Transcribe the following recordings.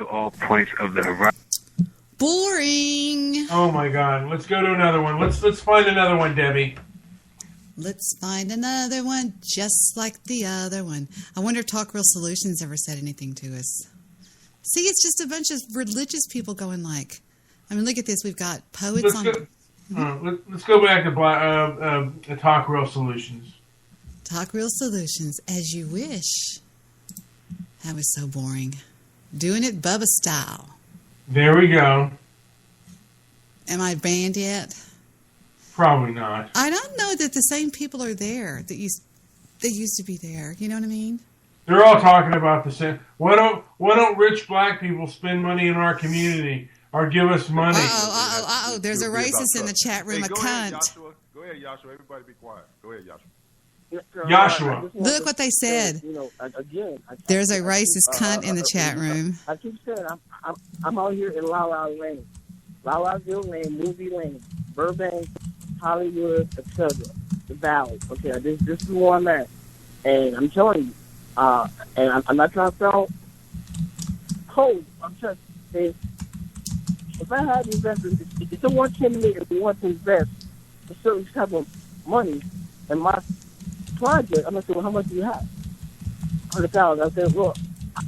to all points of the horizon. Boring. Oh my God! Let's go to another one. Let's find another one, Debbie. Let's find another one just like the other one. I wonder if Talk Real Solutions ever said anything to us. See, it's just a bunch of religious people going like, I mean, look at this. We've got poets Let's go back to Talk Real Solutions. Talk Real Solutions, as you wish. That was so boring. Doing it Bubba style. There we go. Am I banned yet? Probably not. I don't know that the same people are there that used to be there. You know what I mean? They're all talking about the same. Why don't rich black people spend money in our community or give us money? Uh-oh. There's a racist in the chat room, a cunt. Go ahead, Joshua. Everybody be quiet. Go ahead, Joshua. Joshua. Look what they said. There's a racist cunt in the chat room. I keep saying I'm out here in La La Lane, La La Lane, Movie Lane, Burbank, Hollywood, etc. The Valley. Okay, this is where I'm at, and I'm telling you, and I'm not trying to sound cold. I'm just saying, if I had investors, if someone came to me and want to invest a certain type of money in my project, I'm gonna say, well, how much do you have? $100,000. I said, well,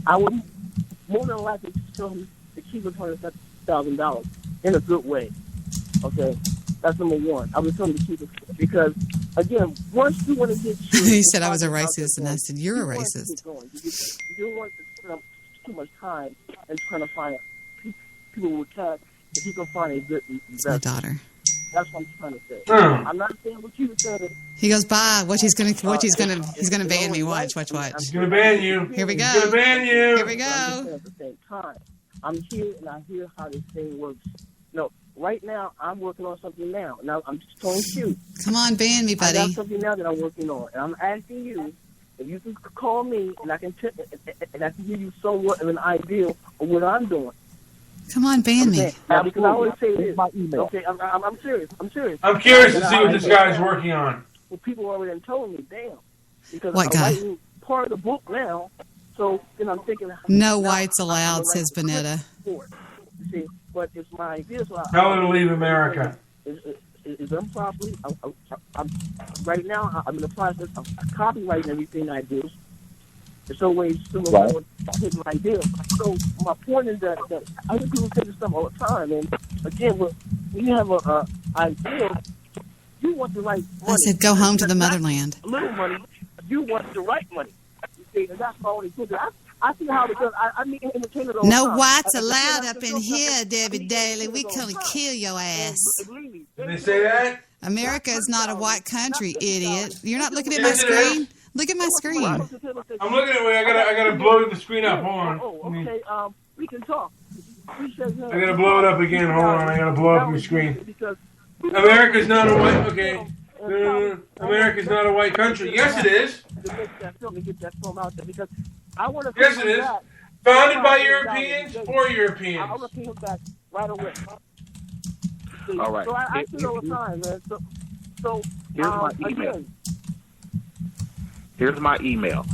I would more than likely tell him to keep it $100,000 in a good way. Okay, that's number one. I would tell him to keep it because, again, once you want to get, He said I was a racist, and I said you're a racist. You don't want to spend too much time and trying to find people with cash if you can find a good It's my investment. daughter. That's what I'm trying to say. I'm not saying what you said. He goes, bye. He's gonna ban me. Watch. He's gonna ban you. Here we go. He's gonna ban you. Here we go. At the same time, I'm here and I hear how this thing works. No, right now I'm working on something now. Now I'm just telling you. Come on, ban me, I got buddy. something now that I'm working on, and I'm asking you if you can call me and I can give you somewhat of an idea of what I'm doing. Come on, ban me. Now, because I always say this. Okay, I'm serious. I'm serious. I'm curious to see what this guy's working on. Well, people already told me, damn. Because What I'm guy? writing part of the book now, so then I'm thinking. No now whites I'm allowed, gonna says write the Bonetta. script for it. You see, but it's my idea. So Tell her to leave America. Is done properly. I'm right now. I'm in the process of copywriting everything I do. It's always similar to his idea. So my point is that other people say this stuff all the time, and again, when you have a idea, you want the right money. I said, go home to the Not motherland. little money. You want the right money. You see, and that's my only thing. I see how it goes. I meet entertainers all the No time. whites I allowed up in here, Debbie Daly. We come kill your ass. Did they say that? America is not a white country, idiot. You're not looking at my screen? Look at my screen. I'm looking at it. I gotta blow the screen up. Hold on. Oh, okay. We can talk. I gotta blow it up again. Hold on. I gotta blow up your screen. America's not a white. Okay. No. America's not a white country. Yes, it is. Yes, it is. Founded by Europeans for Europeans. I'll repeat him back right away. All right. So I see all the time, man. So Here's my email. Again, Here's my email.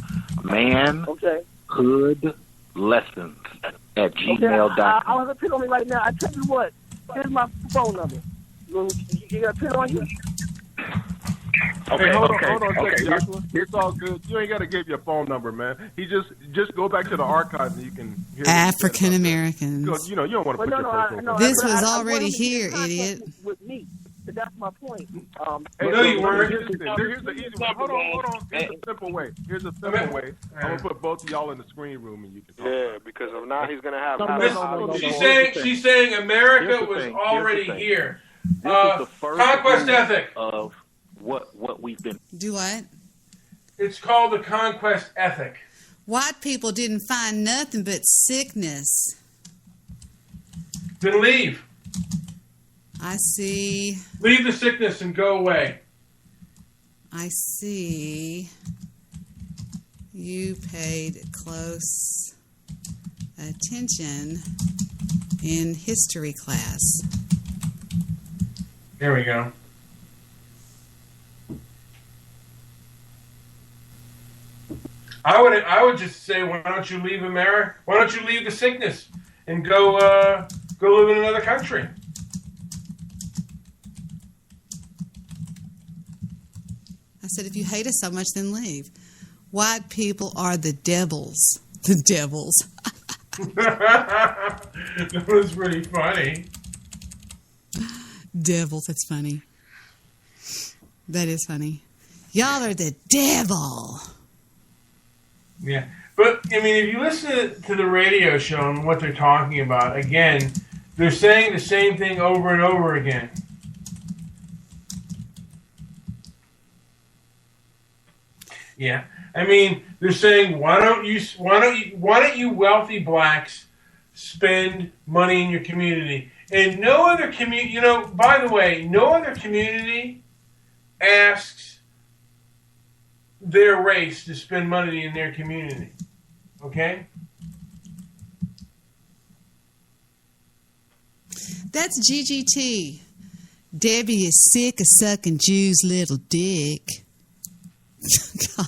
okay. manhoodlessons@gmail.com. I'll have a pin on me right now. I tell you what. Here's my phone number. You got a pin on you? Okay, hold on, Joshua. It's all good. You ain't got to give your phone number, man. He just go back to the archives and you can hear African Americans. You don't want to put your personal. This was already here, idiot. With me. That's my point. No, you weren't. Here's the easy way. Hold on. Here's a simple way. I'm gonna put both of y'all in the screen room and you can talk. Yeah, because if not, he's gonna have. She's saying America was already here. This is the first Conquest ethic of what we've been. Do what? It's called the conquest ethic. White people didn't find nothing but sickness. Then leave. I see. Leave the sickness and go away. I see. You paid close attention in history class. There we go. I would just say, why don't you leave America? Why don't you leave the sickness and go live in another country. I said, if you hate us so much, then leave. White people are the devils. The devils. That was pretty funny. Devils, that's funny. That is funny. Y'all are the devil. Yeah. But, I mean, if you listen to the radio show and what they're talking about, again, they're saying the same thing over and over again. Yeah. I mean, they're saying, why don't you wealthy blacks spend money in your community? And no other community, by the way, no other community asks their race to spend money in their community. Okay? That's GGT. Debbie is sick of sucking Jew's little dick. God.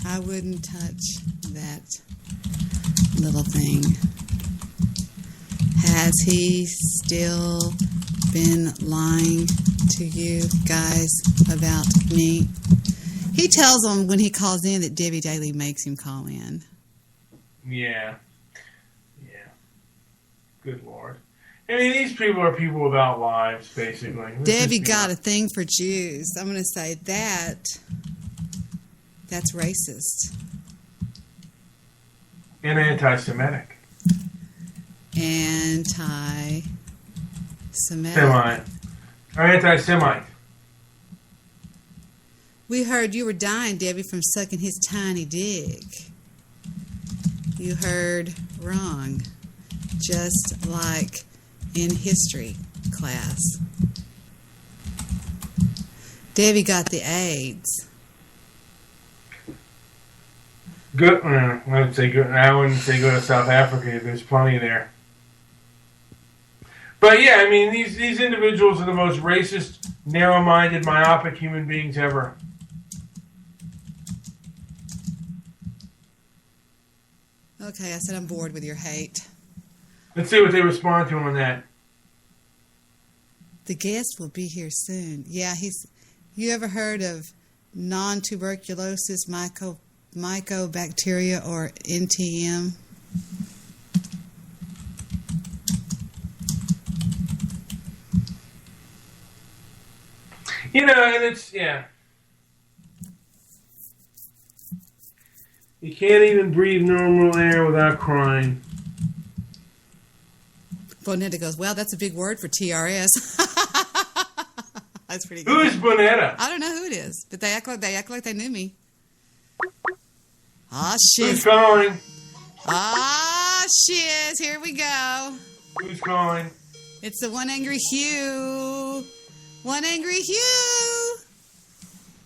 I wouldn't touch that little thing. Has he still been lying to you guys about me? He tells them when he calls in that Debbie Daly makes him call in. Yeah. Good Lord. I mean, these people are people without lives, basically. Debbie got a thing for Jews. I'm going to say that's racist. And anti-Semitic. Anti-Semitic. Semite. Or anti-Semite. We heard you were dying, Debbie, from sucking his tiny dick. You heard wrong. Just like in history class. Debbie got the AIDS. Good. I wouldn't say good. I wouldn't say go to South Africa. There's plenty there. But yeah, I mean, these individuals are the most racist, narrow-minded, myopic human beings ever. Okay, I said I'm bored with your hate. Let's see what they respond to on that. The guest will be here soon. Yeah, you ever heard of non-tuberculosis mycobacteria or NTM? And it's, yeah. You can't even breathe normal air without crying. Bonetta goes, well, that's a big word for TRS. That's pretty good. Who is Bonetta? I don't know who it is, but they act like they knew me. Ah, shit. Who's calling? Ah, shiz. Here we go. Who's calling? It's the One Angry Hugh. One Angry Hugh.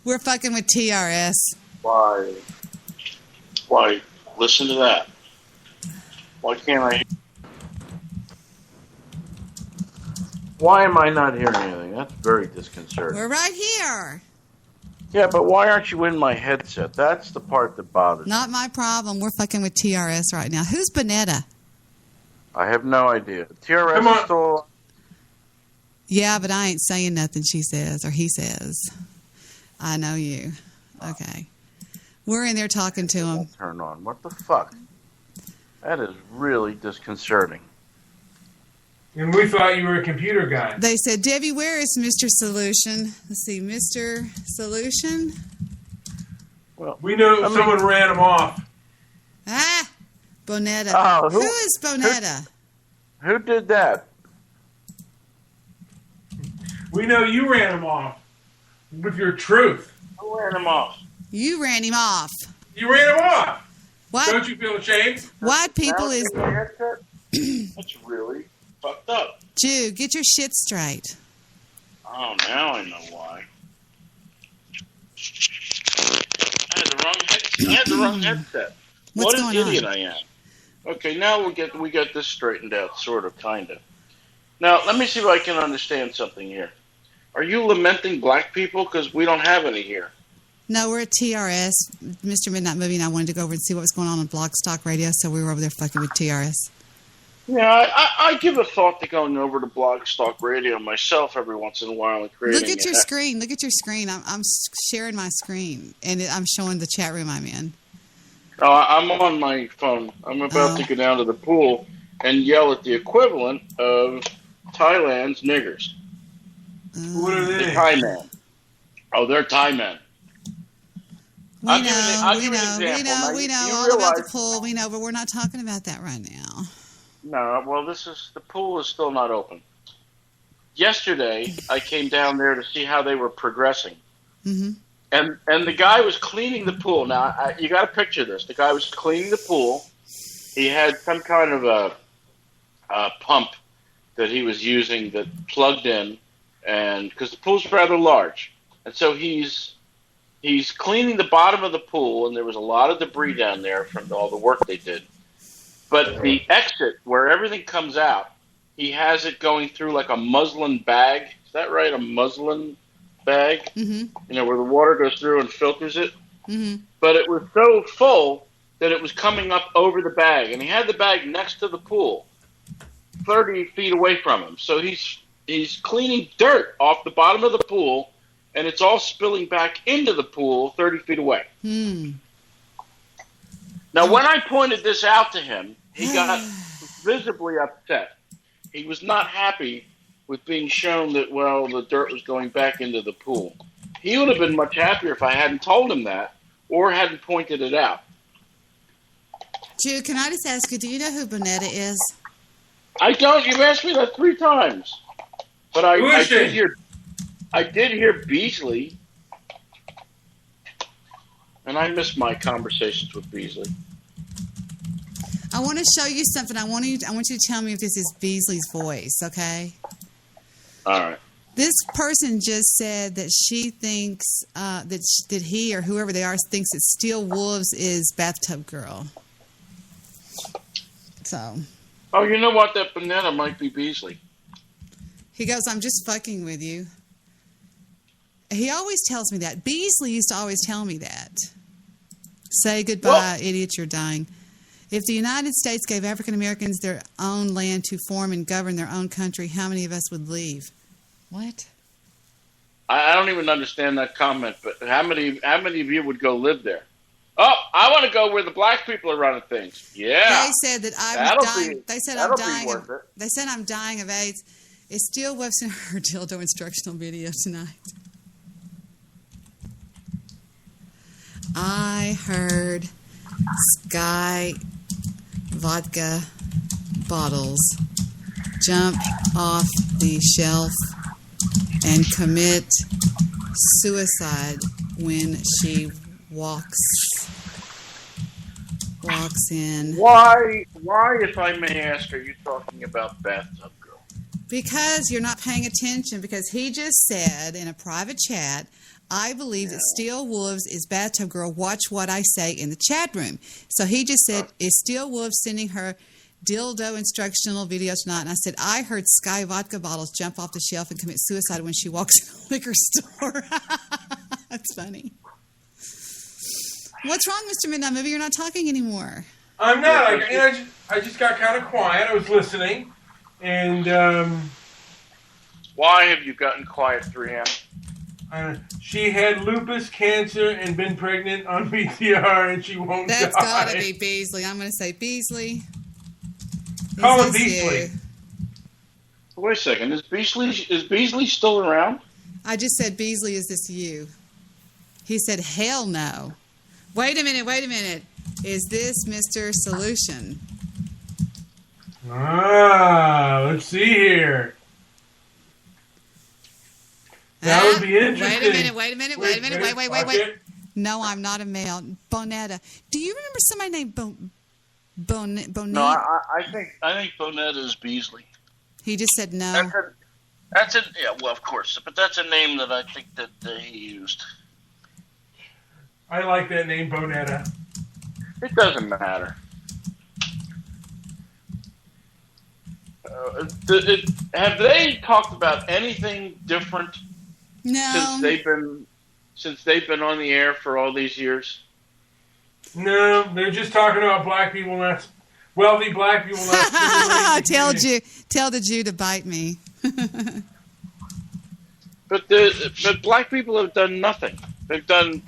We're fucking with TRS. Why, listen to that. Why can't I? Why am I not hearing anything? That's very disconcerting. We're right here. Yeah, but why aren't you in my headset? That's the part that bothers me. Not my problem. We're fucking with TRS right now. Who's Bonetta? I have no idea. TRS Come on. is still... Yeah, but I ain't saying nothing, she says, or he says. I know you. Okay. We're in there talking to him. Turn on. What the fuck? That is really disconcerting. And we thought you were a computer guy. They said, Debbie, where is Mr. Solution? Let's see, Mr. Solution? Well, We know someone ran him off. Ah, Bonetta. Oh, who is Bonetta? Who did that? We know you ran him off with your truth. Who ran him off? You ran him off. You ran him off. What? Don't you feel ashamed? White people Now is... it's in my headset? That's really fucked up. Jew, get your shit straight. Oh, now I know why. I had the wrong headset. What's what going an idiot on? I am. Okay, now we get this straightened out, sort of, kind of. Now, let me see if I can understand something here. Are you lamenting black people? Because we don't have any here. No, we're at TRS. Mr. Midnight Movie and I wanted to go over and see what was going on Blog Stock Radio, so we were over there fucking with TRS. Yeah, I give a thought to going over to Blog Stock Radio myself every once in a while and creating. Look at your screen. Look at your screen. I'm sharing my screen, and I'm showing the chat room I'm in. Oh, I'm on my phone. I'm about to go down to the pool and yell at the equivalent of Thailand's niggers. What are they? The Thai man. Oh, they're Thai men. We know all about the pool. We know, but we're not talking about that right now. No, well, the pool is still not open. Yesterday, I came down there to see how they were progressing. Mm-hmm. And the guy was cleaning the pool. Now, you got to picture this. The guy was cleaning the pool. He had some kind of a pump that he was using that plugged in, and because the pool's rather large. And so he's cleaning the bottom of the pool, and there was a lot of debris down there from all the work they did. But the exit, where everything comes out, he has it going through like a muslin bag. Is that right? A muslin bag? Mm-hmm. You know, where the water goes through and filters it. Mm-hmm. But it was so full that it was coming up over the bag. And he had the bag next to the pool, 30 feet away from him. So he's cleaning dirt off the bottom of the pool, and it's all spilling back into the pool 30 feet away. Now, when I pointed this out to him, he got visibly upset. He was not happy with being shown that, well, the dirt was going back into the pool. He would have been much happier if I hadn't told him that or hadn't pointed it out. Jude, can I just ask you, do you know who Bonetta is? I don't. You've asked me that 3 times. But I did hear Beasley. And I missed my conversations with Beasley. I want to show you something. I want you to tell me if this is Beasley's voice, okay? All right. This person just said that she thinks that he or whoever they are thinks that Steel Wolves is Bathtub Girl. So. Oh, you know what? That banana might be Beasley. He goes, I'm just fucking with you. He always tells me that. Beasley used to always tell me that. Say goodbye, idiots, you're dying. If the United States gave African Americans their own land to form and govern their own country, how many of us would leave? What? I don't even understand that comment, but how many of you would go live there? Oh, I want to go where the black people are running things. Yeah. They said that I'm dying. They said I'm dying. They said I'm dying of AIDS. Is Steel Wolves in her dildo instructional video tonight? I heard Sky vodka bottles jump off the shelf and commit suicide when she walks in. Why, if I may ask, are you talking about Bathtub Girl? Because you're not paying attention, because he just said in a private chat, I believe that Steel Wolves is Bathtub Girl. Watch what I say in the chat room. So he just said, is Steel Wolves sending her dildo instructional video tonight? And I said, I heard Sky vodka bottles jump off the shelf and commit suicide when she walks in a liquor store. That's funny. What's wrong, Mr. Midnight Movie? You're not talking anymore. I'm not. I just got kind of quiet. I was listening. And why have you gotten quiet, 3M? She had lupus, cancer, and been pregnant on BTR, and she won't die. That's got to be Beasley. I'm going to say Beasley. Call it Beasley. You? Wait a second. Is Beasley still around? I just said Beasley. Is this you? He said, hell no. Wait a minute. Is this Mr. Solution? Let's see here. That would be interesting. Wait a minute. No, I'm not a male. Bonetta. Do you remember somebody named Bonetta? No, I think Bonetta is Beasley. He just said no. Well, of course, but that's a name that I think that he used. I like that name, Bonetta. It doesn't matter. Have they talked about anything different No. since they've been since they've been on the air for all these years? No, they're just talking about black people, not wealthy black people. Not tell the Jew to bite me. But black people have done nothing. They've done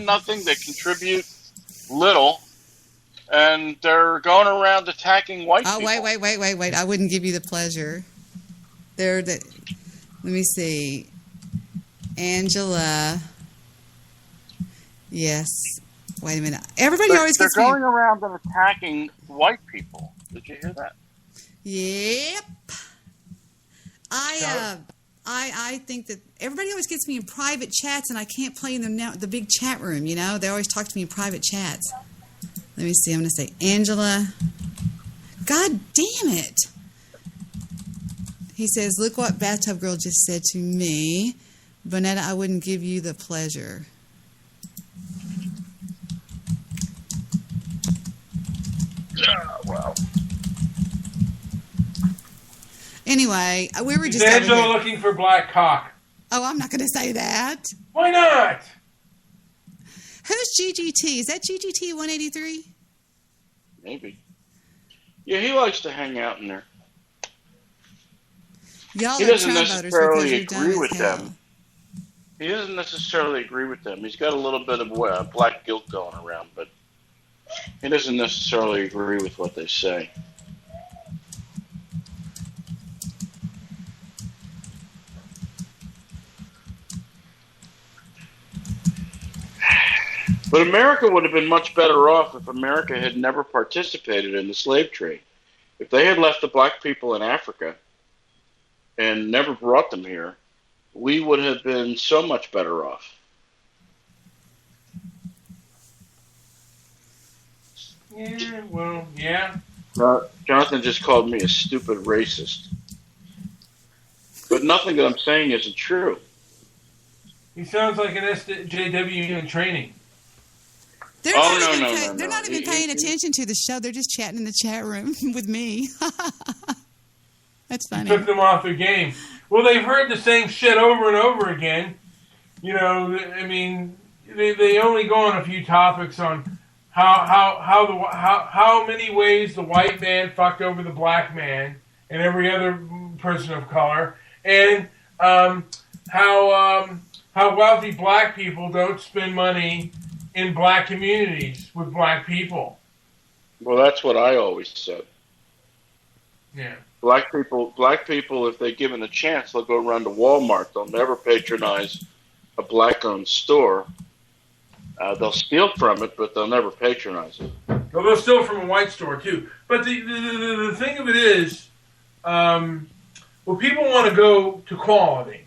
nothing. They contribute little, and they're going around attacking white people. Oh, wait! I wouldn't give you the pleasure. Let me see. Angela. Yes. Wait a minute. Everybody always gets They're going around and attacking white people. Did you hear that? Yep. I think that everybody always gets me in private chats, and I can't play in the big chat room. You know, they always talk to me in private chats. Let me see. I'm going to say Angela. God damn it! He says, "Look what Bathtub Girl just said to me, Bonetta. I wouldn't give you the pleasure." Wow. Anyway, we were just Angela looking for black cock. Oh, I'm not going to say that. Why not? Who's GGT? Is that GGT 183? Maybe. Yeah, he likes to hang out in there. Y'all He are doesn't Trump voters necessarily because you're dumb agree as with hell. them. He doesn't necessarily agree with them. He's got a little bit of black guilt going around, but he doesn't necessarily agree with what they say. But America would have been much better off if America had never participated in the slave trade. If they had left the black people in Africa and never brought them here, we would have been so much better off. Yeah, well, yeah. Jonathan just called me a stupid racist. But nothing that I'm saying isn't true. He sounds like an SJW in training. They're not even paying attention to the show. They're just chatting in the chat room with me. That's funny. Took them off their game. Well, they've heard the same shit over and over again. You know, I mean, they only go on a few topics on how many ways the white man fucked over the black man and every other person of color, and how wealthy black people don't spend money in black communities with black people. Well, that's what I always said. Yeah. Black people, if they're given a chance, they'll go run to Walmart. They'll never patronize a black-owned store. They'll steal from it, but they'll never patronize it. Well, they'll steal from a white store, too. But the thing of it is, well, people want to go to quality.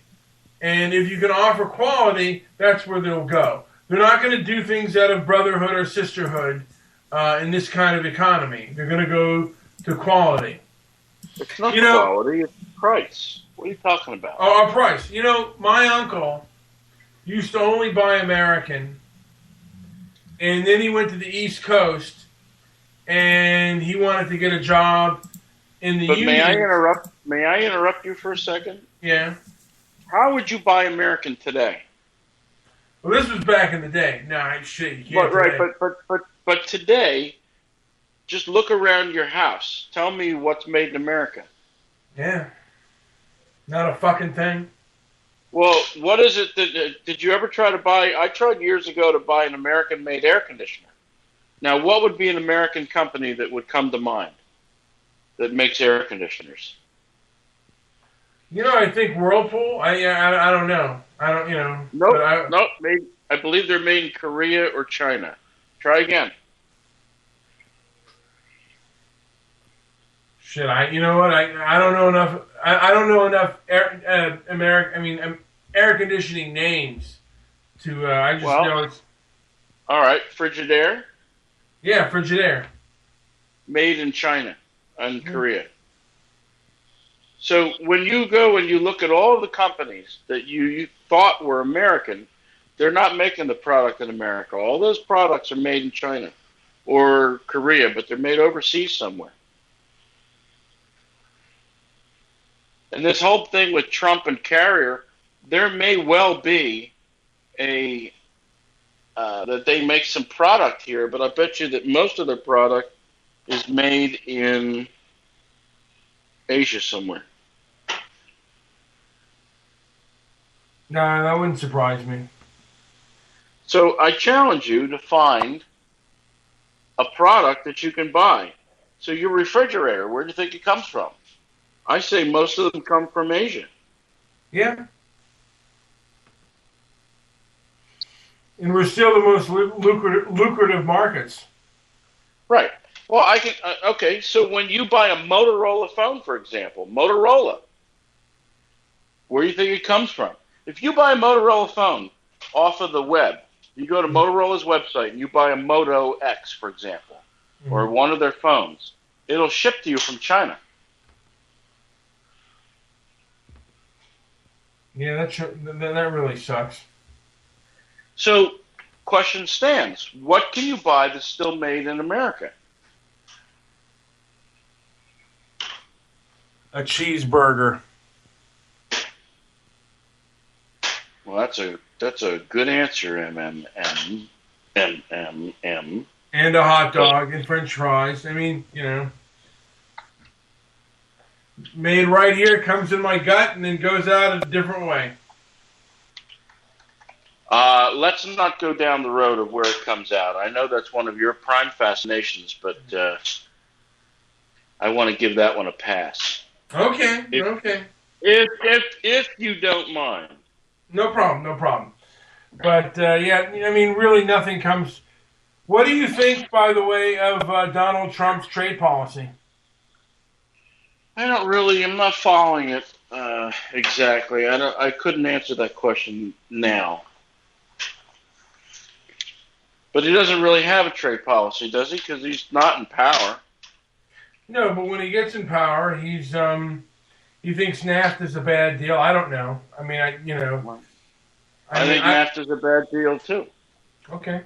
And if you can offer quality, that's where they'll go. They're not going to do things out of brotherhood or sisterhood in this kind of economy. They're going to go to quality. It's not quality, it's price. What are you talking about? Oh, price. You know, my uncle used to only buy American, and then he went to the East Coast, and he wanted to get a job in the union. May I interrupt you for a second? Yeah. How would you buy American today? Well, this was back in the day. Nah, shit, you can't. But today, just look around your house. Tell me what's made in America. Yeah. Not a fucking thing. Well, what is it that did you ever try to buy? I tried years ago to buy an American-made air conditioner. Now, what would be an American company that would come to mind that makes air conditioners? You know, I think Whirlpool. I don't know. I don't, you know. Nope. I believe they're made in Korea or China. Try again. Shit, you know what? I don't know enough. I don't know enough air conditioning names to. I just know it's. All right, Frigidaire. Yeah, Frigidaire. Made in China and Korea. So when you go and you look at all of the companies that you thought were American, they're not making the product in America. All those products are made in China or Korea, but they're made overseas somewhere. And this whole thing with Trump and Carrier, there may well be that they make some product here, but I bet you that most of their product is made in Asia somewhere. No, that wouldn't surprise me. So I challenge you to find a product that you can buy. So your refrigerator, where do you think it comes from? I say most of them come from Asia. Yeah. And we're still the most lucrative markets. Right. Well, I can. Okay, so when you buy a Motorola phone, for example, Motorola, where do you think it comes from? If you buy a Motorola phone off of the web, you go to Motorola's website and you buy a Moto X, for example, or one of their phones, it'll ship to you from China. Yeah, that really sucks. So, question stands: what can you buy that's still made in America? A cheeseburger. Well, that's a good answer, M. And a hot dog and French fries. I mean, made right here, comes in my gut, and then goes out a different way. Let's not go down the road of where it comes out. I know that's one of your prime fascinations, but I want to give that one a pass. Okay. If you don't mind. No problem. But, really nothing comes... What do you think, by the way, of Donald Trump's trade policy? I'm not following it exactly. I couldn't answer that question now. But he doesn't really have a trade policy, does he? Because he's not in power. No, but when he gets in power, he thinks NAFTA is a bad deal. I don't know. I mean, I think NAFTA is a bad deal too. Okay.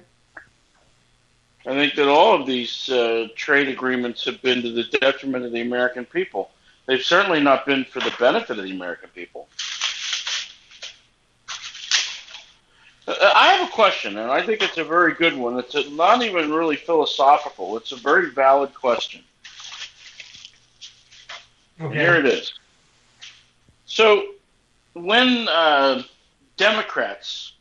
I think that all of these trade agreements have been to the detriment of the American people. They've certainly not been for the benefit of the American people. I have a question, and I think it's a very good one. It's not even really philosophical. It's a very valid question. Okay. Here it is. So, when Democrats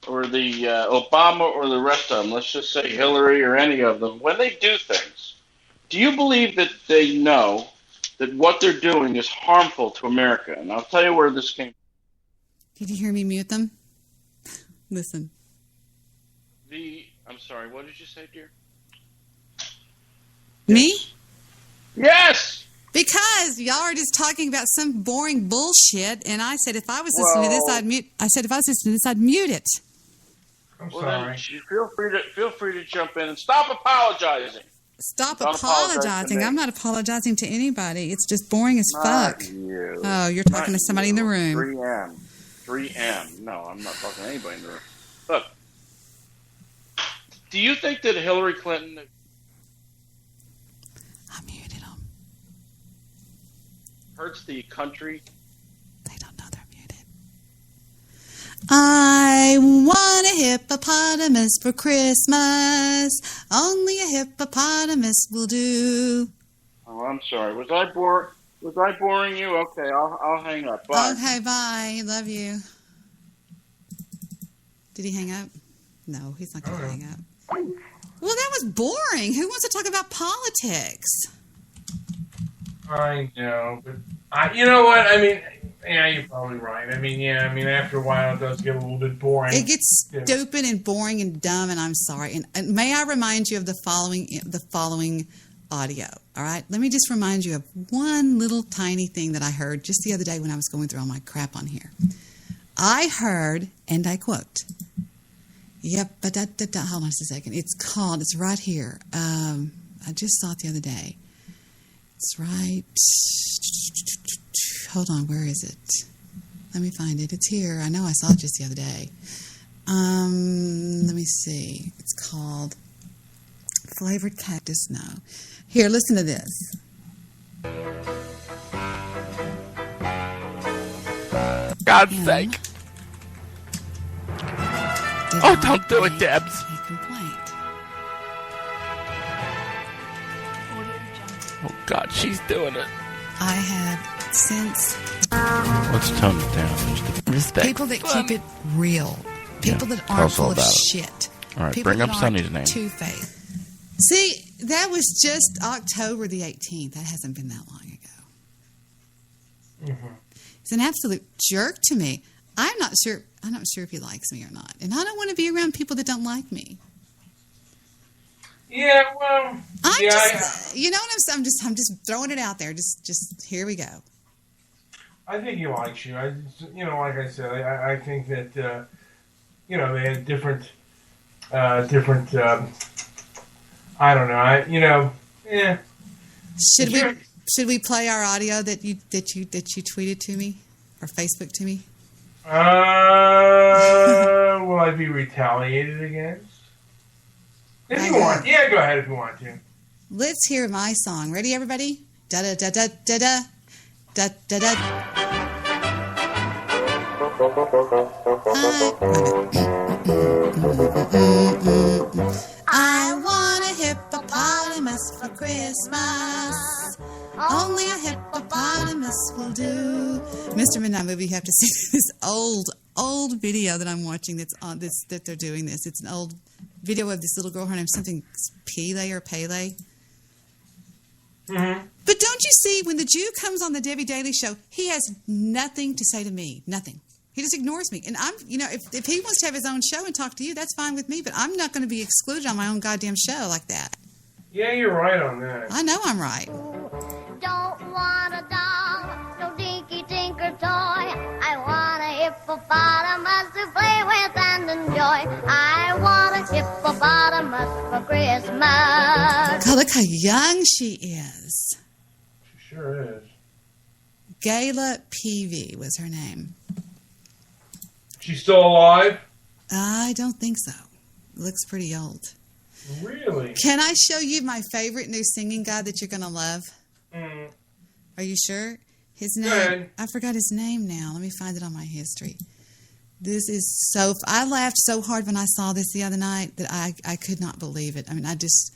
or the Obama or the rest of them, let's just say Hillary or any of them, when they do things, do you believe that they know that what they're doing is harmful to America? And I'll tell you where this came from. Did you hear me mute them? Listen. I'm sorry, what did you say, dear? Me? Yes! Because y'all are just talking about some boring bullshit, and I said if I was listening to this, I'd mute. I said if I was listening to this, I'd mute it. I'm sorry. Then feel free to jump in and stop apologizing. Stop apologizing. I'm not apologizing to anybody. It's just boring as fuck. You. Oh, you're talking to somebody in the room. 3M. No, I'm not talking to anybody in the room. Look, do you think that Hillary Clinton... I muted them. ...hurts the country? They don't know they're muted. I want a hippopotamus for Christmas. Only a hippopotamus will do. Oh, I'm sorry. Was I boring you? Okay, I'll hang up. Bye. Okay, bye. Love you. Did he hang up? No, he's not going to hang up. Well, that was boring. Who wants to talk about politics? I know, but you know what? I mean, yeah, you're probably right. I mean, after a while, it does get a little bit boring. It gets stupid and boring and dumb, and I'm sorry. And may I remind you of the following audio, all right? Let me just remind you of one little tiny thing that I heard just the other day when I was going through all my crap on here. I heard, and I quote, hold on just a second. It's right here. I just saw it the other day. It's right. Hold on, where is it? Let me find it. It's here. I know I saw it just the other day. Let me see. It's called Flavored Cactus. No. Here, listen to this. God's sake. Oh, don't do it, Debs. A complaint. Oh, God, she's doing it. I have since Let's tone it down. There's the respect. people that keep it real. People that aren't us all full of about it. shit. All right, People bring up that Sonny's aren't name. Two-faced. See, that was just October the 18th. That hasn't been that long ago. Mm-hmm. He's an absolute jerk to me. I'm not sure if he likes me or not. And I don't want to be around people that don't like me. Yeah, well, You know what I'm saying? I'm just throwing it out there. Just here we go. I think he likes you. Like I said, I think that they had different. I don't know. Yeah. Should we play our audio that you tweeted to me or Facebook to me? Will I be retaliated against? If you want, yeah, go ahead if you want to. Let's hear my song. Ready, everybody? Da da da da da da da da da. I want a hippopotamus for Christmas. Only a hippopotamus will do. Mr. Midnight Movie, you have to see this old video that I'm watching that they're doing this. It's an old video of this little girl. Her name's something Pele or Pele. Mm-hmm. But don't you see, when the Jew comes on the Debbie Daily Show, he has nothing to say to me. Nothing. He just ignores me. And if he wants to have his own show and talk to you, that's fine with me. But I'm not going to be excluded on my own goddamn show like that. Yeah, you're right on that. I know I'm right. Don't want a doll, no dinky tinker toy. I want a hippopotamus to play with and enjoy. I want a hippopotamus for Christmas. God, look how young she is. She sure is. Gayla Peavy was her name. She's still alive? I don't think so. Looks pretty old. Really? Can I show you my favorite new singing guy that you're going to love? Mm. Are you sure? His name, Good. I forgot his name now. Let me find it on my history. This is so, I laughed so hard when I saw this the other night that I could not believe it. I mean, I just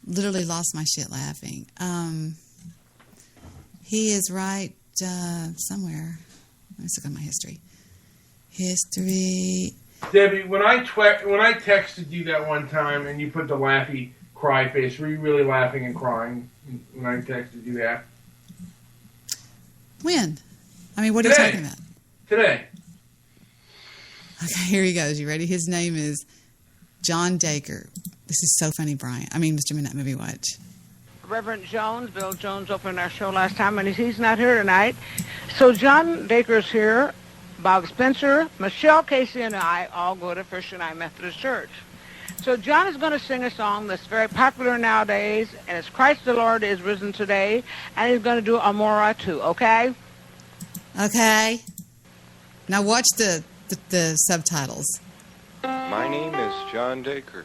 literally lost my shit laughing. He is right somewhere. Let me look at my history. History. Debbie, when I texted you that one time and you put the laughy cry face, were you really laughing and crying when I texted you that? When? I mean, what are you talking about? Today. Okay, here he goes. You ready? His name is John Dacre. This is so funny, Brian. I mean, Mr. Midnight Movie Watch. Reverend Jones, Bill Jones opened our show last time, and he's not here tonight. So John Dacre's here. Bob Spencer, Michelle Casey, and I all go to First United Methodist Church. So John is going to sing a song that's very popular nowadays, and it's Christ the Lord is risen today, and he's going to do Amora too, okay? Okay. Now watch the subtitles. My name is John Dacre.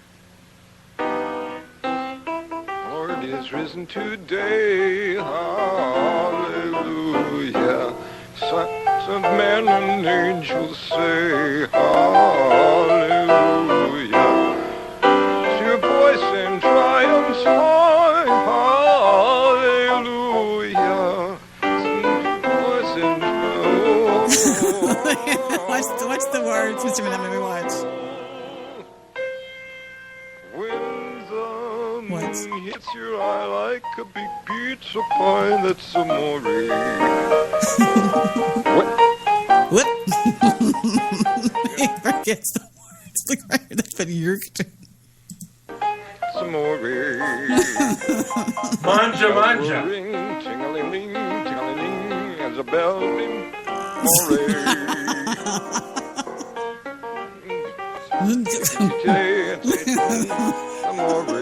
Lord is risen today. Hallelujah. Sons of men and angels say hallelujah. It's your voice in triumph's high. Hallelujah. Voice in Watch the words, Mr. Midnight Movie Watch. When the moon hits your eye like a big pizza pie, that's amore. What? He forgets the words. Look right here. That's been your Amore. Manja, manja. Ring, ting-a-ling-ling, ting-a-ling-ling, as a bell ring. Amore.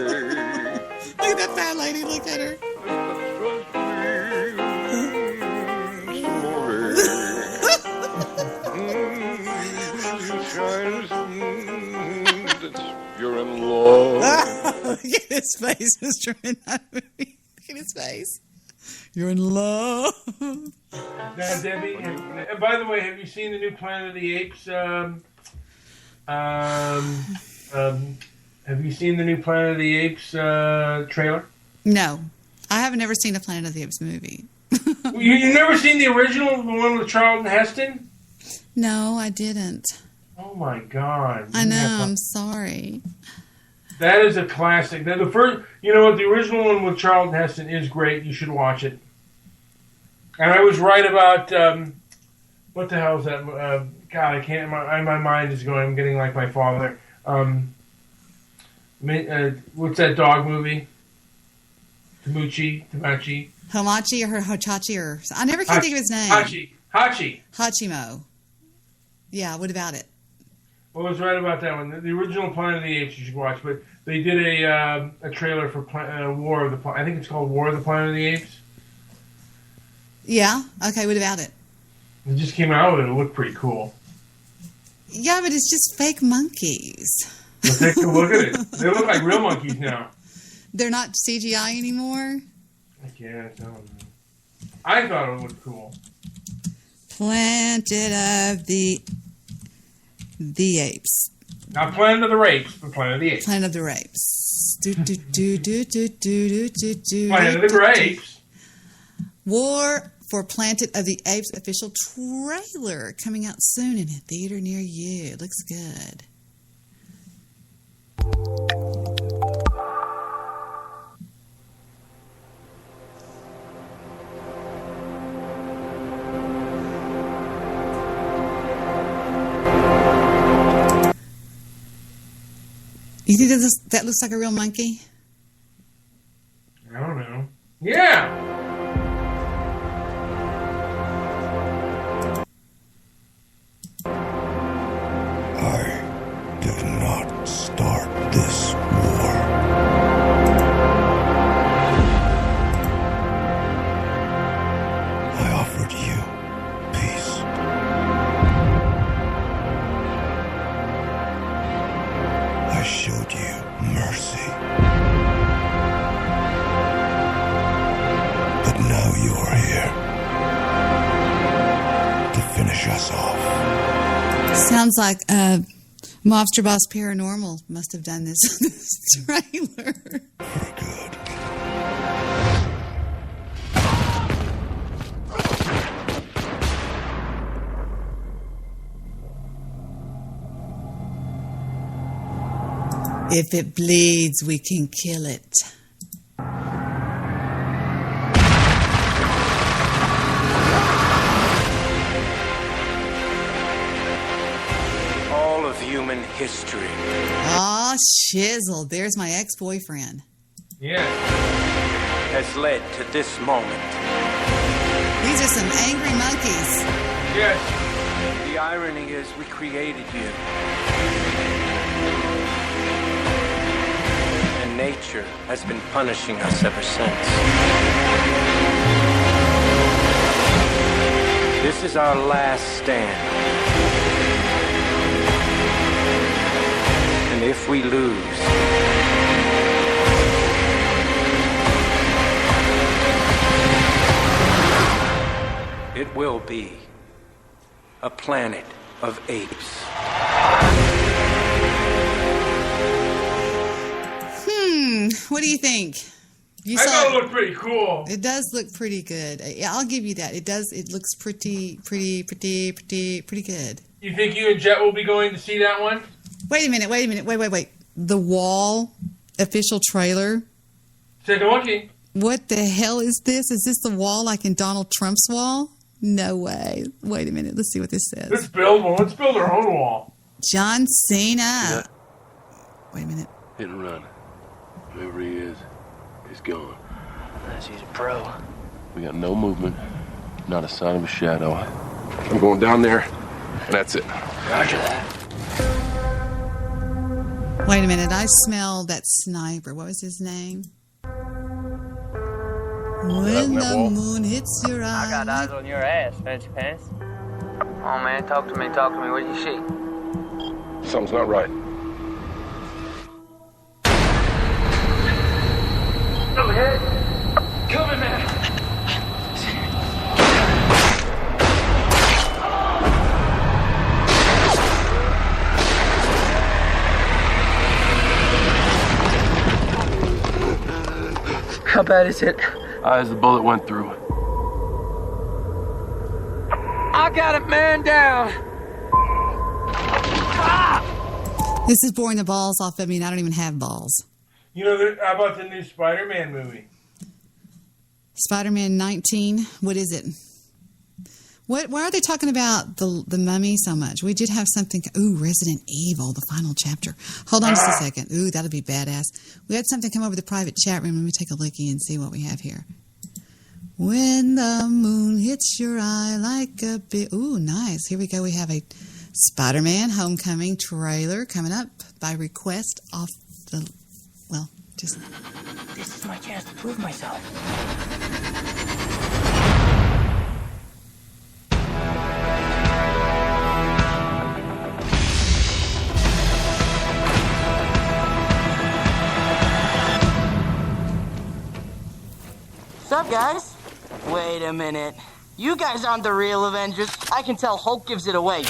Look at that fat lady. Look at her. You're in love. Look at his face, Mr. Midnight Movie. Look at his face. You're in love. Now, Debbie, and by the way, have you seen the new Planet of the Apes Have you seen the new Planet of the Apes trailer? No. I haven't ever seen a Planet of the Apes movie. You've never seen the original, the one with Charlton Heston? No, I didn't. Oh my God! I know. I'm sorry. That is a classic. Now, the first, the original one with Charlton Heston is great. You should watch it. And I was right about what the hell is that? God, I can't. My mind is going. I'm getting like my father. What's that dog movie? Tamachi. Hamachi or Hochachi or I never can think of his name. Hachimo. Yeah. What about it? Well, I was right about that one. The original Planet of the Apes you should watch, but they did a trailer for War of the Planet. I think it's called War of the Planet of the Apes. Yeah. Okay. What about it? It just came out with it. It looked pretty cool. Yeah, but it's just fake monkeys. Well, take a look at it. They look like real monkeys now. They're not CGI anymore? I guess. I don't know. I thought it looked cool. Planet of the Apes. Not Planet of the Rapes, but Planet of the Apes. Planet of the Rapes. Planet of the Grapes. War for Planet of the Apes official trailer coming out soon in a theater near you. It looks good. You think that looks like a real monkey? I don't know. Yeah! I did not start this war. I offered you peace. I showed you mercy. But now you're here to finish us off. Sounds like Mobster Boss Paranormal must have done this trailer. For good. If it bleeds, we can kill it. All of human history. Aw, shizzle. There's my ex-boyfriend. Yeah. Has led to this moment. These are some angry monkeys. Yes. The irony is we created you. And nature has been punishing us ever since. This is our last stand. And if we lose, it will be a planet of apes. What do you think? I thought it looked pretty cool. It does look pretty good. Yeah, I'll give you that. It does. It looks pretty good. You think you and Jet will be going to see that one? Wait a minute. Wait. The Wall official trailer? Take a lookie. What the hell is this? Is this the wall like in Donald Trump's wall? No way. Wait a minute. Let's see what this says. Let's build one. Let's build our own wall. John Cena. Yeah. Wait a minute. Hit and run. Whoever he is, he's gone. He's a pro. We got no movement, not a sign of a shadow. I'm going down there, and that's it. Roger that. Wait a minute. I smell that sniper. What was his name? When the moon hits your eye. I got eyes on your ass, fancy pants. Oh man, talk to me. What do you see? Something's not right. Overhead. Cover, man. How bad is it? As the bullet went through. I got it man down. This is boring the balls off of me, and I don't even have balls. You know, how about the new Spider-Man movie? Spider-Man 19. What is it? Why are they talking about the mummy so much? We did have something. Ooh, Resident Evil, the final chapter. Hold on just a second. Ooh, that'll be badass. We had something come over the private chat room. Let me take a lookie and see what we have here. When the moon hits your eye like a big... Ooh, nice. Here we go. We have a Spider-Man Homecoming trailer coming up by request off the... Well, just... This is my chance to prove myself. What's up, guys? Wait a minute. You guys aren't the real Avengers. I can tell Hulk gives it away.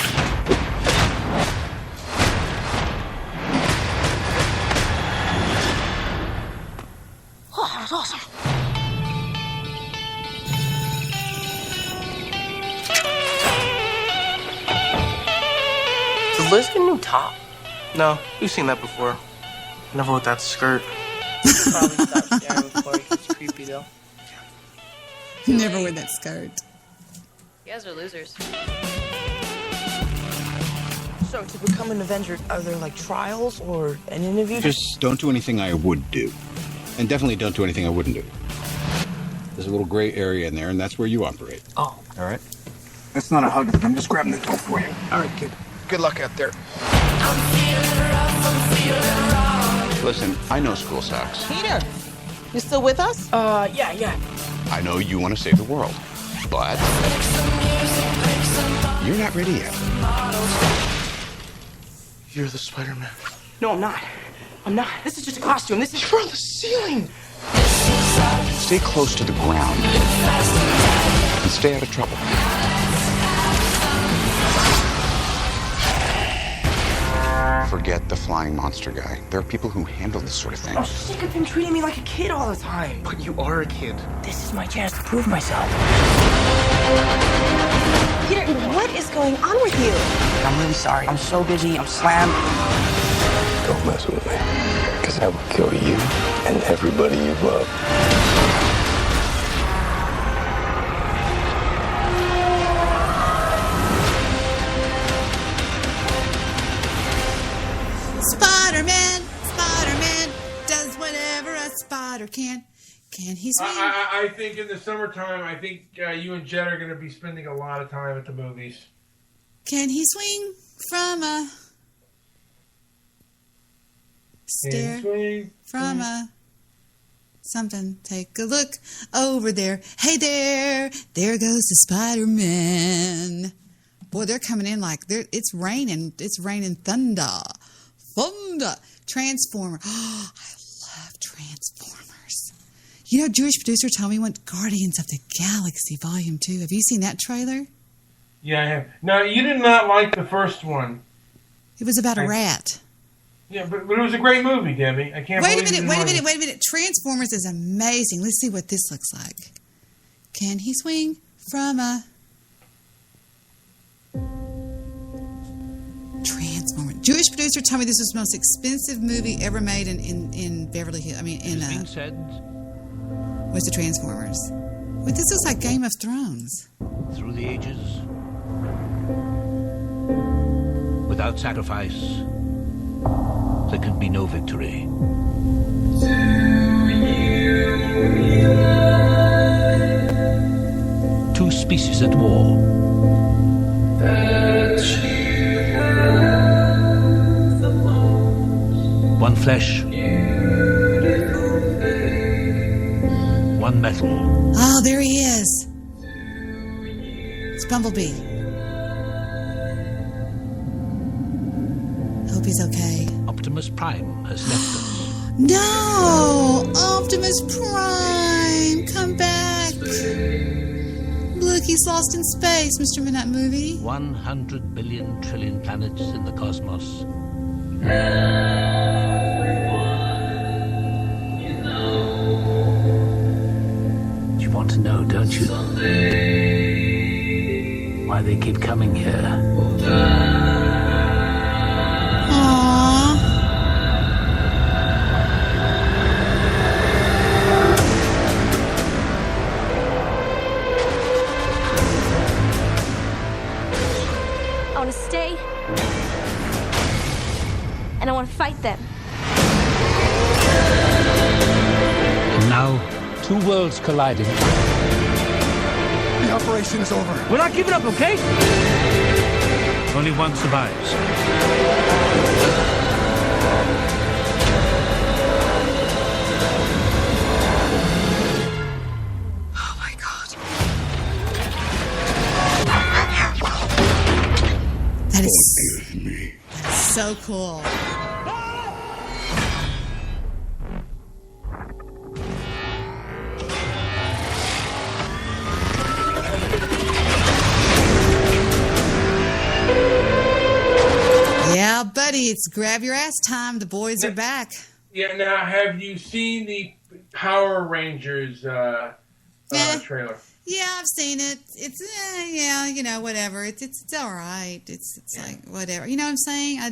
Oh, that was awesome. Does Liz get a new top? No, we've seen that before. Never with that skirt. Probably stop staring before it gets creepy, though. Never wear that skirt. You guys are losers. So, to become an Avenger, are there, like, trials or an interview? Just don't do anything I would do. And definitely don't do anything I wouldn't do. There's a little gray area in there, and that's where you operate. Oh. All right? That's not a hug. I'm just grabbing the door for you. All right, kid. Good luck out there. Listen, I know school sucks. Peter, you still with us? Yeah. I know you want to save the world. But you're not ready yet. You're the Spider-Man. No, I'm not. This is just a costume. This is from the ceiling. Stay close to the ground. And stay out of trouble. Forget the flying monster guy. There are people who handle this sort of thing. I'm sick of him treating me like a kid all the time. But you are a kid. This is my chance to prove myself. Peter, what is going on with you? I'm really sorry. I'm so busy. I'm slammed. Don't mess with me, because I will kill you and everybody you love. Spider-Man does whatever a spider can. Can he swing? I think in the summertime, I think you and Jen are going to be spending a lot of time at the movies. Can he swing from a stair? From a something? Take a look over there. Hey there goes the Spider-Man. Boy, they're coming in like it's raining. It's raining thunder. Transformer. Oh, I love Transformers. You know, Jewish producer told me he went Guardians of the Galaxy Volume 2. Have you seen that trailer? Yeah, I have. Now, you did not like the first one. It was about a rat. Yeah, but it was a great movie, Debbie. I can't Wait believe a minute. Transformers is amazing. Let's see what this looks like. Can he swing from a Transformer? Jewish producer told me this was the most expensive movie ever made in Beverly Hills. I mean, what's the Transformers? Wait, this looks like Game of Thrones. Through the ages, without sacrifice, there can be no victory. Two species at war. One flesh, one metal. Oh, there he is. It's Bumblebee. Hope he's okay. Optimus Prime has left us. No! Optimus Prime! Come back! Look, he's lost in space, Mr. Midnight Movie. 100 billion trillion planets in the cosmos. don't you? Why they keep coming here. I want to stay. And I want to fight them. And now, two worlds colliding. The operation is over. We're not giving up, okay? Only one survives. Oh my God. That is so cool. Yeah, buddy, it's grab your ass time. The boys are back. Yeah, now have you seen the Power Rangers trailer? Yeah, I've seen it. It's yeah, you know, whatever. It's all right. It's like whatever. You know what I'm saying? I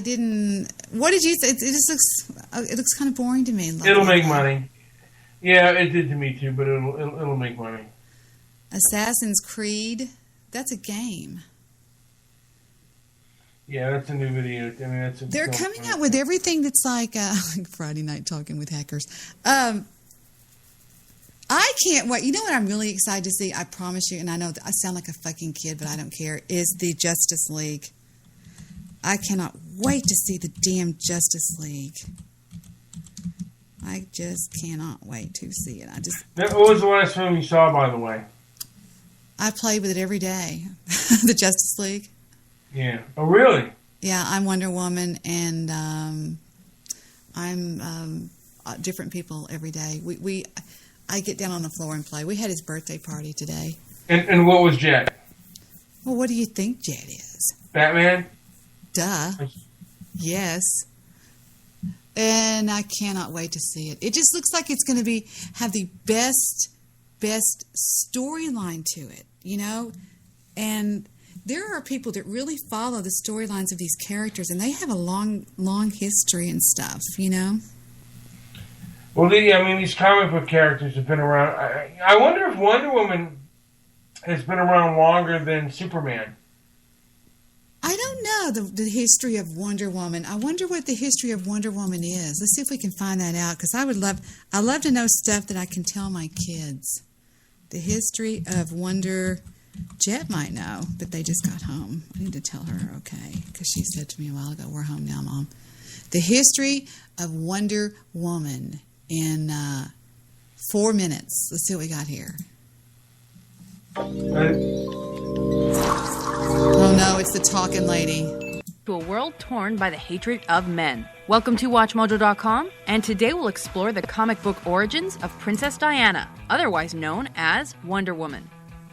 didn't. What did you say? It just looks kind of boring to me. It'll make money. Yeah, it did to me too, but it'll make money. Assassin's Creed. That's a game. Yeah, that's a new video. I mean, They're coming out with everything that's like Friday Night Talking with Hackers. I can't wait. You know what I'm really excited to see? I promise you, and I know I sound like a fucking kid, but I don't care, is the Justice League. I cannot wait to see the damn Justice League. I just cannot wait to see it. What was the last film you saw, by the way? I play with it every day. The Justice League. Yeah. Oh, really? Yeah, I'm Wonder Woman, and I'm different people every day. I get down on the floor and play. We had his birthday party today. And what was Jet? Well, what do you think Jet is? Batman? Duh. Yes. And I cannot wait to see it. It just looks like it's going to have the best storyline to it, you know? And there are people that really follow the storylines of these characters, and they have a long history and stuff, you know? Well, I mean, these comic book characters have been around. I wonder if Wonder Woman has been around longer than Superman. I don't know the history of Wonder Woman. I wonder what the history of Wonder Woman is. Let's see if we can find that out, because I'd love to know stuff that I can tell my kids. The history of Wonder... Jet might know, but they just got home. I need to tell her, okay, because she said to me a while ago, we're home now, Mom. The history of Wonder Woman in 4 minutes. Let's see what we got here. Oh, no, it's the talking lady. To a world torn by the hatred of men. Welcome to WatchMojo.com, and today we'll explore the comic book origins of Princess Diana, otherwise known as Wonder Woman.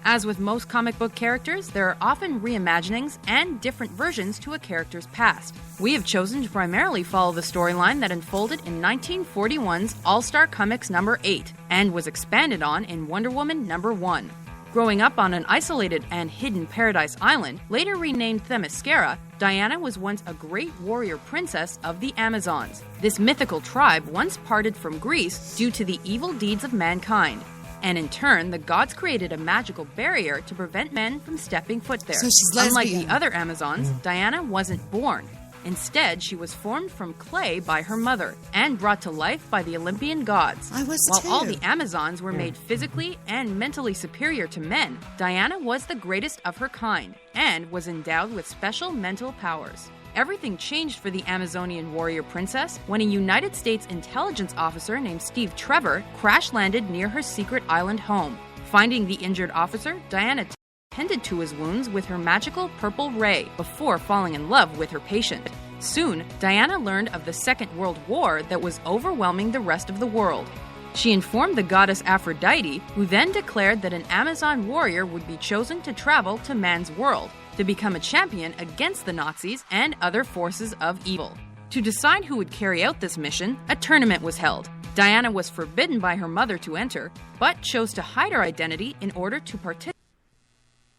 As with most comic book characters, there are often reimaginings and different versions to a character's past. We have chosen to primarily follow the storyline that unfolded in 1941's All-Star Comics number 8 and was expanded on in Wonder Woman number 1. Growing up on an isolated and hidden Paradise Island, later renamed Themyscira, Diana was once a great warrior princess of the Amazons. This mythical tribe once parted from Greece due to the evil deeds of mankind. And in turn, the gods created a magical barrier to prevent men from stepping foot there. So she's lesbian. Unlike the other Amazons, Diana wasn't born. Instead, she was formed from clay by her mother and brought to life by the Olympian gods. I was While too. all the Amazons were made physically and mentally superior to men, Diana was the greatest of her kind and was endowed with special mental powers. Everything changed for the Amazonian warrior princess when a United States intelligence officer named Steve Trevor crash-landed near her secret island home. Finding the injured officer, Diana tended to his wounds with her magical purple ray before falling in love with her patient. Soon, Diana learned of the Second World War that was overwhelming the rest of the world. She informed the goddess Aphrodite, who then declared that an Amazon warrior would be chosen to travel to man's world, to become a champion against the Nazis and other forces of evil. To decide who would carry out this mission, a tournament was held. Diana was forbidden by her mother to enter, but chose to hide her identity in order to participate.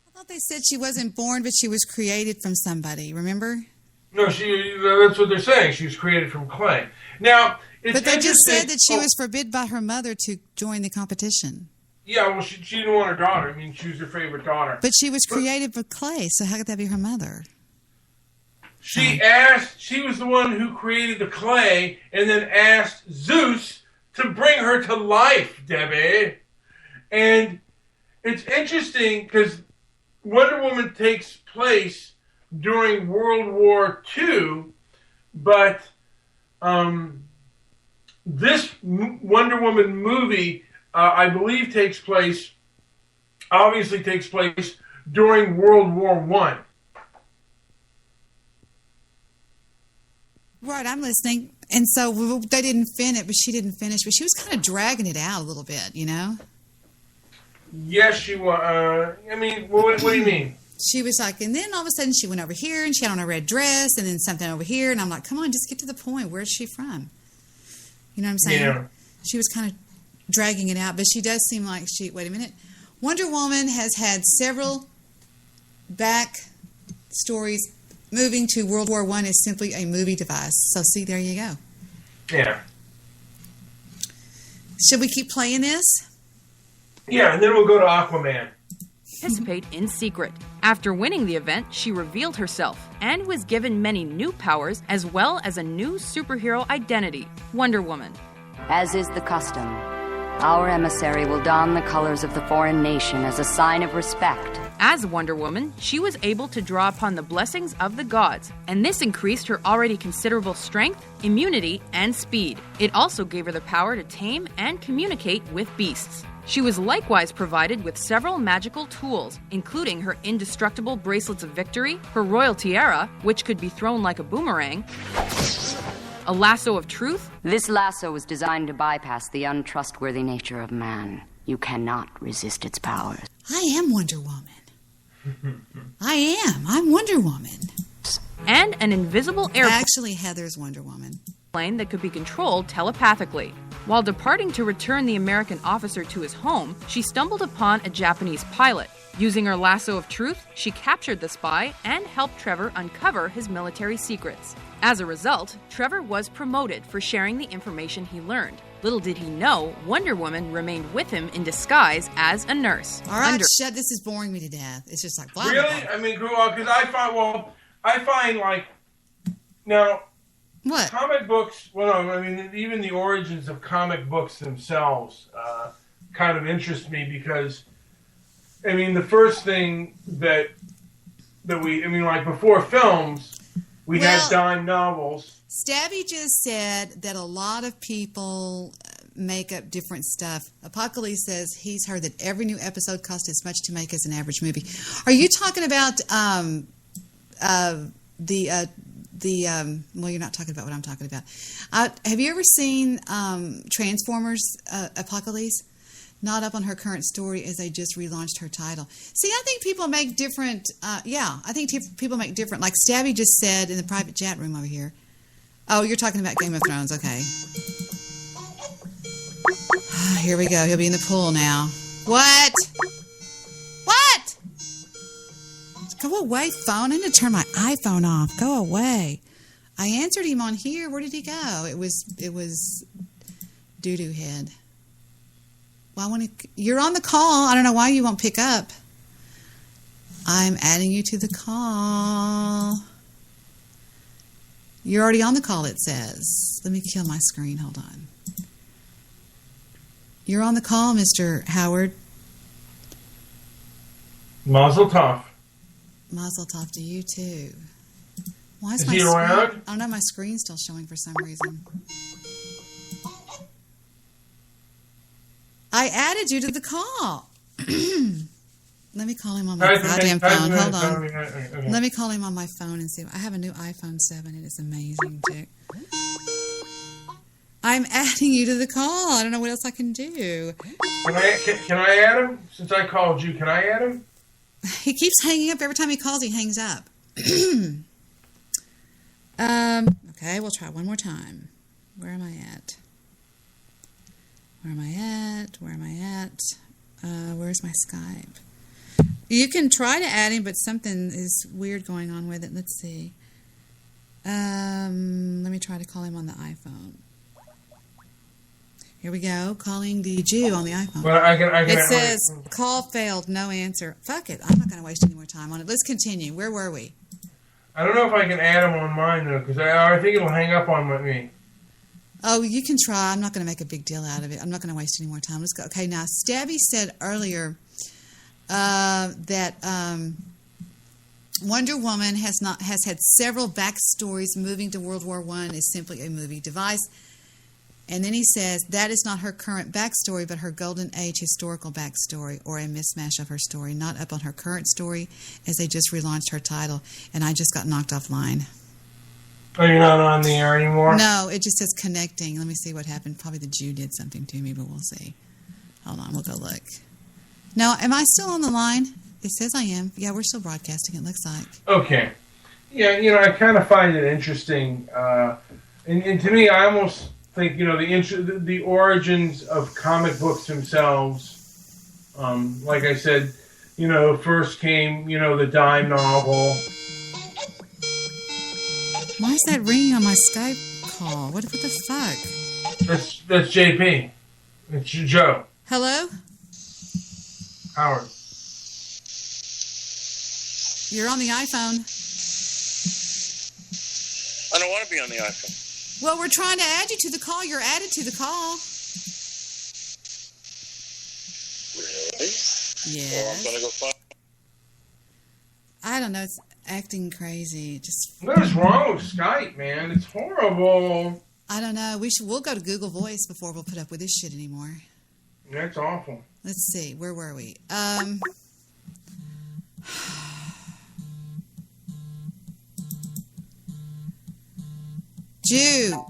I thought they said she wasn't born, but she was created from somebody, remember? No, that's what they're saying. She was created from clay. Now, it's But they just interesting- said that she was forbidden by her mother to join the competition. Yeah, well, she didn't want her daughter. I mean, she was her favorite daughter. But she was created from clay, so how could that be her mother? She was the one who created the clay and then asked Zeus to bring her to life, Debbie. And it's interesting because Wonder Woman takes place during World War II, but this Wonder Woman movie, I believe, obviously takes place during World War I. Right, I'm listening. And so they didn't finish, but she didn't finish. But she was kind of dragging it out a little bit, you know? Yes, she was. I mean, what do you mean? She was like, and then all of a sudden she went over here and she had on a red dress and then something over here. And I'm like, come on, just get to the point. Where's she from? You know what I'm saying? Yeah. She was kind of dragging it out, but she does seem like wait a minute. Wonder Woman has had several back stories. Moving to World War I is simply a movie device. So see, there you go. Yeah. Should we keep playing this? Yeah, and then we'll go to Aquaman. Participate in secret. After winning the event, she revealed herself and was given many new powers as well as a new superhero identity, Wonder Woman. As is the custom, our emissary will don the colors of the foreign nation as a sign of respect. As Wonder Woman, she was able to draw upon the blessings of the gods, and this increased her already considerable strength, immunity, and speed. It also gave her the power to tame and communicate with beasts. She was likewise provided with several magical tools, including her indestructible bracelets of victory, her royal tiara, which could be thrown like a boomerang, a lasso of truth. This lasso was designed to bypass the untrustworthy nature of man. You cannot resist its powers. I am Wonder Woman. I'm Wonder Woman. And an invisible airplane. Actually, Heather's Wonder Woman. Plane that could be controlled telepathically. While departing to return the American officer to his home, she stumbled upon a Japanese pilot. Using her lasso of truth, she captured the spy and helped Trevor uncover his military secrets. As a result, Trevor was promoted for sharing the information he learned. Little did he know, Wonder Woman remained with him in disguise as a nurse. All right, shut. This is boring me to death. It's just like, blah, Really? blah, blah. I mean, because I find like, now, what? Comic books, even the origins of comic books themselves kind of interest me because, the first thing that like before films, we had dime novels. Stabby just said that a lot of people make up different stuff. Apocalypse says he's heard that every new episode costs as much to make as an average movie. Are you talking about well, you're not talking about what I'm talking about. Have you ever seen Transformers Apocalypse? Not up on her current story as they just relaunched her title. See, I think people make different, people make different, like Stabby just said in the private chat room over here. Oh, you're talking about Game of Thrones, okay. Here we go, he'll be in the pool now. What? What? Go away, phone. I need to turn my iPhone off. Go away. I answered him on here. Where did he go? It was Doo-Doo Head. Well, you're on the call. I don't know why you won't pick up. I'm adding you to the call. You're already on the call, it says. Let me kill my screen. Hold on. You're on the call, Mr. Howard. Mazel tov. Mazel tov to you, too. Why is he around? I don't know. My screen's still showing for some reason. I added you to the call. Let me call him on my goddamn phone. Hold on. Okay. Let me call him on my phone and see. I have a new iPhone 7. It is amazing, too. I'm adding you to the call. I don't know what else I can do. Can I add him? Since I called you, can I add him? He keeps hanging up. Every time he calls, he hangs up. Okay, we'll try one more time. Where am I at? Where am I at? Where's my Skype? You can try to add him, but something is weird going on with it. Let's see. Let me try to call him on the iPhone. Here we go. Calling the Jew on the iPhone. Well, it says, call failed, no answer. Fuck it. I'm not going to waste any more time on it. Let's continue. Where were we? I don't know if I can add him on mine, though, because I think it'll hang up on me. Oh, you can try. I'm not going to make a big deal out of it. I'm not going to waste any more time. Let's go. Okay, now, Stabby said earlier that Wonder Woman has had several backstories. Moving to World War I is simply a movie device. And then he says that is not her current backstory, but her Golden Age historical backstory, or a mismatch of her story, not up on her current story, as they just relaunched her title. And I just got knocked offline. Oh, you're not on the air anymore? No, it just says connecting. Let me see what happened. Probably the Jew did something to me, but we'll see. Hold on, we'll go look. No, am I still on the line? It says I am. Yeah, we're still broadcasting, it looks like. Okay. Yeah, I kind of find it interesting. And to me, I almost think, the origins of comic books themselves, like I said, first came, the dime novel. Why is that ringing on my Skype call? What the fuck? That's JP. It's Joe. Hello? Howard. You're on the iPhone. I don't want to be on the iPhone. Well, we're trying to add you to the call. You're added to the call. Really? Yes. Well, I'm going to go find... I don't know. It's acting crazy. What is wrong with Skype, man? It's horrible. I don't know. We'll go to Google Voice before we'll put up with this shit anymore. That's awful. Let's see. Where were we? Jew.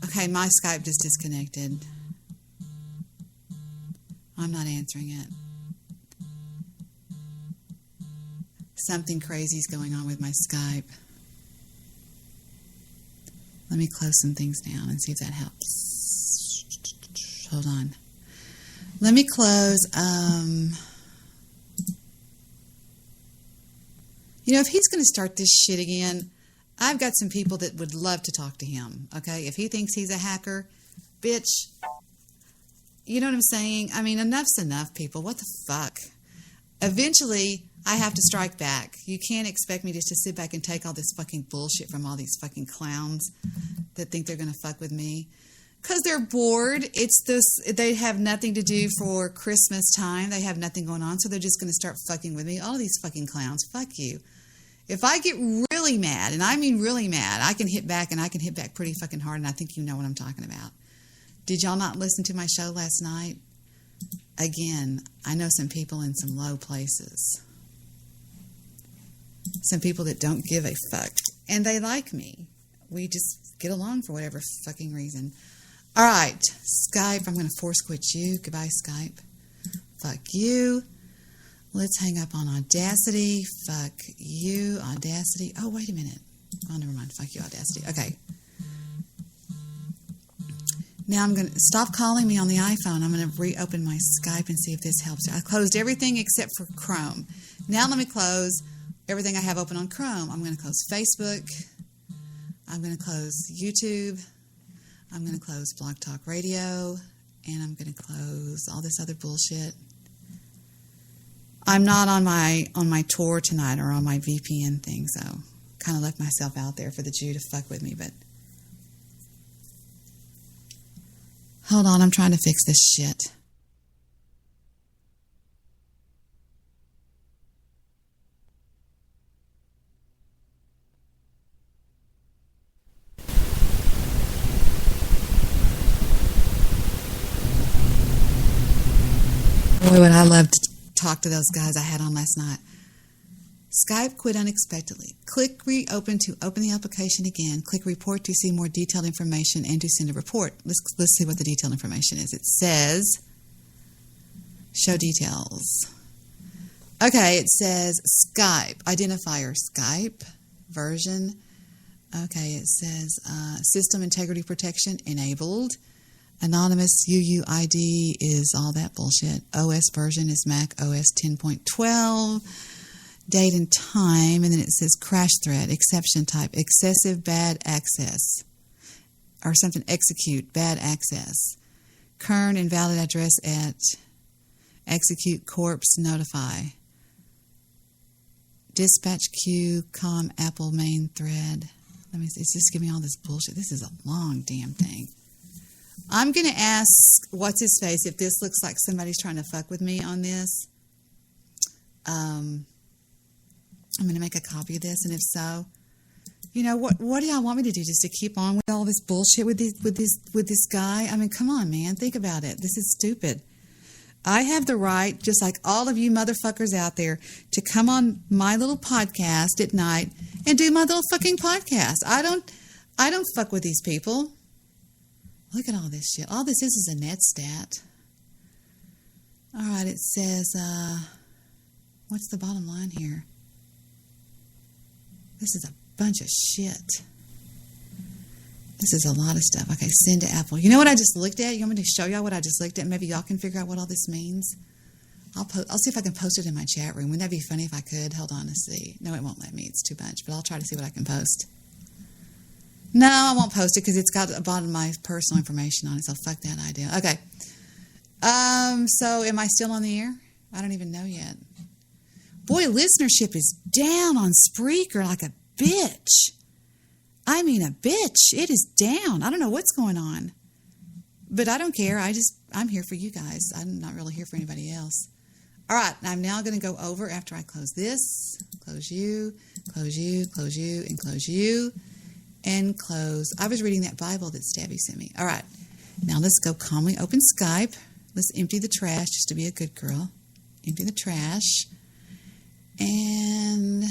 Okay, my Skype just disconnected. I'm not answering it. Something crazy is going on with my Skype. Let me close some things down and see if that helps. Hold on. Let me close. If he's going to start this shit again, I've got some people that would love to talk to him, okay? If he thinks he's a hacker, bitch, you know what I'm saying? I mean, enough's enough, people. What the fuck? Eventually, I have to strike back. You can't expect me just to sit back and take all this fucking bullshit from all these fucking clowns that think they're going to fuck with me. Because they're bored. They have nothing to do for Christmas time. They have nothing going on, so they're just going to start fucking with me. All of these fucking clowns, fuck you. If I get really mad, and I mean really mad, I can hit back, and I can hit back pretty fucking hard, and I think you know what I'm talking about. Did y'all not listen to my show last night? Again, I know some people in some low places. Some people that don't give a fuck. And they like me. We just get along for whatever fucking reason. All right, Skype, I'm going to force quit you. Goodbye, Skype. Fuck you. Let's hang up on Audacity. Fuck you, Audacity. Oh, wait a minute. Oh, never mind. Fuck you, Audacity. Okay. Now I'm going to stop calling me on the iPhone. I'm going to reopen my Skype and see if this helps. I closed everything except for Chrome. Now let me close everything I have open on Chrome. I'm going to close Facebook. I'm going to close YouTube. I'm going to close Blog Talk Radio. And I'm going to close all this other bullshit. I'm not on my tour tonight or on my VPN thing, so kind of left myself out there for the Jew to fuck with me, but hold on, I'm trying to fix this shit. Boy, would I love to talk to those guys I had on last night. Skype quit unexpectedly. Click reopen to open the application again. Click report to see more detailed information and to send a report. Let's see what the detailed information is. It says show details. Okay, it says Skype identifier Skype version. Okay, it says system integrity protection enabled. Anonymous UUID is all that bullshit. OS version is Mac OS 10.12. Date and time, and then it says crash thread, exception type, excessive bad access, or something, execute, bad access. Current invalid address at execute corpse notify. Dispatch queue, com Apple main thread. Let me see, it's just giving me all this bullshit. This is a long damn thing. I'm going to ask what's his face if this looks like somebody's trying to fuck with me on this. I'm going to make a copy of this, and if so, you know, what do y'all want me to do? Just to keep on with all this bullshit with this guy? I mean, come on, man, think about it. This is stupid. I have the right, just like all of you motherfuckers out there, to come on my little podcast at night and do my little fucking podcast. I don't fuck with these people. Look at all this shit. All this is a net stat. All right, it says, what's the bottom line here? This is a bunch of shit. This is a lot of stuff. Okay, send to Apple. You know what I just looked at? You want me to show y'all what I just looked at? Maybe y'all can figure out what all this means. I'll see if I can post it in my chat room. Wouldn't that be funny if I could? Hold on, let's see. No, it won't let me. It's too much, but I'll try to see what I can post. No, I won't post it because it's got a lot of my personal information on it, so fuck that idea. Okay. So am I still on the air? I don't even know yet. Boy, listenership is down on Spreaker like a bitch. I mean a bitch. It is down. I don't know what's going on. But I don't care. I'm here for you guys. I'm not really here for anybody else. All right. I'm now going to go over after I close this. Close you, close you, close you, and close you. And close. I was reading that Bible that Stabby sent me. All right. Now let's go calmly open Skype. Let's empty the trash just to be a good girl. Empty the trash. And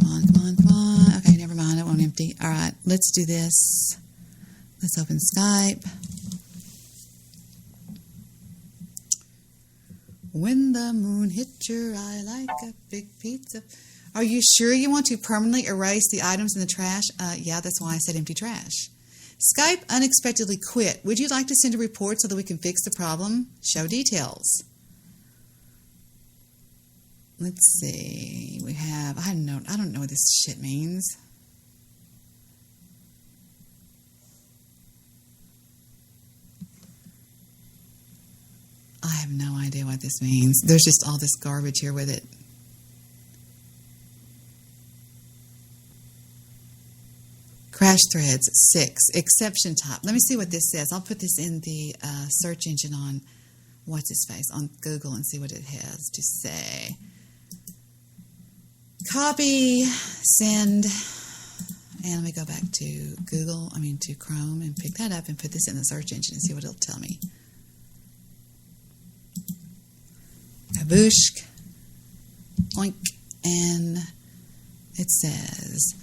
come on. Okay, never mind. It won't empty. All right. Let's do this. Let's open Skype. When the moon hits your eye like a big pizza. Are you sure you want to permanently erase the items in the trash? Yeah, that's why I said empty trash. Skype unexpectedly quit. Would you like to send a report so that we can fix the problem? Show details. Let's see. We have, I don't know what this shit means. I have no idea what this means. There's just all this garbage here with it. Crash threads, 6. Exception type. Let me see what this says. I'll put this in the search engine on what's-his-face, on Google, and see what it has to say. Copy, send, and let me go back to to Chrome, and pick that up and put this in the search engine and see what it'll tell me. Kaboosh, oink, and it says,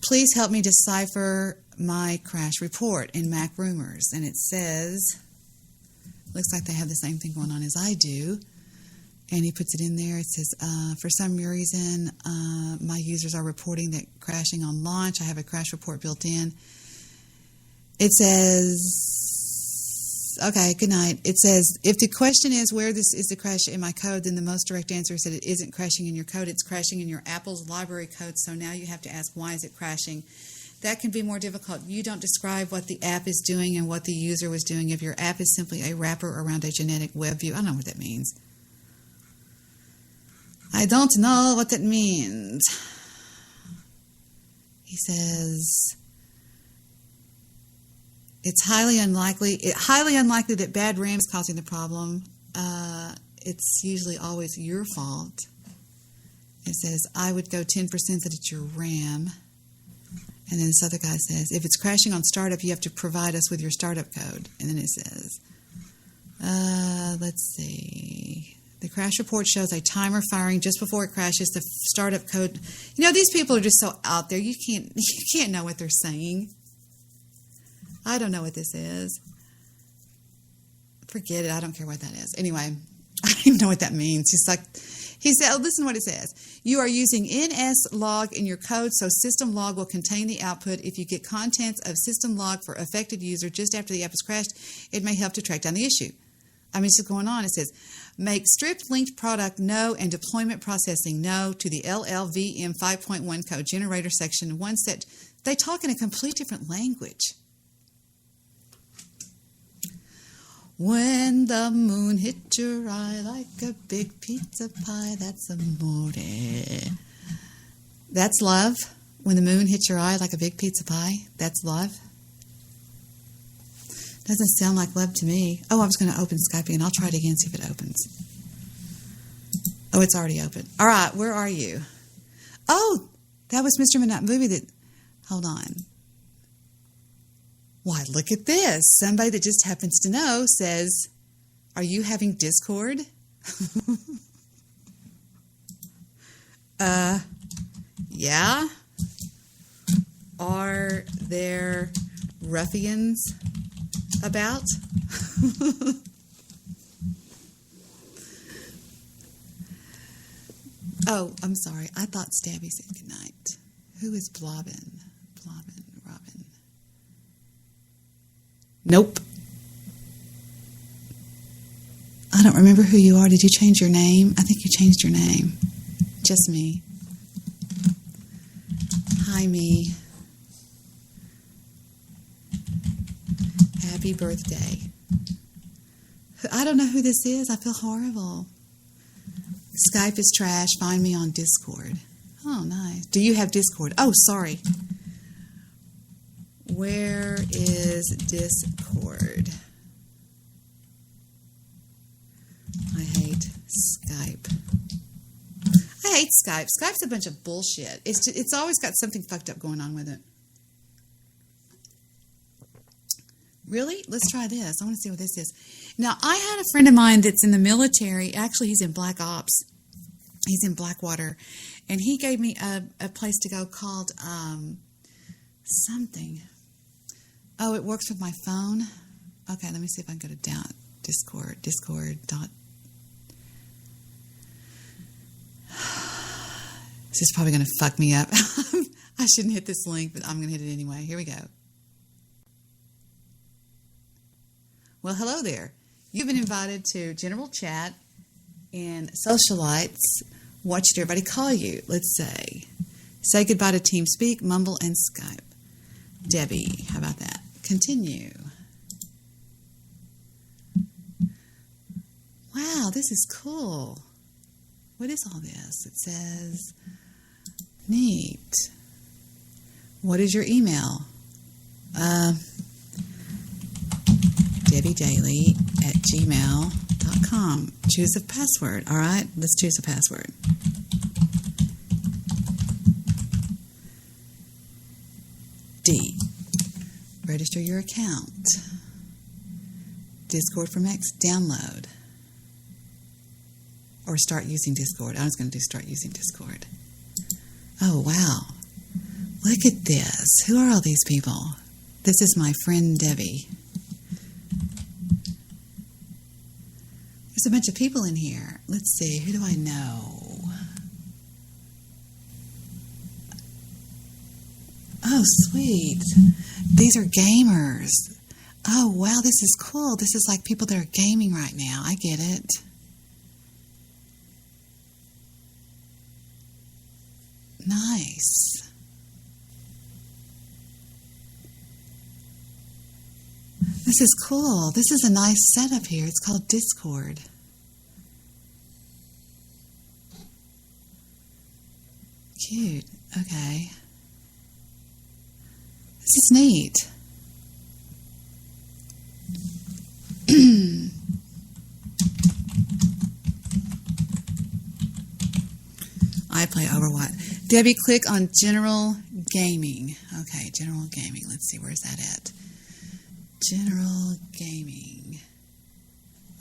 please help me decipher my crash report in Mac Rumors. And it says, looks like they have the same thing going on as I do. And he puts it in there. It says, for some reason, my users are reporting that crashing on launch. I have a crash report built in. It says, okay, good night. It says, if the question is where this is the crash in my code, then the most direct answer is that it isn't crashing in your code. It's crashing in your Apple's library code. So now you have to ask, why is it crashing? That can be more difficult. You don't describe what the app is doing and what the user was doing. If your app is simply a wrapper around a genetic web view, I don't know what that means. I don't know what that means. He says, it's highly unlikely that bad RAM is causing the problem. It's usually always your fault. It says, I would go 10% that it's your RAM. And then this other guy says, if it's crashing on startup, you have to provide us with your startup code. And then it says, let's see. The crash report shows a timer firing just before it crashes. The startup code. You know, these people are just so out there. You can't know what they're saying. I don't know what this is. Forget it. I don't care what that is. Anyway, I don't even know what that means. It's like He said, listen to what it says. You are using NSLog in your code, so systemlog will contain the output. If you get contents of systemlog for affected user just after the app has crashed, it may help to track down the issue. I mean, it's just going on. It says, make stripped linked product no and deployment processing no to the LLVM 5.1 code generator section 1 set. They talk in a complete different language. When the moon hit your eye like a big pizza pie, that's amore. That's love. When the moon hits your eye like a big pizza pie, that's love. Doesn't sound like love to me. Oh, I was going to open Skype again. I'll try it again, see if it opens. Oh, it's already open. All right, where are you? Oh, that was Mr. Midnight Movie that... Hold on. Why, look at this. Somebody that just happens to know says, are you having Discord? Yeah. Are there ruffians about? Oh, I'm sorry. I thought Stabby said goodnight. Who is Blobbin? Robin. Nope. I don't remember who you are. Did you change your name? I think you changed your name. Just me. Hi, me. Happy birthday. I don't know who this is. I feel horrible. Skype is trash. Find me on Discord. Oh, nice. Do you have Discord? Oh, sorry. Where is Discord? I hate Skype. I hate Skype. Skype's a bunch of bullshit. It's always got something fucked up going on with it. Really? Let's try this. I want to see what this is. Now, I had a friend of mine that's in the military. Actually, he's in Black Ops. He's in Blackwater. And he gave me a place to go called something. Oh, it works with my phone. Okay, let me see if I can go to Discord. Discord. This is probably going to fuck me up. I shouldn't hit this link, but I'm going to hit it anyway. Here we go. Well, hello there. You've been invited to General Chat and Socialites. What should everybody call you? Let's say. Say goodbye to TeamSpeak, Mumble, and Skype. Debbie, how about that? Continue. Wow, this is cool. What is all this? It says, neat. What is your email? DebbieDaily@gmail.com. Choose a password. All right, let's choose a password. D. Register your account. Discord from X. Download. Or start using Discord. I was going to do start using Discord. Oh, wow. Look at this. Who are all these people? This is my friend Debbie. There's a bunch of people in here. Let's see. Who do I know? Oh, sweet. These are gamers. Oh, wow. This is cool. This is like people that are gaming right now. I get it. Nice. This is cool. This is a nice setup here. It's called Discord. Cute. Okay. This is neat. I play Overwatch. Debbie, click on General Gaming. Okay, General Gaming. Let's see, where's that at? General Gaming.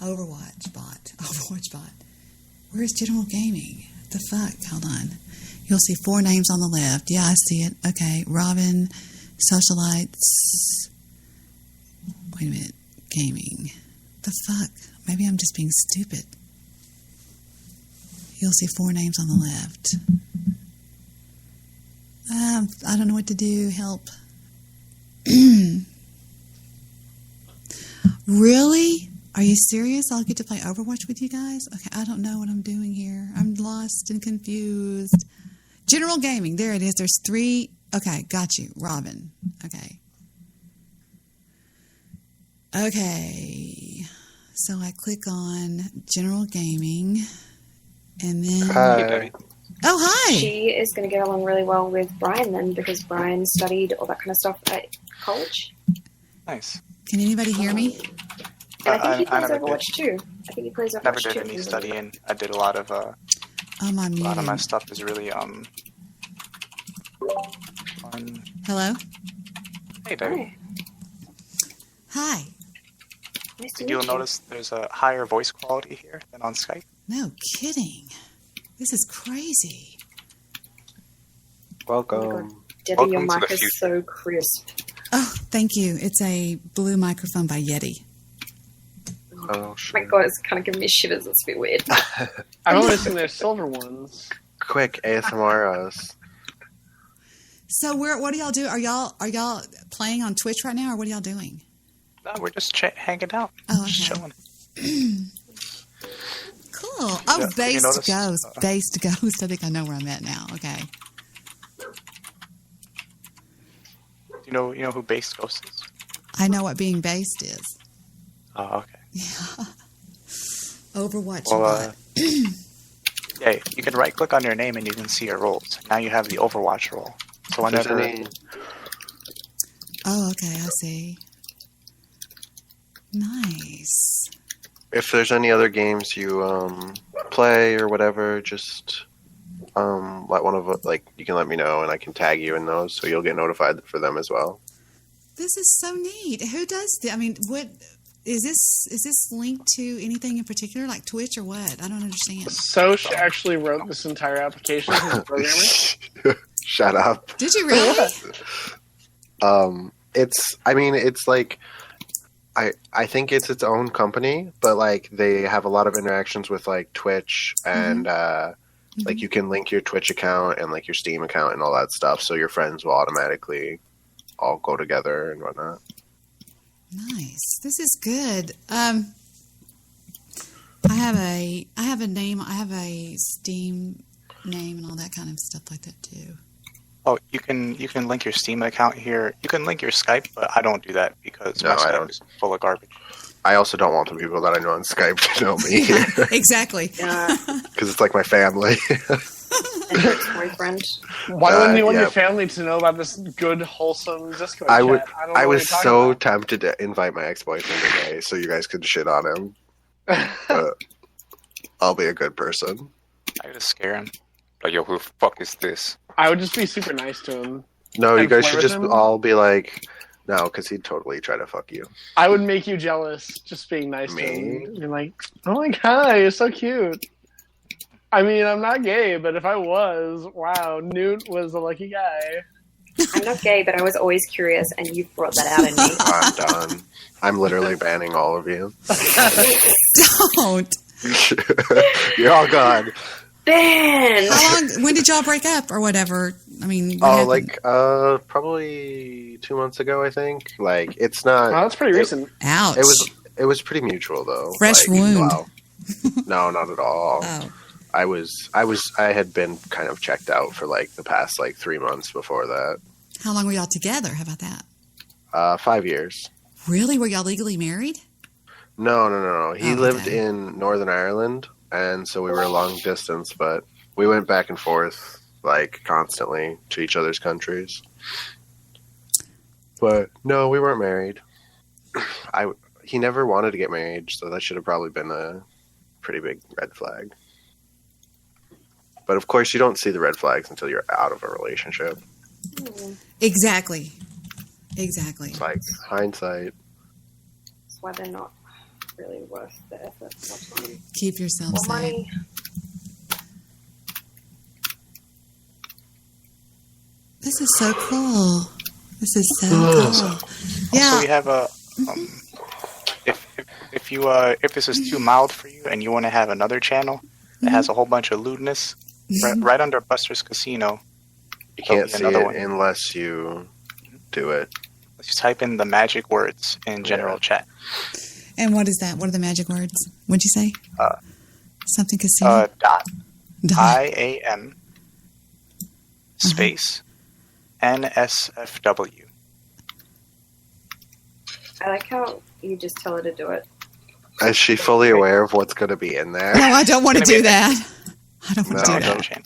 Overwatch bot. Overwatch bot. Where's General Gaming? What the fuck? Hold on. You'll see 4 names on the left. Yeah, I see it. Okay, Robin, Socialites. Wait a minute. Gaming. The fuck? Maybe I'm just being stupid. You'll see 4 names on the left. I don't know what to do. Help. Really? Are you serious? I'll get to play Overwatch with you guys? Okay, I don't know what I'm doing here. I'm lost and confused. General gaming. There it is. There's 3. Okay, got you. Robin. Okay. Okay. So I click on general gaming and then... Hi. Oh, hi. She is going to get along really well with Brian then, because Brian studied all that kind of stuff at college. Nice. Can anybody hear me? And I think he plays never Overwatch too. I think he plays Overwatch Never too. did any studying. I did a lot of Oh, my a lot of my muting. stuff is really fun. Hello? Hey there. Hi. Nice to Did you meet you. notice there's a higher voice quality here than on Skype? No kidding. This is crazy. Welcome. Debbie, your mic is so crisp. Oh, thank you. It's a blue microphone by Yeti. Oh, My God, it's kind of giving me shivers. It's a bit weird. I've only seen their silver ones. Quick ASMR us. So what do y'all do? Are y'all playing on Twitch right now, or what are y'all doing? No, we're just hanging out. Oh, okay. Just chilling. Cool. Oh, Yeah, Based you notice, Ghost. Based Ghost. I think I know where I'm at now. Okay. You know who Based Ghost is? I know what being based is. Oh, okay. Yeah. Overwatch. Well, yeah, you can right click on your name and you can see your roles. Now you have the Overwatch role. So whenever Oh, okay. I see. Nice. If there's any other games you play or whatever, just let one of you can let me know and I can tag you in those, so you'll get notified for them as well. This is so neat. Who does this? I mean, what is this? Is this linked to anything in particular, like Twitch or what? I don't understand. Soch actually wrote this entire application. He's a programmer. Shut up. Did you really? It's like I think it's its own company, but like they have a lot of interactions with like Twitch and like you can link your Twitch account and like your Steam account and all that stuff, so your friends will automatically all go together and whatnot. Nice. This is good. I have a name. I have a Steam name and all that kind of stuff like that too. Oh, you can link your Steam account here. You can link your Skype, but I don't do that because my Skype is full of garbage. I also don't want the people that I know on Skype to know me. Exactly. Because it's like my family. Boyfriend. Why wouldn't you want your family to know about this good, wholesome Discord I chat? would. I don't know I what was you're so talking tempted to invite my ex-boyfriend today, so you guys could shit on him. But I'll be a good person. I gotta scare him. Like, yo, who the fuck is this? about. I would just be super nice to him. No, you And guys flirt should with just him. all be like, no, because he'd totally try to fuck you. I would make you jealous just being nice to him. You're like, oh my god, you're so cute. I mean, I'm not gay, but if I was, wow, Newt was a lucky guy. I'm not gay, but I was always curious, and you've brought that out in me. I'm done. I'm literally banning all of you. Don't. You're all gone. Ben! How long? When did y'all break up or whatever? I mean, what Oh, happened? like probably 2 months ago, I think. Like it's not. Oh, that's pretty recent. Ouch. It was pretty mutual though. Fresh Like, wound. wow. No, not at all. Oh. I had been kind of checked out for like the past like 3 months before that. How long were y'all together? How about that? 5 years. Really? Were y'all legally married? No. He Oh, lived okay. in Northern Ireland, and so we were long distance, but we went back and forth like constantly to each other's countries. But no, we weren't married. He never wanted to get married, so that should have probably been a pretty big red flag. But of course, you don't see the red flags until you're out of a relationship. Exactly. Exactly. It's like hindsight. That's why they're not really worth the effort or time. Keep yourself Or safe. money. This is so cool. This is so cool. Yeah. Also, we have a. If this is too mild for you and you want to have another channel, It has a whole bunch of lewdness. Right under Buster's Casino. You can't see it unless you do it. Let's just type in the magic words in general chat. And what is that? What are the magic words? What'd you say? Something casino? Dot. IAM space NSFW. I like how you just tell her to do it. Is she fully aware of what's going to be in there? No, I don't want to do that. I don't want to do that.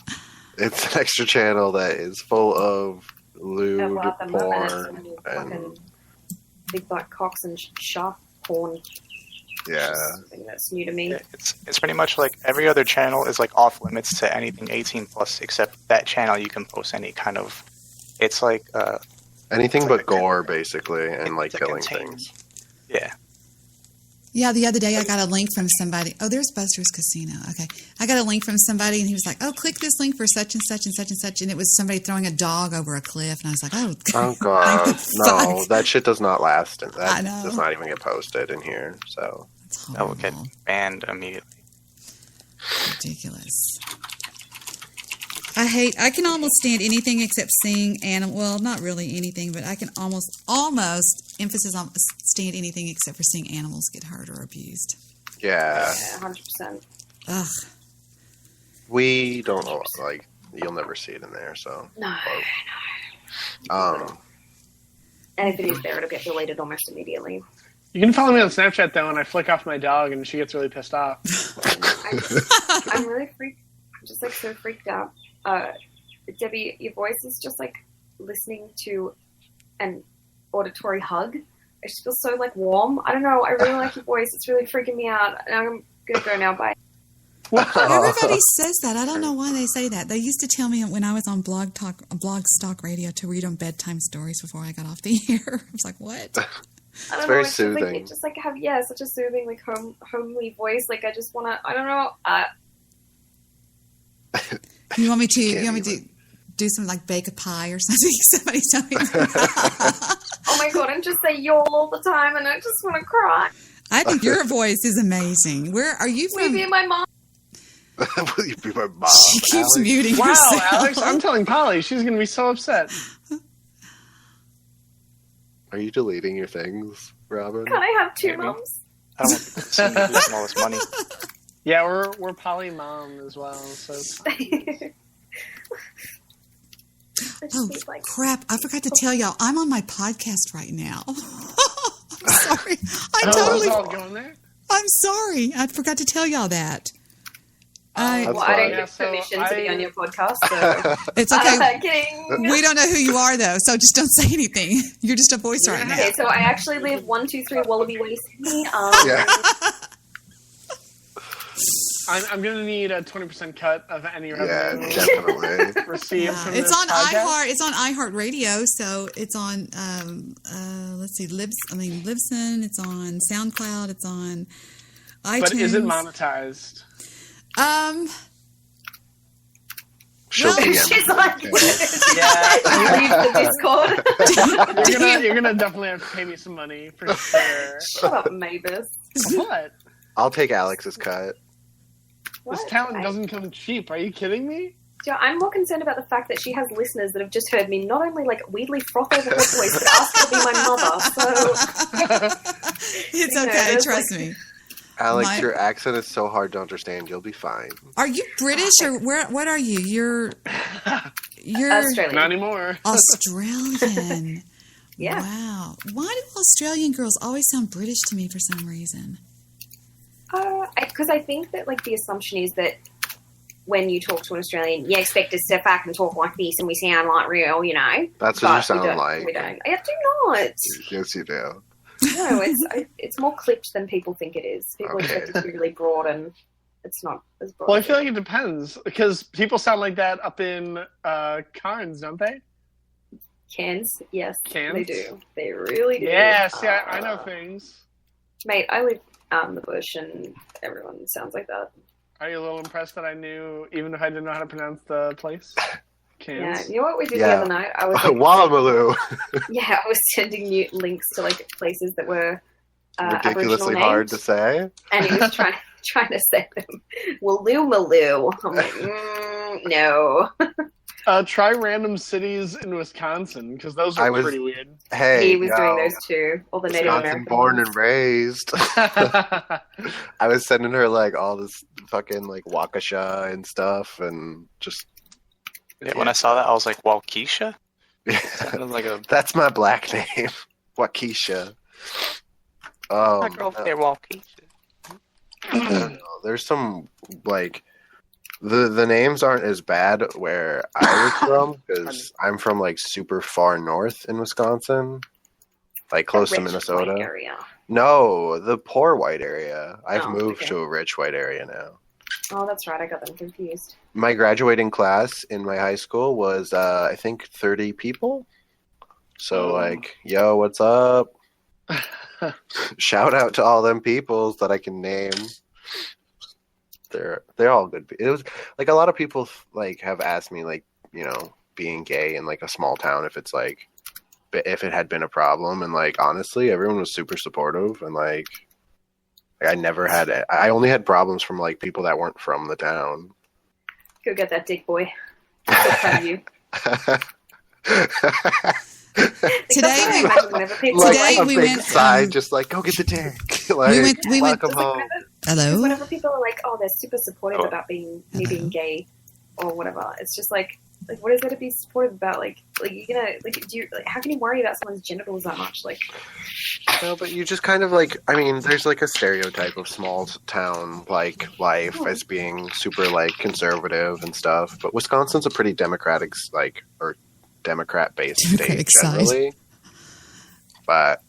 It's an extra channel that is full of lewd porn and fucking big black cocks and shark porn. Yeah, Something that's new to me. It's pretty much like every other channel is like off limits to anything 18 plus, except that channel you can post any kind of. It's like anything but gore, basically, and like killing things. Yeah. Yeah, the other day I got a link from somebody. Oh, there's Buster's Casino. Okay. I got a link from somebody, and he was like, oh, click this link for such and such and such and such. And it was somebody throwing a dog over a cliff. And I was like, oh, God. No, that shit does not last. And I that know. does not even get posted in here. So that will get banned immediately. Ridiculous. I can almost stand anything except seeing animal. Well, not really anything, but I can almost emphasis on stand anything except for seeing animals get hurt or abused. Yeah. 100%. Ugh. We don't know, like, you'll never see it in there, so. No. And if it is there, it'll get deleted almost immediately. You can follow me on Snapchat, though, and I flick off my dog, and she gets really pissed off. I'm really freaked. I'm just, like, so freaked out. Debbie, your voice is just, like, listening to an auditory hug. I just feel so, like, warm. I don't know. I really like your voice. It's really freaking me out. And I'm going to go now. Bye. Everybody says that. I don't know why they say that. They used to tell me when I was on Blog Stock Radio to read them bedtime stories before I got off the air. I was like, what? I don't very know. soothing. It's just like have such a soothing, like homely voice. Like I just want to. I don't know. You want me to do some like bake a pie or something? Somebody tell me. Oh my God! I'm just say y'all all the time, and I just want to cry. I think your voice is amazing. Where are you from? Will you be my mom? Will you be my mom? She keeps muting wow, herself. Alex, I'm telling Polly she's going to be so upset. Are you deleting your things, Robin? Can I have two moms? I don't want people to see me losing all this money. Yeah, we're poly mom as well. So Crap! I forgot to tell y'all. I'm on my podcast right now. I'm sorry. going there. I'm sorry. I forgot to tell y'all that. I don't give permission to be on your podcast, so it's okay. Kidding. We don't know who you are, though, so just don't say anything. You're just a voice right now. Okay, so I actually live 123 Wallaby Way, Sydney. I'm going to need a 20% cut of any revenue. Yeah, definitely. Received from It's this on podcast. iHeart. It's on iHeartRadio, so it's on. Let's see, Libsyn. It's on SoundCloud. It's on iTunes. But is it monetized? She's like, yeah. Leave the Discord. You're gonna definitely have to pay me some money for sure. Shut up, Mavis. What? I'll take Alex's cut. This talent doesn't come cheap. Are you kidding me? Yeah, I'm more concerned about the fact that she has listeners that have just heard me not only like weirdly froth over her voice, but ask her to be my mother. So it's okay. Trust me. Alex, your accent is so hard to understand. You'll be fine. Are you British or where? What are you? You're Australian. Not anymore. Australian. Yeah. Wow. Why do Australian girls always sound British to me for some reason? Because I think that like the assumption is that when you talk to an Australian, you expect us to sit back and talk like this, and we sound like real, you know. That's what you sound like. We don't. I do not. Yes, you do. No, it's more clipped than people think it is. People expect it to be really broad, and it's not as broad. Well, I feel like it depends because people sound like that up in Cairns, don't they? Cairns, yes, Cairns? they do. They really do. Yes, yeah, I know things. Mate, I live out in the bush, and everyone sounds like that. Are you a little impressed that I knew, even if I didn't know how to pronounce the place? Cairns. Yeah, you know what we did the other night? I was like, Wallamaloo. Yeah, I was sending you links to like places that were ridiculously hard to say. And he was trying trying to say them. Maloo. I'm like, no. Try random cities in Wisconsin, because those are pretty weird. Hey, he was doing those too. All the Native Wisconsin American born ones. and raised. I was sending her like all this fucking like Waukesha and stuff, and just When I saw that, I was like, Waukesha? Sounded like a... That's my black name, Waukesha. My girl there, Waukesha. I don't know. There's some like the names aren't as bad where I was from, because I'm from like super far north in Wisconsin, like close to Minnesota. White area. No, the poor white area. I've moved okay. to a rich white area now. Oh, that's right. I got them confused. My graduating class in my high school was I think 30 people. So like, yo, what's up? Shout out to all them peoples that I can name. They're all good. It was like a lot of people like have asked me like, you know, being gay in like a small town if it's like if it had been a problem, and like honestly everyone was super supportive, and like I never had it. I only had problems from like people that weren't from the town. Go get that dick, boy. I'm so proud of you. Today we went side, just like go get the dick. Like, we went home. Hello. Whenever people are like, "Oh, they're super supportive about me being gay," or whatever, it's just like what is there to be supportive about? Like you're gonna how can you worry about someone's genitals that much? Like, no, but you just kind of like, I mean, there's like a stereotype of small town like life as being super like conservative and stuff. But Wisconsin's a pretty democratic or Democrat-based state generally, but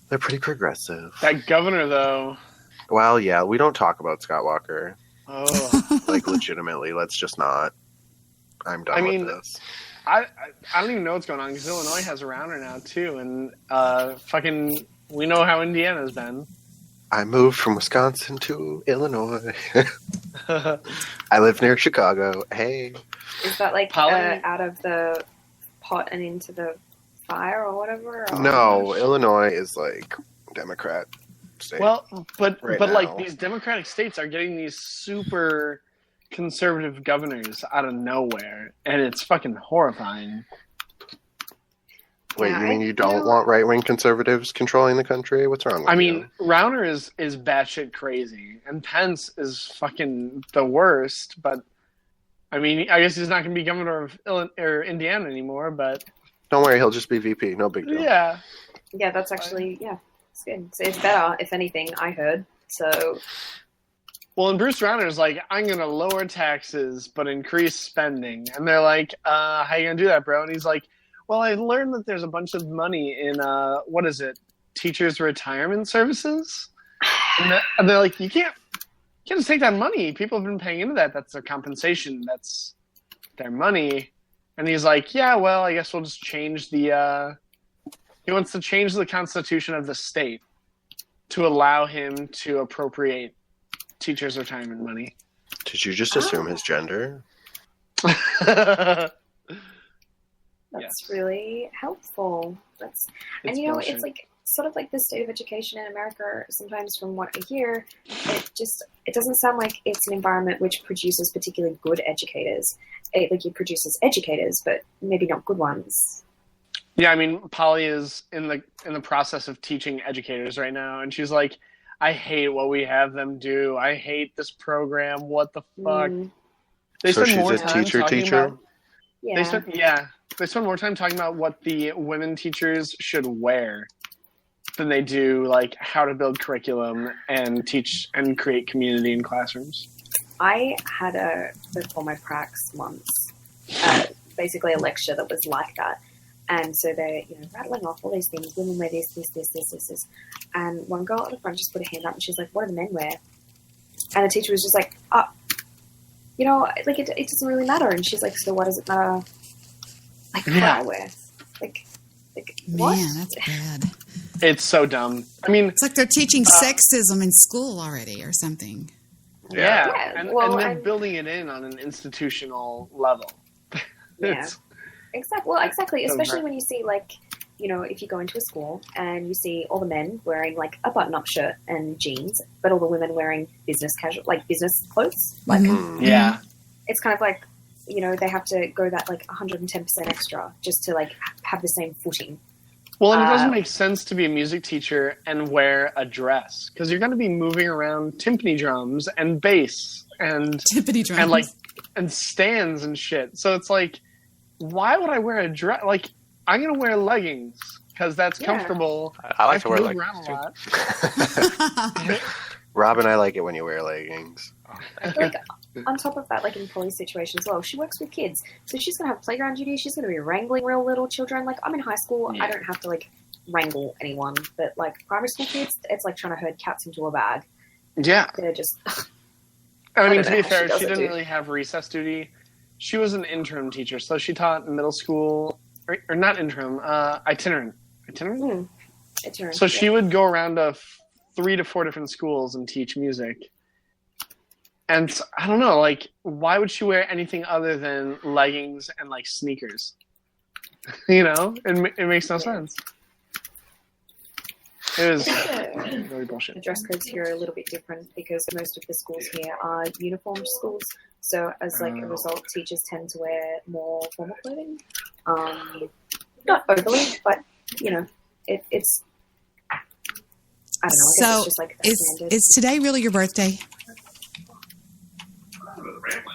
they're pretty progressive. That governor, though. Well, yeah, we don't talk about Scott Walker. Oh, like legitimately, let's just not. I'm done with this. I don't even know what's going on, because Illinois has a rounder now too, and we know how Indiana's been. I moved from Wisconsin to Illinois. I live near Chicago. Hey. Is that like out of the pot and into the fire or whatever? Or? No, Illinois is like Democrat state. Well, but right like now. these Democratic states are getting these super conservative governors out of nowhere, and it's fucking horrifying. Wait, you mean you don't want right-wing conservatives controlling the country? What's wrong with you? Rauner is batshit crazy, and Pence is fucking the worst, but I mean, I guess he's not going to be governor of Indiana anymore, but... Don't worry, he'll just be VP. No big deal. Yeah. Yeah, that's actually, it's good. So it's better, if anything, I heard. So... Well, and Bruce Rauner's like, I'm going to lower taxes, but increase spending. And they're like, how you going to do that, bro? And he's like, well, I learned that there's a bunch of money in, teachers' retirement services? And they're like, you can't just take that money. People have been paying into that. That's their compensation. That's their money. And he's like, yeah, well, I guess we'll just change the... he wants to change the constitution of the state to allow him to appropriate teachers' retirement money. Did you just assume his gender? That's really helpful. And it's like sort of like the state of education in America. Sometimes, from what I hear, it doesn't sound like it's an environment which produces particularly good educators. It produces educators, but maybe not good ones. Yeah, I mean, Polly is in the process of teaching educators right now, and she's like, I hate what we have them do. I hate this program. What the fuck? They so spend she's more a time teacher. about, Yeah. They spend more time talking about what the women teachers should wear than they do like how to build curriculum and teach and create community in classrooms. I had before my pracs once, basically a lecture that was like that. And so they're, rattling off all these things. Women wear this. And one girl at the front just put her hand up and she's like, what do the men wear? And the teacher was just like, it doesn't really matter. And she's like, so what does it matter? Like, what I wear? Like what? Man, that's bad. It's so dumb. I mean, it's like they're teaching sexism in school already or something. Yeah. And they're building it in on an institutional level. Yeah. Exactly. Well, exactly. Especially when you see if you go into a school and you see all the men wearing like a button-up shirt and jeans, but all the women wearing business casual, like business clothes, like Yeah. it's kind of like, they have to go that like 110% extra just to like have the same footing. Well, and it doesn't make sense to be a music teacher and wear a dress because you're going to be moving around timpani drums and bass and timpani drums and like and stands and shit. So it's like, why would I wear a dress? Like, I'm going to wear leggings because that's comfortable. I like to wear move leggings around a lot. Rob and I like it when you wear leggings. I feel like on top of that, like in Polly's situation as well, she works with kids, so she's gonna have playground duties. She's gonna be wrangling real little children. Like I'm in high school, I don't have to like wrangle anyone, but like primary school kids, it's like trying to herd cats into a bag. Yeah, they're just. I mean, to be fair, she didn't really have recess duty. She was an interim teacher, so she taught middle school, or not interim, itinerant. Itinerant. Itinerant. So she would go around to 3 to 4 different schools and teach music. And I don't know, like, why would she wear anything other than leggings and, like, sneakers? It makes no sense. It was really bullshit. The dress codes here are a little bit different because most of the schools here are uniform schools. So as like a result, teachers tend to wear more formal clothing. Not overly, but, it's... I don't know. I guess it's just like is today really your birthday?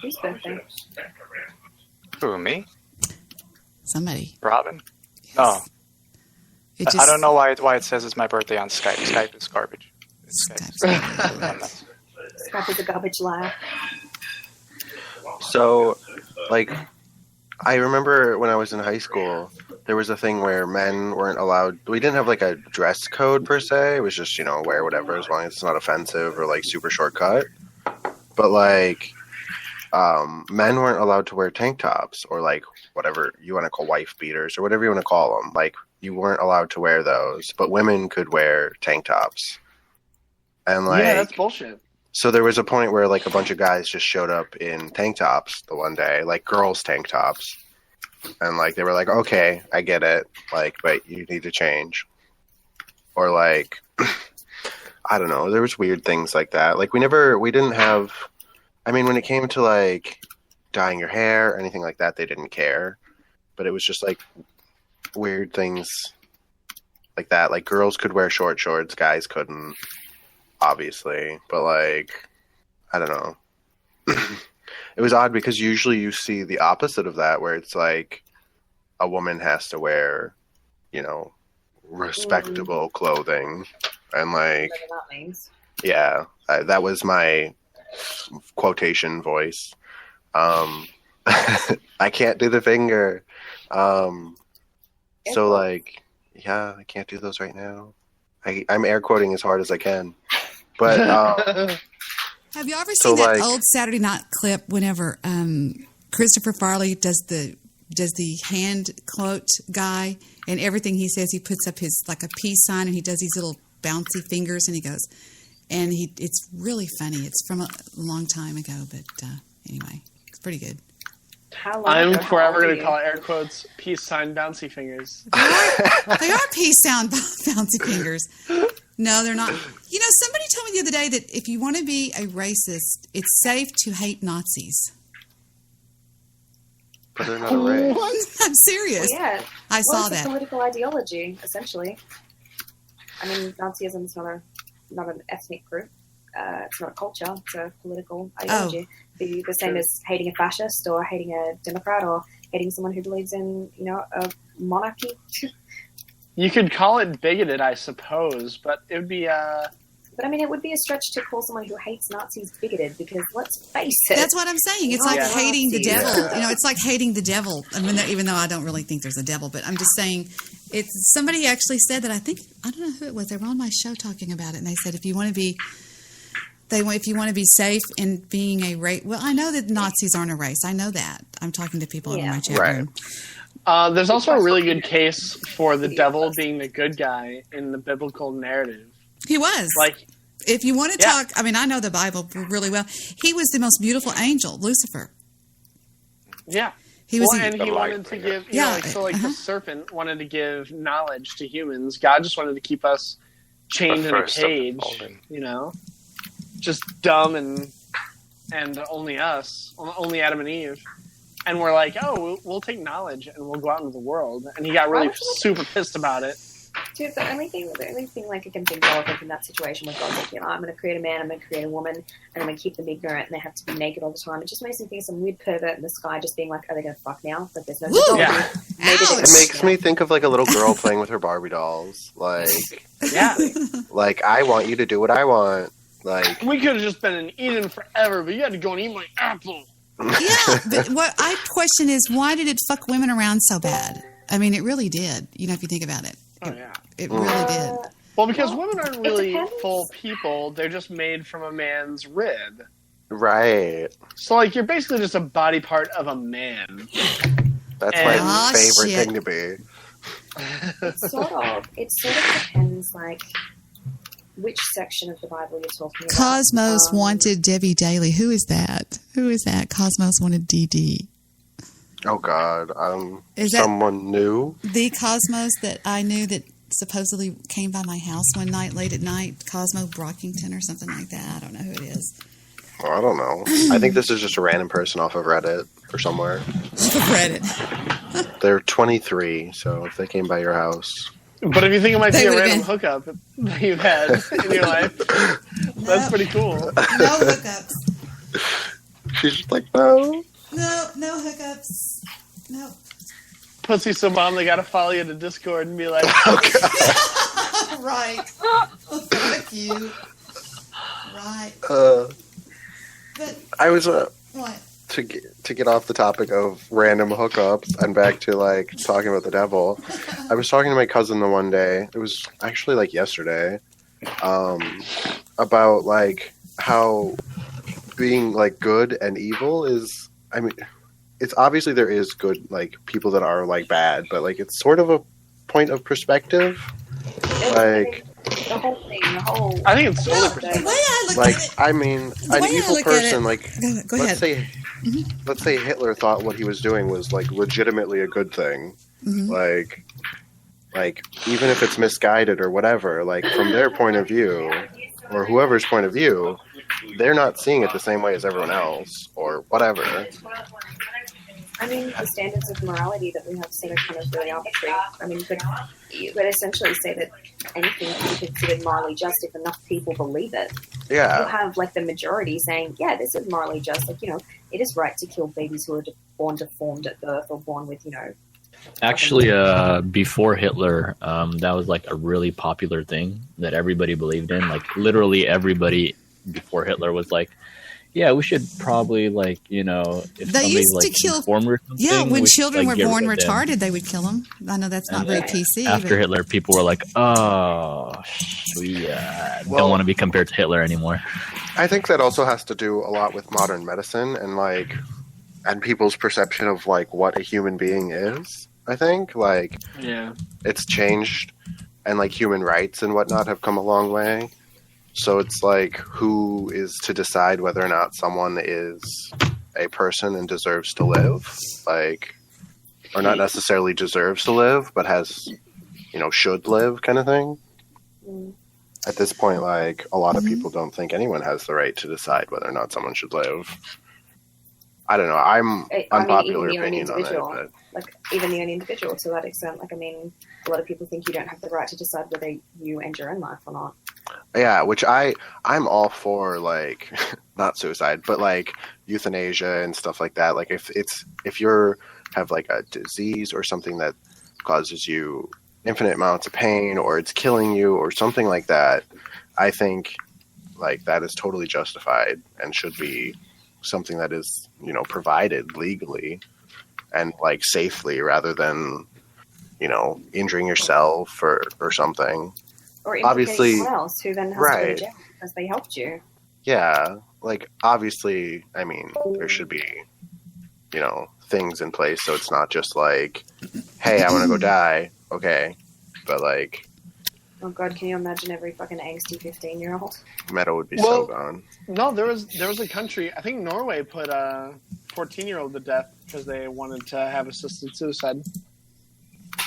Whose birthday? Who, me? Somebody. Robin? No. I don't know why it says it's my birthday on Skype. Skype is garbage. Skype is a garbage laugh. So, like, I remember when I was in high school, there was a thing where men weren't allowed. We didn't have like a dress code per se. It was just, wear whatever as long as it's not offensive or like super short cut. But like, men weren't allowed to wear tank tops or like whatever you want to call wife beaters or whatever you want to call them. Like, you weren't allowed to wear those, but women could wear tank tops. And like, yeah, that's bullshit. So there was a point where like a bunch of guys just showed up in tank tops the one day, like girls' tank tops. And like, they were like, okay, I get it. Like, but you need to change. Or like, I don't know. There was weird things like that. Like we didn't have, I mean, when it came to like dyeing your hair or anything like that, they didn't care. But it was just like weird things like that. Like girls could wear short shorts, guys couldn't, obviously. But like, I don't know. It was odd because usually you see the opposite of that where it's like a woman has to wear, respectable clothing. And like, whatever that means. Yeah, that was my quotation voice. I can't do the finger. So like, yeah, I can't do those right now. I'm air quoting as hard as I can. But have you ever seen that old Saturday Night clip whenever Christopher Farley does the hand quote guy, and everything he says, he puts up his like a peace sign, and he does these little bouncy fingers, and he goes, and it's really funny. It's from a long time ago, but anyway, it's pretty good. I'm forever going to call it air quotes peace sign bouncy fingers. They are peace sign bouncy fingers. No, they're not. Somebody told me the other day that if you want to be a racist, it's safe to hate Nazis. But they're not a race. What? I'm serious. Well, yeah. I saw it's that. a political ideology, essentially. I mean, Nazism is not an ethnic group. It's not a culture. It's a political ideology. The same as hating a fascist or hating a Democrat or hating someone who believes in, a monarchy. You could call it bigoted, I suppose, but it would be But I mean, it would be a stretch to call someone who hates Nazis bigoted because let's face it. That's what I'm saying. It's like hating the devil. It's like hating the devil. I mean, even though I don't really think there's a devil, but I'm just saying, it's somebody actually said that. I don't know who it was. They were on my show talking about it, and they said if you want to be safe in being a race. Well, I know that Nazis aren't a race. I know that. I'm talking to people in my chat room. There's also a really good case for the devil being the good guy in the biblical narrative. He was. Like, if you want to talk, I mean, I know the Bible really well. He was the most beautiful angel, Lucifer. Yeah. He was and he wanted to give, the serpent wanted to give knowledge to humans. God just wanted to keep us chained in a cage, just dumb and only us, only Adam and Eve. And we're like, oh, we'll take knowledge and we'll go out into the world. And he got really super pissed about it. Dude, the only thing like I can think of in that situation was God's like, I'm going to create a man, I'm going to create a woman, and I'm going to keep them ignorant, and they have to be naked all the time. It just makes me think of some weird pervert in the sky just being like, are they going to fuck now? Like, there's no It makes me think of like a little girl playing with her Barbie dolls. Like, like I want you to do what I want. Like, we could have just been in Eden forever, but you had to go and eat my apple. Yeah, but what I question is, why did it fuck women around so bad? I mean, it really did. If you think about it. Oh, yeah. It really did. Well, because women aren't really full people. They're just made from a man's rib. Right. So, like, you're basically just a body part of a man. That's my favorite thing to be. It sort of depends, like, which section of the Bible you're talking about. Cosmos wanted Debbie Daly. Who is that? Cosmos wanted DD. Oh, God. Is someone new? The Cosmos that I knew that supposedly came by my house one night, late at night, Cosmo Brockington or something like that. I don't know who it is. Well, I don't know. I think this is just a random person off of Reddit or somewhere. Reddit. They're 23, so if they came by your house... But if you think it might be a random hookup that you've had in your life, that's pretty cool. No hookups. She's just like, no. No hookups. No. Pussy so bomb, they gotta follow you to Discord and be like, right. Fuck you. Right. But I was what? To get off the topic of random hookups and back to like talking about the devil. I was talking to my cousin the one day. It was actually like yesterday, about like how being like good and evil is. I mean, it's obviously there is good like people that are like bad, but like it's sort of a point of perspective. Like the whole thing, I think it's totally perspective. Like I mean, an evil person like go ahead. Let's say Hitler thought what he was doing was like legitimately a good thing. Mm-hmm. Like even if it's misguided or whatever, like from their point of view or whoever's point of view, they're not seeing it the same way as everyone else or whatever. I mean, the standards of morality that we have sort of kind of really arbitrary. I mean, you could essentially say that anything can be considered morally just if enough people believe it. Yeah. You have, like, the majority saying, yeah, this is morally just. Like, it is right to kill babies who are born deformed at birth or born with, Actually, before Hitler, that was, like, a really popular thing that everybody believed in. Like, literally everybody before Hitler was like, yeah, we should probably, like, if they somebody, used like, to kill. deformed or something, Yeah, when children were born rid of them. retarded, they would kill them. I know that's not very PC. After Hitler, people were like, oh, we don't want to be compared to Hitler anymore. I think that also has to do a lot with modern medicine and like, and people's perception of like what a human being is. I think like, it's changed, and like human rights and whatnot have come a long way. So it's like, who is to decide whether or not someone is a person and deserves to live, like, or not necessarily deserves to live, but has, should live, kind of thing. At this point, like, a lot of people don't think anyone has the right to decide whether or not someone should live. I don't know. I'm unpopular opinion on it, but like even the only individual to that extent. Like, I mean, a lot of people think you don't have the right to decide whether you end your own life or not. Yeah, which I'm all for, like, not suicide, but like euthanasia and stuff like that. Like if you have like a disease or something that causes you infinite amounts of pain or it's killing you or something like that, I think like that is totally justified and should be something that is, provided legally and like safely rather than, injuring yourself or something. Or obviously someone else who then has to go to jail because they helped you. Yeah, like obviously, I mean, there should be, things in place so it's not just like, hey, I want to go die, okay, but like. Oh God, can you imagine every fucking angsty 15-year-old? Metal would be so gone. No, there was a country. I think Norway put 14-year-old to death because they wanted to have assisted suicide.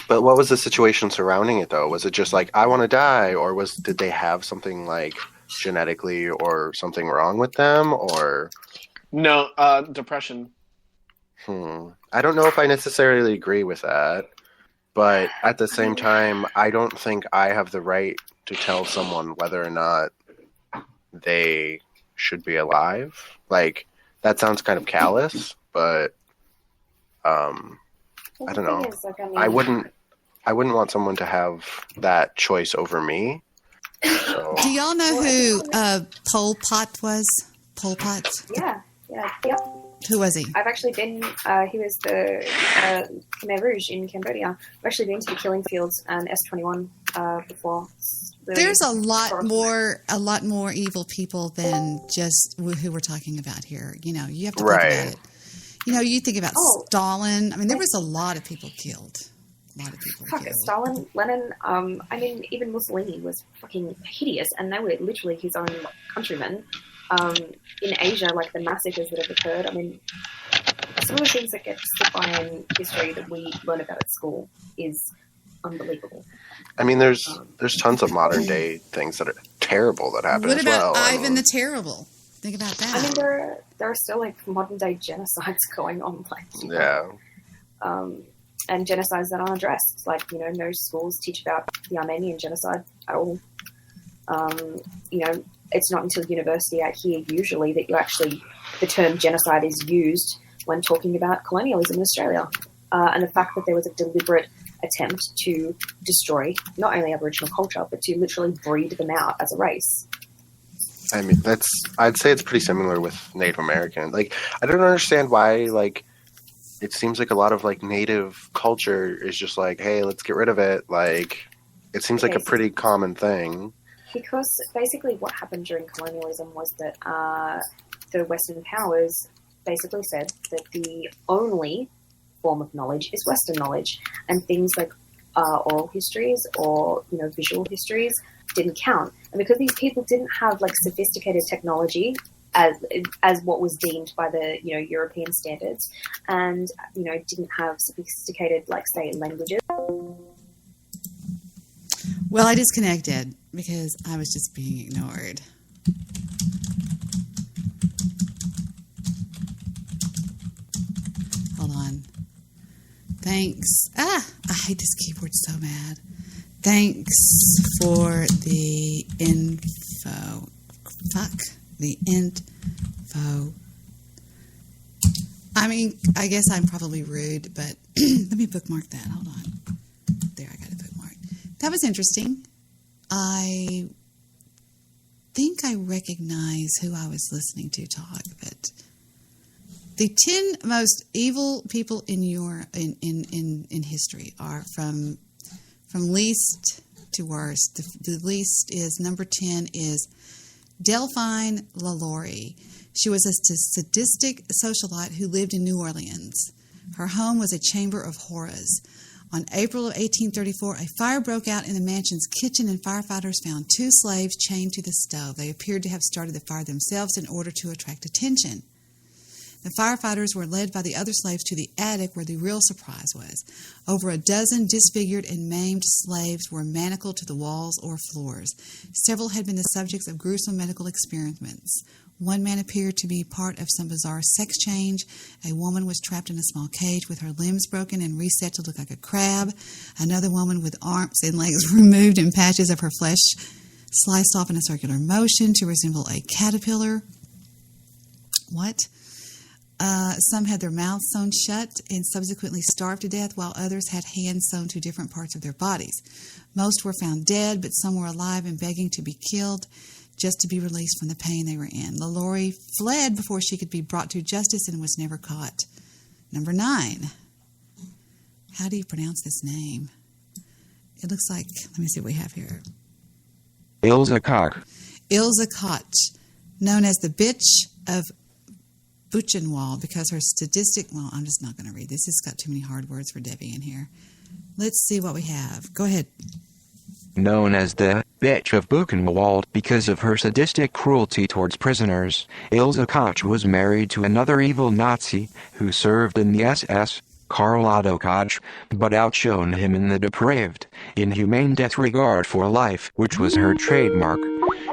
But what was the situation surrounding it, though? Was it just like, I want to die, or did they have something like genetically or something wrong with them, or? No, depression. I don't know if I necessarily agree with that, but at the same time, I don't think I have the right to tell someone whether or not they should be alive. Like, that sounds kind of callous, but I don't know. I wouldn't want someone to have that choice over me. So. Do y'all know who Pol Pot was? Pol Pot? Yeah. Who was he? I've actually been, he was the Khmer Rouge in Cambodia. I've actually been to the killing fields and S-21 before. Really There's a lot more evil people than just who we're talking about here. You know, you have to think about it. You know, you think about Stalin. I mean, there was a lot of people killed. Stalin, Lenin, I mean, even Mussolini was fucking hideous, and they were literally his own countrymen. In Asia, like the massacres that have occurred, I mean, some of the things that get stuck by in history that we learn about at school is unbelievable. I mean, there's tons of modern day things that are terrible that happen as well. What about Ivan the Terrible? Think about that. I mean, there are still like modern day genocides going on, like and genocides that aren't addressed. Like, you know, no schools teach about the Armenian genocide at all. You know, it's not until university out here usually that the term genocide is used when talking about colonialism in Australia. And the fact that there was a deliberate attempt to destroy not only Aboriginal culture, but to literally breed them out as a race. I mean, I'd say it's pretty similar with Native American. Like, I don't understand why, like, it seems like a lot of, like, Native culture is just like, hey, let's get rid of it. Like, it seems like a pretty common thing. Because basically what happened during colonialism was that the Western powers basically said that the only form of knowledge is Western knowledge, and things like oral histories or, you know, visual histories didn't count. And because these people didn't have like sophisticated technology as what was deemed by the, you know, European standards, and, you know, didn't have sophisticated, like, say, languages. Well, I disconnected because I was just being ignored. Hold on. Thanks. I hate this keyboard so bad. Thanks for the info. The info. I mean, I guess I'm probably rude, but let me bookmark that. Hold on. There, I got it bookmarked. That was interesting. I think I recognize who I was listening to talk, but the 10 most evil people in history are from least to worst. The least is number 10 is Delphine LaLaurie. She was a sadistic socialite who lived in New Orleans. Her home was a chamber of horrors. On April of 1834, a fire broke out in the mansion's kitchen, and firefighters found 2 slaves chained to the stove. They appeared to have started the fire themselves in order to attract attention. The firefighters were led by the other slaves to the attic where the real surprise was. Over a dozen disfigured and maimed slaves were manacled to the walls or floors. Several had been the subjects of gruesome medical experiments. One man appeared to be part of some bizarre sex change. A woman was trapped in a small cage with her limbs broken and reset to look like a crab. Another woman with arms and legs removed and patches of her flesh sliced off in a circular motion to resemble a caterpillar. What? Some had their mouths sewn shut and subsequently starved to death, while others had hands sewn to different parts of their bodies. Most were found dead, but some were alive and begging to be killed just to be released from the pain they were in. LaLaurie fled before she could be brought to justice and was never caught. Number 9. How do you pronounce this name? It looks like, let me see what we have here. Ilse Koch. Ilse Koch, known as the bitch of Buchenwald, because her statistic, well, I'm just not going to read this. It's got too many hard words for Debbie in here. Let's see what we have. Go ahead. known as the Bitch of Buchenwald because of her sadistic cruelty towards prisoners. Ilse Koch was married to another evil Nazi who served in the SS, Karl Otto Koch, but outshone him in the depraved, inhumane disregard for life, which was her trademark.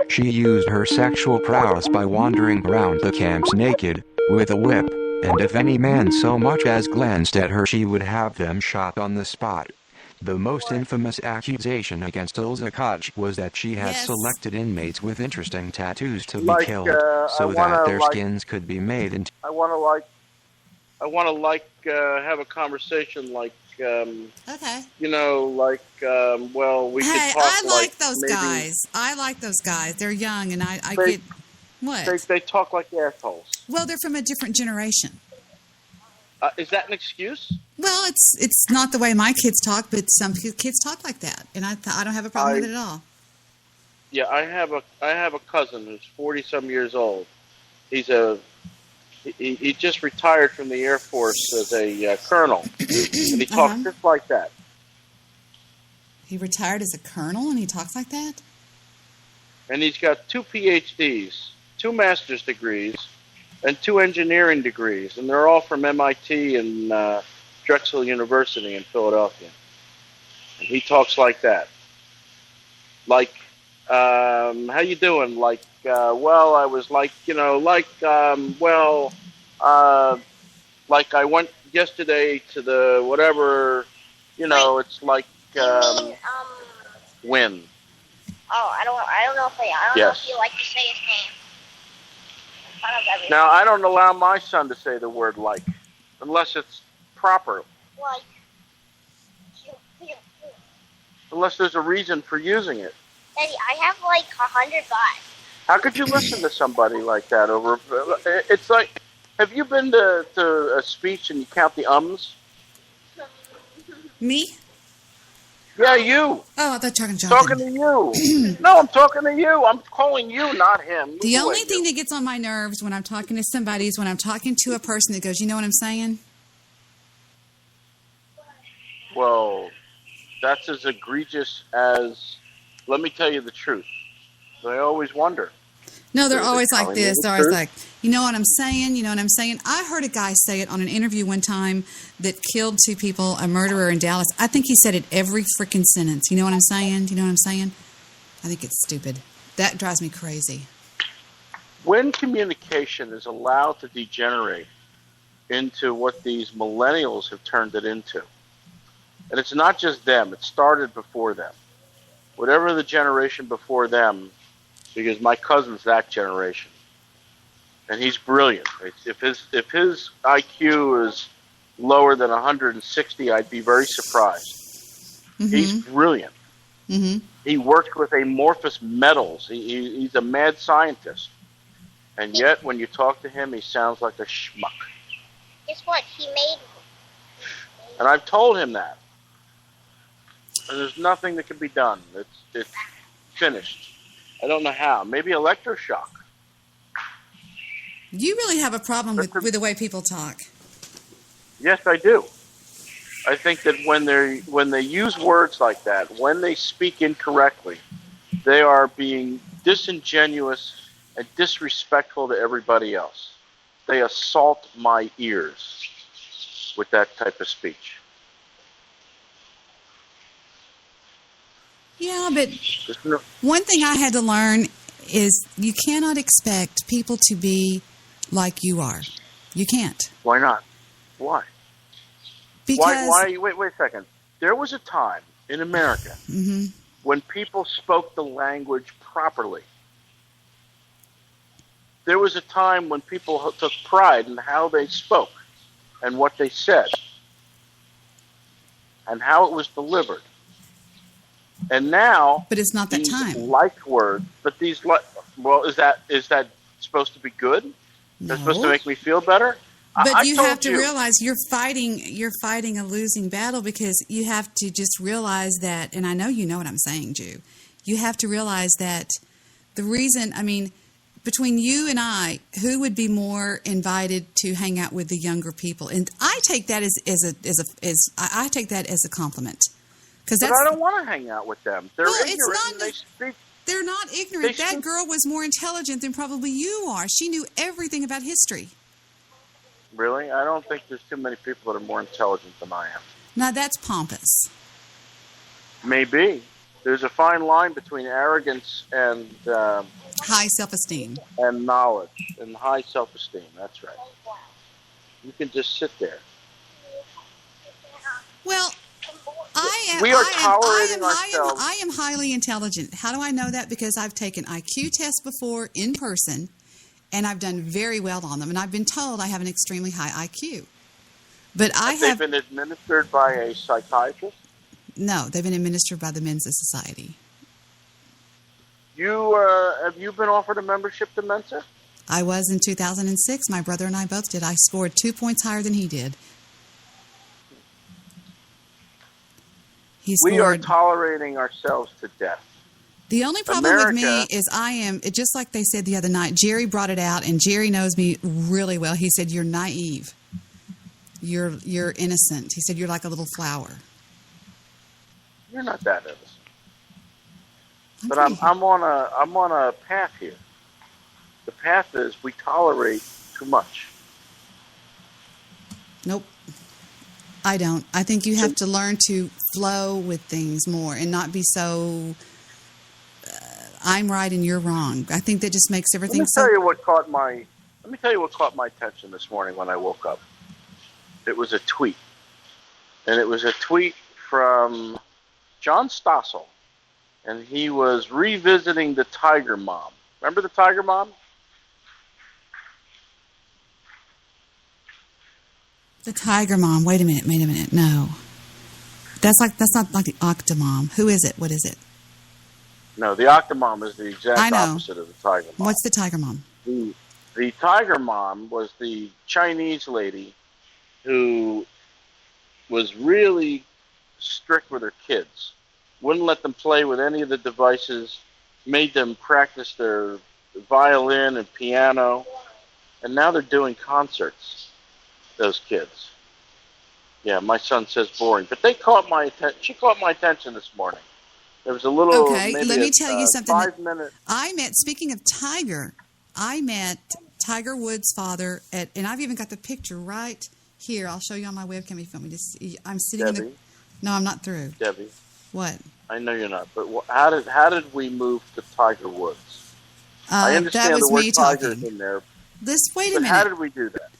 She used her sexual prowess by wandering around the camps naked, with a whip, and if any man so much as glanced at her she would have them shot on the spot. The most infamous accusation against Ilse Koch was that she had selected inmates with interesting tattoos to be killed, so that their skins could be made into... I want to have a conversation okay. You know, well, we could talk I like those maybe, guys. I like those guys. They're young, and I get... What? They talk like assholes. Well, they're from a different generation. Is that an excuse? Well, it's not the way my kids talk, but some kids talk like that, and I don't have a problem with it at all. Yeah, I have a cousin who's 40-some years old. He just retired from the Air Force as a colonel, and he talks just like that. He retired as a colonel, and he talks like that? And he's got 2 PhDs, 2 master's degrees, and 2 engineering degrees, and they're all from MIT and Drexel University in Philadelphia. And he talks like that. Like, how you doing? Like, well, I was like, you know, like, like I went yesterday to the whatever, you know, it's like, when. Oh, I don't know if know if you like to say his name. Now, I don't allow my son to say the word like, unless it's proper. Like. Unless there's a reason for using it. Daddy, I have like 100 bucks. How could you listen to somebody like that over? It's like, have you been to a speech and you count the ums? Me? Yeah, you. Oh, I thought you were talking to you. No, I'm talking to you. I'm calling you, not him. The only thing that gets on my nerves when I'm talking to somebody is when I'm talking to a person that goes, you know what I'm saying? Well, that's as egregious as, let me tell you the truth. I always wonder. No, they're always like this. They're always like, you know what I'm saying? You know what I'm saying? I heard a guy say it on an interview one time that killed 2 people, a murderer in Dallas. I think he said it every freaking sentence. You know what I'm saying? Do you know what I'm saying? I think it's stupid. That drives me crazy. When communication is allowed to degenerate into what these millennials have turned it into, and it's not just them, it started before them. Whatever the generation before them, because my cousin's that generation, and he's brilliant. If his IQ is lower than 160, I'd be very surprised. Mm-hmm. He's brilliant. Mm-hmm. He worked with amorphous metals. He's a mad scientist, and yet when you talk to him, he sounds like a schmuck. Guess what? He made. And I've told him that. And there's nothing that can be done. It's finished. I don't know how. Maybe electroshock. You really have a problem with the way people talk. Yes, I do. I think that when they use words like that, when they speak incorrectly, they are being disingenuous and disrespectful to everybody else. They assault my ears with that type of speech. Yeah, but one thing I had to learn is you cannot expect people to be like you are. You can't. Why not? Why? Because why? Wait a second. There was a time in America when people spoke the language properly. There was a time when people took pride in how they spoke and what they said and how it was delivered. And now, but it's not that time. Like words, but these well, is that supposed to be good? No. That's supposed to make me feel better. But you have to realize you're fighting a losing battle, because you have to just realize that, and I know you know what I'm saying, Jew. You have to realize that the reason, I mean, between you and I, who would be more invited to hang out with the younger people? And I take that as I take that as a compliment. Because But I don't want to hang out with them. They're ignorant. It's not, they speak. They're not ignorant. That girl was more intelligent than probably you are. She knew everything about history. Really? I don't think there's too many people that are more intelligent than I am. Now, that's pompous. Maybe. There's a fine line between arrogance and... high self-esteem. And knowledge. And high self-esteem. That's right. You can just sit there. Well, we are tolerating ourselves. I am highly intelligent. How do I know that? Because I've taken IQ tests before in person, and I've done very well on them. And I've been told I have an extremely high IQ. But have they been administered by a psychiatrist? No, they've been administered by the Mensa Society. Have you been offered a membership to Mensa? I was in 2006. My brother and I both did. I scored 2 points higher than he did. We are tolerating ourselves to death. The only problem with me is just like they said the other night, Jerry brought it out, and Jerry knows me really well. He said, you're naive. You're innocent. He said, you're like a little flower. You're not that innocent. But I'm on a path here. The path is we tolerate too much. Nope. I don't. I think you have to learn to flow with things more and not be so I'm right and you're wrong. I think that just makes everything Let me tell you what caught my attention this morning when I woke up. It was a tweet. And it was a tweet from John Stossel. And he was revisiting the Tiger Mom. Remember the Tiger Mom? The Tiger Mom. Wait a minute. No. That's not like the Octomom. Who is it? What is it? No, the Octomom is the exact opposite of the Tiger Mom. What's the Tiger Mom? The Tiger Mom was the Chinese lady who was really strict with her kids. Wouldn't let them play with any of the devices, made them practice their violin and piano, and now they're doing concerts, those kids. Yeah, my son says boring, but they caught my attention. She caught my attention this morning. There was a little, okay, let me tell you something. 5 minutes. Speaking of Tiger, I met Tiger Woods' father and I've even got the picture right here. I'll show you on my webcam if you want me to see. I'm sitting Debi? in the... No, I'm not through. Debi. What? I know you're not, but how did we move to Tiger Woods? I understand that was the word me Tiger's talking. in there. Wait a minute. How did we do that?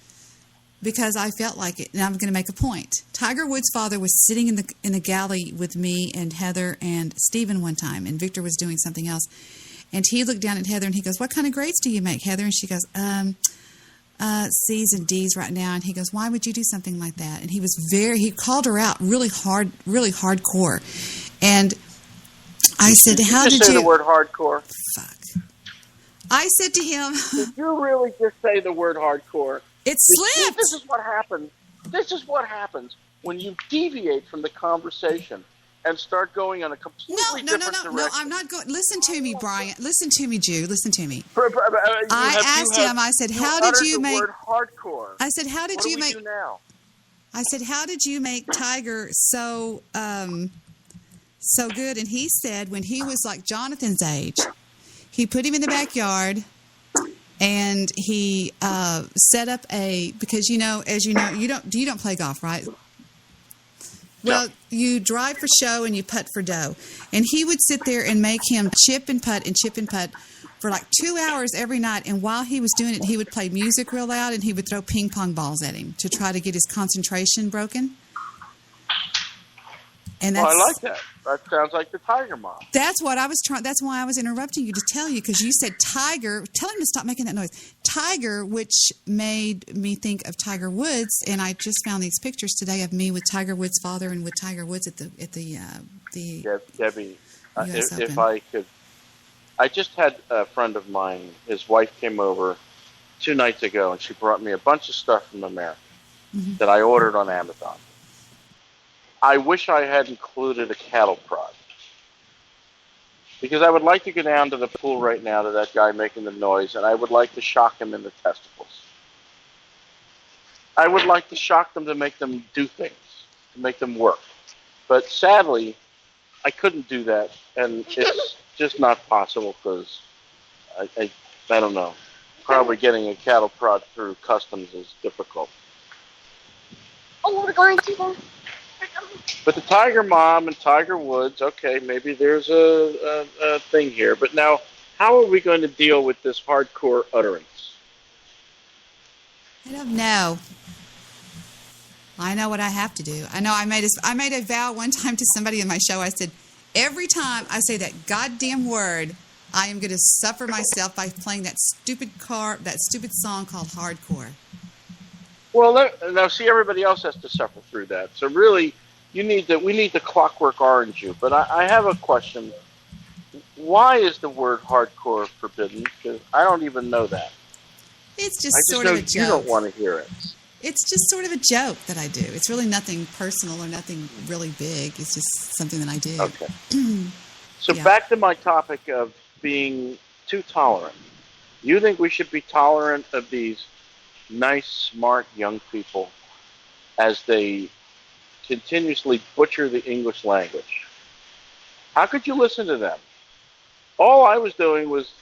Because I felt like it, and I'm going to make a point. Tiger Woods' father was sitting in the galley with me and Heather and Stephen one time, and Victor was doing something else. And he looked down at Heather, and he goes, "What kind of grades do you make, Heather?" And she goes, C's and D's right now. And he goes, "Why would you do something like that?" And he called her out really hard, really hardcore. And I said, "How did you say the word hardcore?" Fuck. I said to him, "Did you really just say the word hardcore?" It slipped. This is what happens. This is what happens when you deviate from the conversation and start going on a completely different direction. No, I'm not going. Listen to me, Brian. Listen to me, Jew. Listen to me. I asked him. I said, "How did you make?" The word hardcore. I said, "How did you make?" What do we do now? I said, "How did you make Tiger so good?" And he said, when he was like Jonathan's age, he put him in the backyard. And he set up because you don't play golf, right? Well, you drive for show and you putt for dough. And he would sit there and make him chip and putt for like 2 hours every night. And while he was doing it, he would play music real loud and he would throw ping pong balls at him to try to get his concentration broken. And I like that. That sounds like the Tiger Mom. That's what I was trying. That's why I was interrupting you to tell you, because you said Tiger. Tell him to stop making that noise. Tiger, which made me think of Tiger Woods, and I just found these pictures today of me with Tiger Woods' father and with Tiger Woods at the Debi, US if Open. I could, I just had a friend of mine. His wife came over 2 nights ago, and she brought me a bunch of stuff from America that I ordered on Amazon. I wish I had included a cattle prod, because I would like to go down to the pool right now to that guy making the noise, and I would like to shock him in the testicles. I would like to shock them to make them do things, to make them work. But sadly, I couldn't do that, and it's just not possible because I don't know. Probably getting a cattle prod through customs is difficult. Oh, we're going to the... But the Tiger Mom and Tiger Woods, okay, maybe there's a thing here. But now, how are we going to deal with this hardcore utterance? I don't know. I know what I have to do. I know I made a vow one time to somebody in my show. I said, every time I say that goddamn word, I am going to suffer myself by playing that stupid song called Hardcore. Well, now see, everybody else has to suffer through that. So really, we need to Clockwork Orange you. But I have a question. Why is the word hardcore forbidden? Because I don't even know that. It's just sort of a joke. You don't want to hear it. It's just sort of a joke that I do. It's really nothing personal or nothing really big. It's just something that I do. Okay. So back to my topic of being too tolerant. You think we should be tolerant of these nice, smart young people as they continuously butcher the English language? How could you listen to them? All I was doing was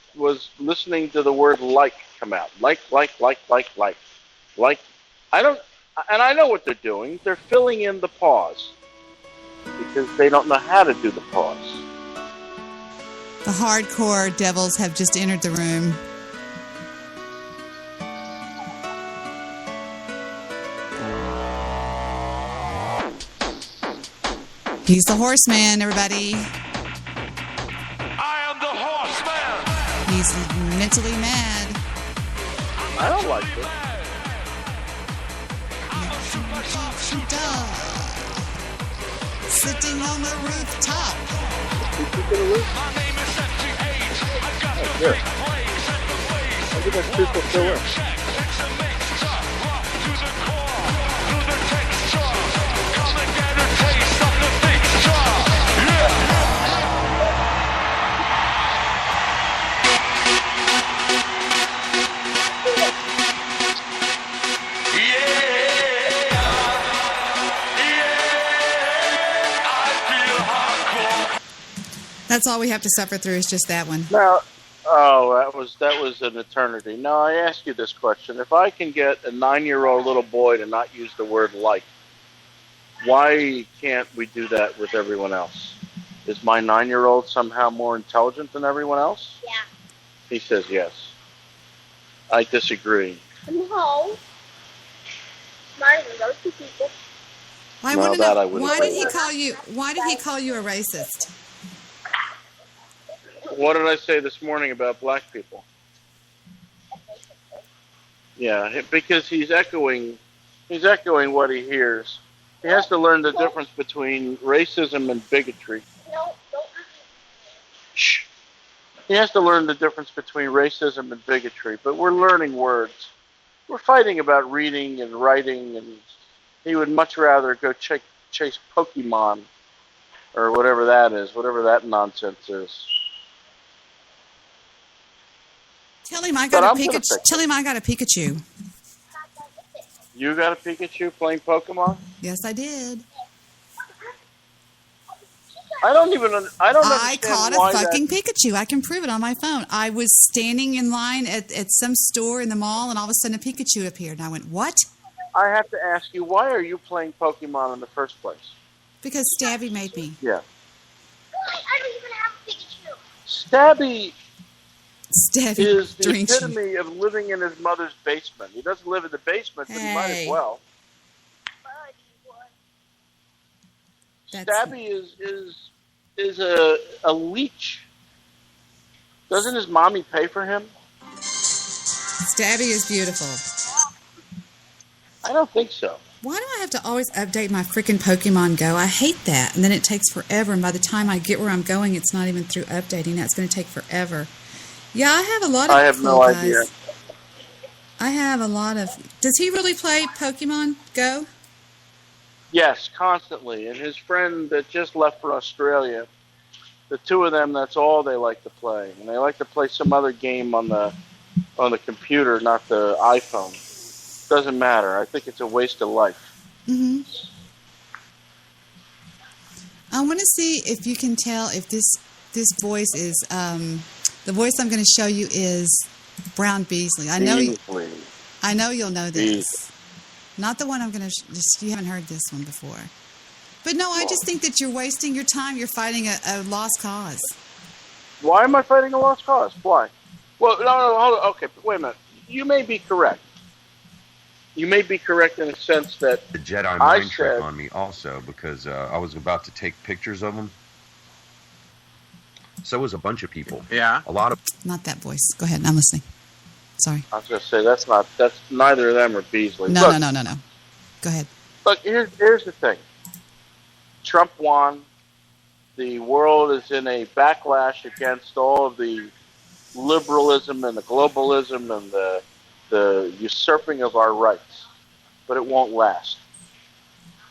listening to the word like come out. Like. I know what they're doing. They're filling in the pause because they don't know how to do the pause. The hardcore devils have just entered the room. He's the horseman, everybody. I am the horseman. He's mentally mad. I don't like it. Sitting on the rooftop. My name is 78. I've got the big place and the ways. I think that's people still in. It's a mixture, rough to the core, to the texture. Come and get a taste of the fixture. That's all we have to suffer through is just that one. Now, that was an eternity. Now, I ask you this question. If I can get a 9-year-old little boy to not use the word like, why can't we do that with everyone else? Is my 9-year-old somehow more intelligent than everyone else? Yeah. He says yes. I disagree. No. Smarter than those two people. I want to know, why did he call you a racist? What did I say this morning about black people? Yeah, because he's echoing what he hears. He has to learn the difference between racism and bigotry. Shh. He has to learn the difference between racism and bigotry, but we're learning words. We're fighting about reading and writing, and he would much rather go chase Pokemon or whatever that is, whatever that nonsense is. Tell him I got a Pikachu. Tell him I got a Pikachu. You got a Pikachu playing Pokemon? Yes, I did. I don't understand. I caught a fucking Pikachu. I can prove it on my phone. I was standing in line at some store in the mall, and all of a sudden a Pikachu appeared, and I went, "What?" I have to ask you, why are you playing Pokemon in the first place? Because Stabby made me. Yeah. I don't even have a Pikachu. Stabby is the drinks epitome of living in his mother's basement. He doesn't live in the basement, but he might as well. Stabby is a leech. Doesn't his mommy pay for him? Stabby is beautiful. I don't think so. Why do I have to always update my freaking Pokemon Go? I hate that. And then it takes forever. And by the time I get where I'm going, it's not even through updating. That's going to take forever. Yeah, I have a lot of. I have no idea. I have a lot of. Does he really play Pokemon Go? Yes, constantly. And his friend that just left for Australia, the two of them, that's all they like to play. And they like to play some other game on the computer, not the iPhone. Doesn't matter. I think it's a waste of life. Mm-hmm. I want to see if you can tell if this voice is the voice I'm going to show you is Brown Beasley. I know you'll know this. Not the one I'm going to. You haven't heard this one before. But no, I just think that you're wasting your time. You're fighting a lost cause. Why am I fighting a lost cause? Why? Well, no, hold on. Okay, wait a minute. You may be correct. You may be correct in the sense that the Jedi mind trick on me also, because I was about to take pictures of them. So was a bunch of people. Yeah. A lot of. Not that voice. Go ahead. I'm listening. Sorry. I was going to say that's neither of them are Beasley. No. Go ahead. Look, here's the thing. Trump won. The world is in a backlash against all of the liberalism and the globalism and the usurping of our rights. But it won't last.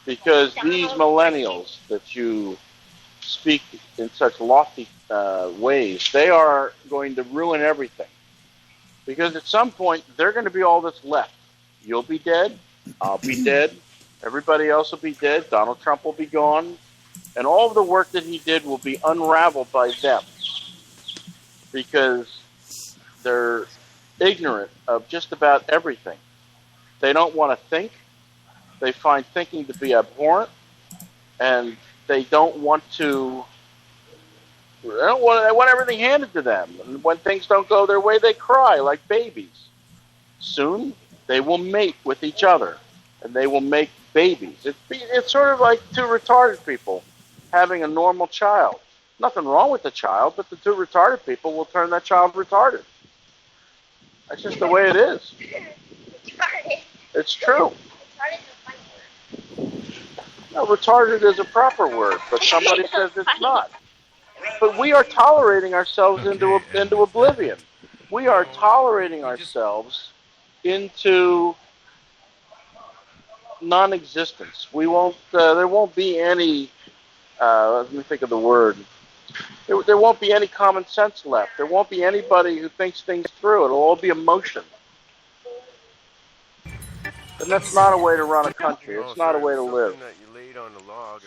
Because these millennials that you speak in such lofty ways, they are going to ruin everything. Because at some point, they're going to be all that's left. You'll be dead. I'll be dead. Everybody else will be dead. Donald Trump will be gone. And all of the work that he did will be unraveled by them. Because they're ignorant of just about everything. They don't want to think. They find thinking to be abhorrent. And they don't want to... They want everything handed to them. And when things don't go their way, they cry like babies. Soon, they will mate with each other. And they will make babies. It's sort of like two retarded people having a normal child. Nothing wrong with the child, but the two retarded people will turn that child retarded. That's just the way it is. It's true. No, retarded is a proper word, but somebody says it's not. But we are tolerating ourselves into oblivion. We are tolerating ourselves into non-existence. We won't. There won't be any. Let me think of the word. There won't be any common sense left. There won't be anybody who thinks things through. It'll all be emotion. And that's not a way to run a country. It's not a way to live. That you laid on the log.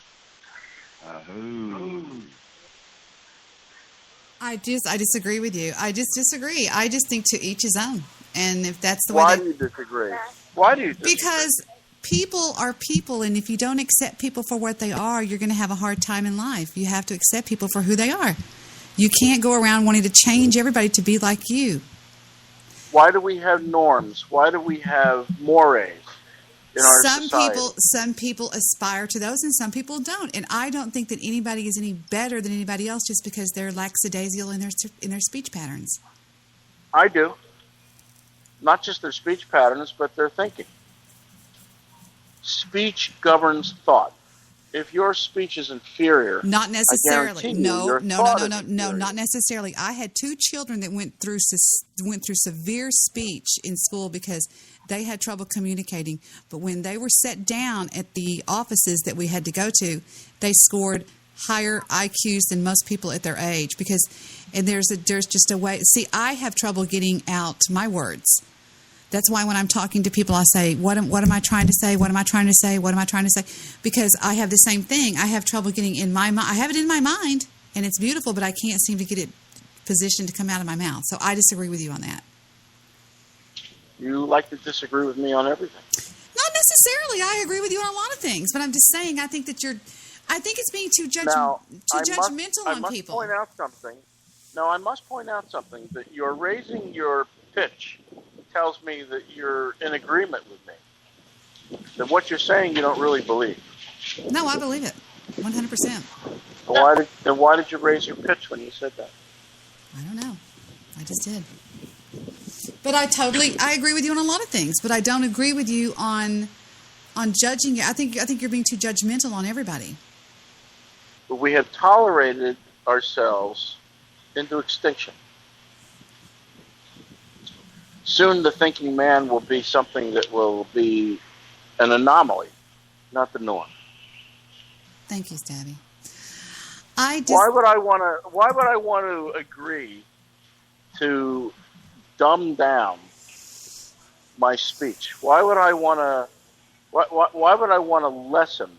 I disagree with you. I just disagree. I just think to each his own. And if that's the way. Why do you disagree? Why do you disagree? Because people are people, and if you don't accept people for what they are, you're going to have a hard time in life. You have to accept people for who they are. You can't go around wanting to change everybody to be like you. Why do we have norms? Why do we have mores in our society? Some people aspire to those, and some people don't. And I don't think that anybody is any better than anybody else just because they're lackadaisical in their speech patterns. I do. Not just their speech patterns, but their thinking. Speech governs thought. If your speech is inferior, not necessarily. No, not necessarily. I had two children that went through severe speech in school because they had trouble communicating. But when they were set down at the offices that we had to go to, they scored higher IQs than most people at their age. And there's just a way. See, I have trouble getting out my words. That's why when I'm talking to people, I say, what am I trying to say? What am I trying to say? What am I trying to say? Because I have the same thing. I have trouble getting in my mind. I have it in my mind, and it's beautiful, but I can't seem to get it positioned to come out of my mouth. So I disagree with you on that. You like to disagree with me on everything. Not necessarily. I agree with you on a lot of things, but I'm just saying I think it's being too judgmental on people. Point out something. Now, I must point out something, that you're raising your pitch tells me that you're in agreement with me. That what you're saying you don't really believe. No, I believe it. 100%. Why did you raise your pitch when you said that? I don't know. I just did. But I agree with you on a lot of things, but I don't agree with you on judging. I think you're being too judgmental on everybody. But we have tolerated ourselves into extinction. Soon the thinking man will be something that will be an anomaly, not the norm. Thank you, Debi. Why would I want to agree to dumb down my speech? Why would I want to lessen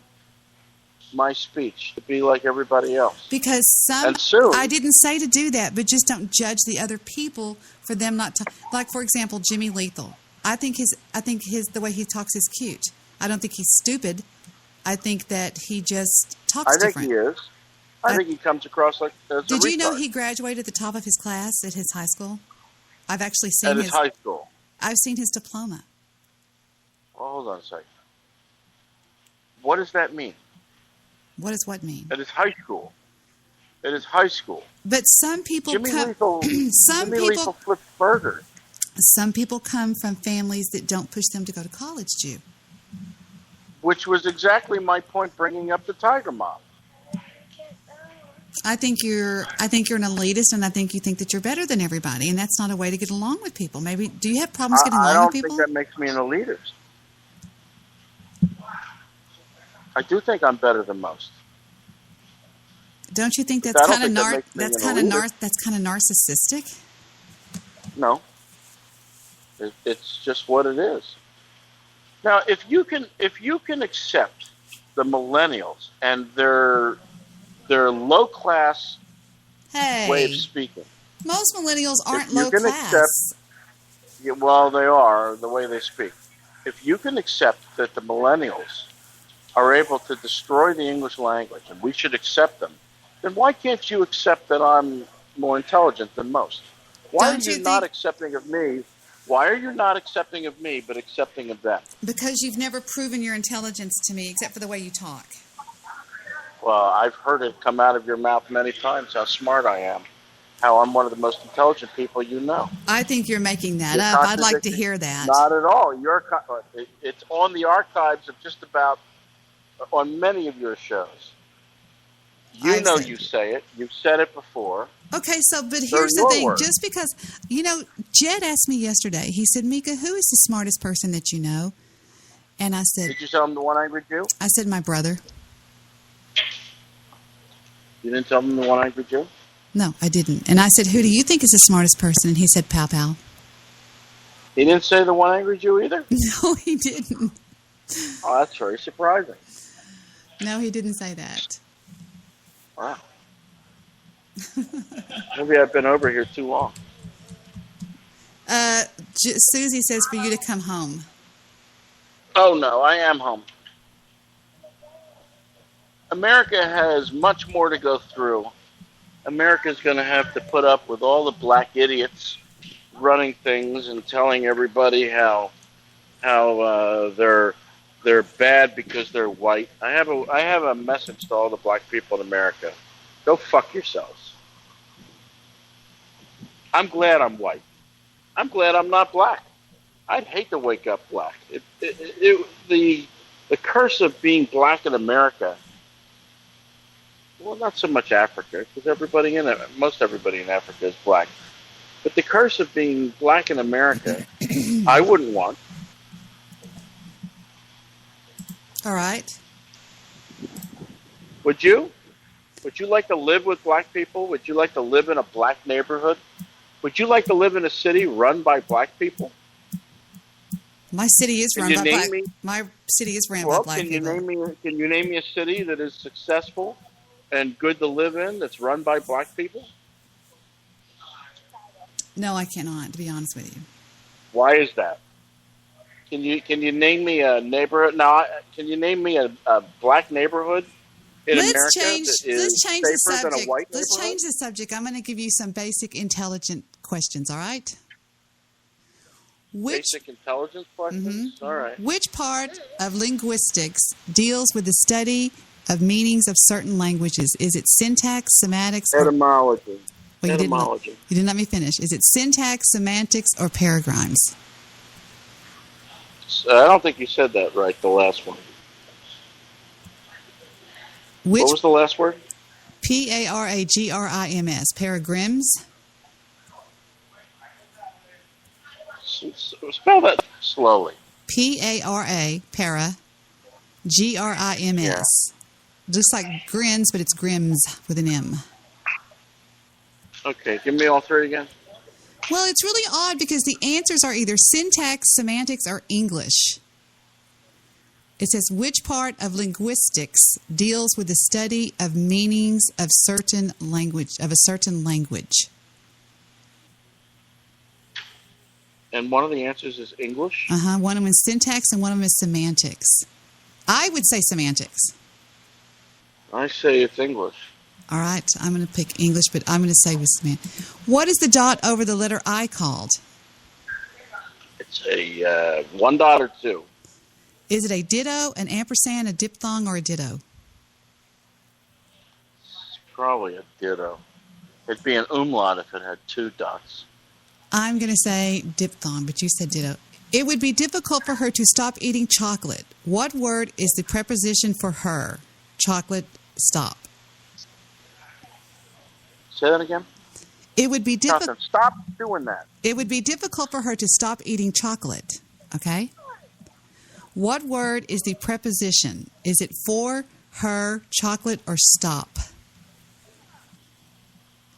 my speech to be like everybody else. Because And soon, I didn't say to do that, but just don't judge the other people for them not to. Like, for example, Jimmy Leathal. I think the way he talks is cute. I don't think he's stupid. I think that he just talks different. I think he is. I think he comes across like as a Did you know retard. he graduated at the top of his class at his high school? I've actually seen At his high school. I've seen his diploma. Well, hold on a second. What does that mean? What does what mean? At his high school. At his high school. But some people Jimmy come. Jimmy Leathal flipped burgers. Some people come from families that don't push them to go to college, Jew. Which was exactly my point, bringing up the Tiger Mom. I think you're an elitist, and I think you think that you're better than everybody, and that's not a way to get along with people. Maybe do you have problems getting along with people? I don't think that makes me an elitist. I do think I'm better than most. Don't you think that's kind of narcissistic? No. It's just what it is. Now, if you can accept the millennials and their low class way of speaking, most millennials aren't low class. Well, they are the way they speak. If you can accept that the millennials are able to destroy the English language, and we should accept them, then why can't you accept that I'm more intelligent than most? Why are you not accepting of me? Why are you not accepting of me, but accepting of them? Because you've never proven your intelligence to me, except for the way you talk. Well, I've heard it come out of your mouth many times how smart I am, how I'm one of the most intelligent people you know. I think you're making that up. I'd like to hear that. Not at all. It's on the archives of just about on many of your shows. You know you say it. You've said it before. Okay, but here's the thing. Just because, Jed asked me yesterday, he said, Mika, who is the smartest person that you know? And I said... Did you tell him the one-angry Jew? I said, my brother. You didn't tell him the one-angry Jew? No, I didn't. And I said, who do you think is the smartest person? And he said, Pow Pow. He didn't say the one-angry Jew either? No, he didn't. Oh, that's very surprising. No, he didn't say that. Wow. Maybe I've been over here too long. Susie says for you to come home. Oh, no, I am home. America has much more to go through. America's going to have to put up with all the black idiots running things and telling everybody how they're bad because they're white. I have a message to all the black people in America. Go fuck yourselves. I'm glad I'm white. I'm glad I'm not black. I'd hate to wake up black. The curse of being black in America. Well, not so much Africa, because most everybody in Africa is black. But the curse of being black in America, I wouldn't want. All right. Would you? Would you like to live with black people? Would you like to live in a black neighborhood? Would you like to live in a city run by black people? My city is run by black. My city is ran by black people. Can you name me a city that is successful and good to live in that's run by black people? No, I cannot, to be honest with you. Why is that? Can you name me a neighborhood? Now, can you name me a black neighborhood in America let's change the subject. Let's change the subject. I'm going to give you some basic intelligent questions, all right? Basic intelligence questions? Mm-hmm. All right. Which part of linguistics deals with the study of meanings of certain languages? Is it syntax, semantics? Etymology. Well, etymology. You didn't let me finish. Is it syntax, semantics, or paragraphs? I don't think you said that right, the last one. What was the last word? P-A-R-A-G-R-I-M-S. Paragrams. Spell that slowly. P-A-R-A, para, G-R-I-M-S. Yeah. Just like grins, but it's grims with an M. Okay, give me all three again. Well, it's really odd because the answers are either syntax, semantics, or English. It says, which part of linguistics deals with the study of meanings of certain language, of a certain language? And one of the answers is English? One of them is syntax and one of them is semantics. I would say semantics. I say it's English. All right, I'm going to pick English, but I'm going to say with semantics. What is the dot over the letter I called? It's a 1 dot or 2. Is it a ditto, an ampersand, a diphthong, or a ditto? It's probably a ditto. It'd be an umlaut if it had 2 dots. I'm going to say diphthong, but you said ditto. It would be difficult for her to stop eating chocolate. What word is the preposition for her? Chocolate, stop. Say that again? It would be difficult. Stop doing that. It would be difficult for her to stop eating chocolate. Okay? What word is the preposition? Is it for, her, chocolate, or stop?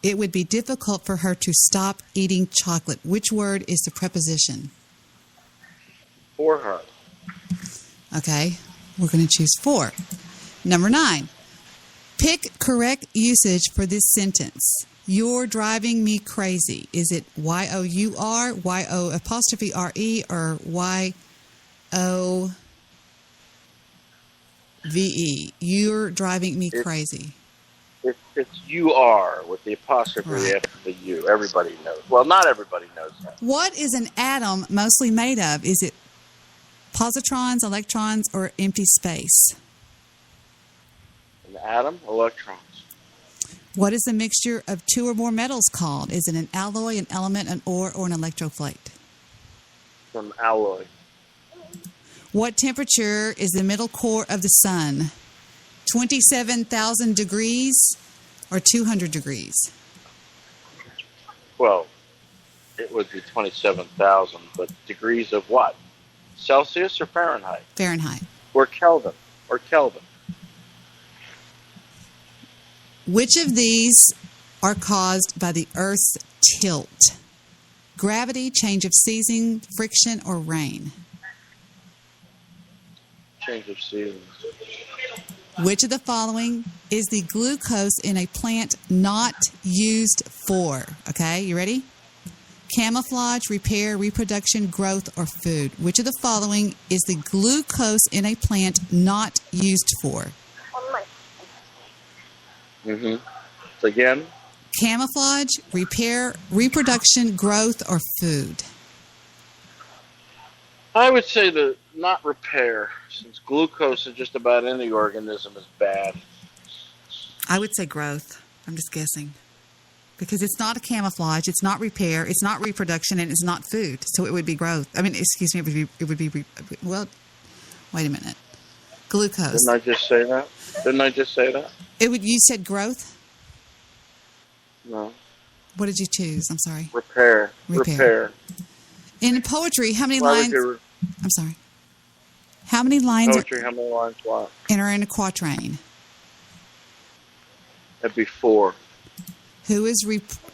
It would be difficult for her to stop eating chocolate. Which word is the preposition? For her. Okay, we're going to choose for. Number 9. Pick correct usage for this sentence. You're driving me crazy. Is it Y-O-U-R, Y-O''R-E, or Y-O-V-E? You're driving me crazy. It's U-R with the apostrophe after the U. Everybody knows. Well, not everybody knows that. What is an atom mostly made of? Is it positrons, electrons, or empty space? An atom, electrons. What is a mixture of 2 or more metals called? Is it an alloy, an element, an ore, or an electroplate? An alloy. What temperature is the middle core of the sun? 27,000 degrees or 200 degrees? Well, it would be 27,000, but degrees of what? Celsius or Fahrenheit? Fahrenheit. Or Kelvin? Which of these are caused by the Earth's tilt? Gravity, change of season, friction, or rain? Change of seasons. Which of the following is the glucose in a plant not used for? Okay, you ready? Camouflage, repair, reproduction, growth, or food. Which of the following is the glucose in a plant not used for? So again? Camouflage, repair, reproduction, growth, or food? I would say the not repair, since glucose in just about any organism is bad. I would say growth. I'm just guessing. Because it's not a camouflage, it's not repair, it's not reproduction, and it's not food. So it would be growth. I mean, excuse me, it would be well, wait a minute. Glucose. Didn't I just say that? You said growth? No. What did you choose? I'm sorry. Repair. In poetry, how many lines? I'm sorry. How many lines how many lines what? Are in a quatrain? That'd be 4. Who is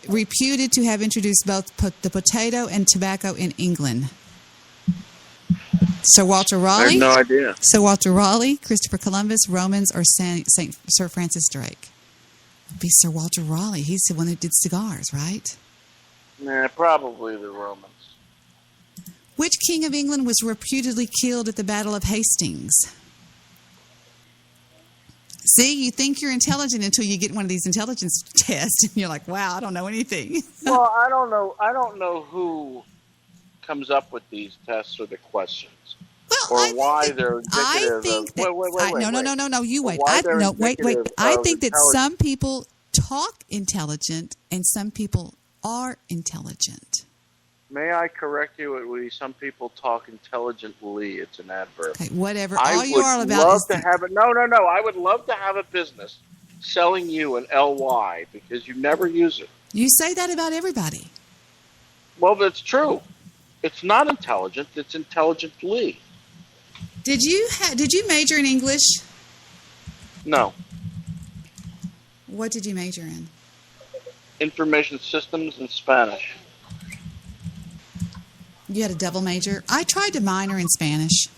reputed to have introduced both the potato and tobacco in England? Sir Walter Raleigh? I have no idea. Sir Walter Raleigh, Christopher Columbus, Romans, or Sir Francis Drake? It'd be Sir Walter Raleigh. He's the one that did cigars, right? Nah, probably the Romans. Which king of England was reputedly killed at the Battle of Hastings? See, you think you're intelligent until you get one of these intelligence tests, and you're like, "Wow, I don't know anything." Well, I don't know who comes up with these tests or the questions, why they're indicative. I think that no. You wait. Wait. I think that some people talk intelligent and some people are intelligent. May I correct you? It would be some people talk intelligently. It's an adverb. Okay, whatever. I All you are about love is to have it. No. I would love to have a business selling you an LY because you never use it. You say that about everybody. Well, that's true. It's not intelligent. It's intelligently. Did you major in English? No. What did you major in? Information systems and Spanish. You had a double major? I tried to minor in Spanish.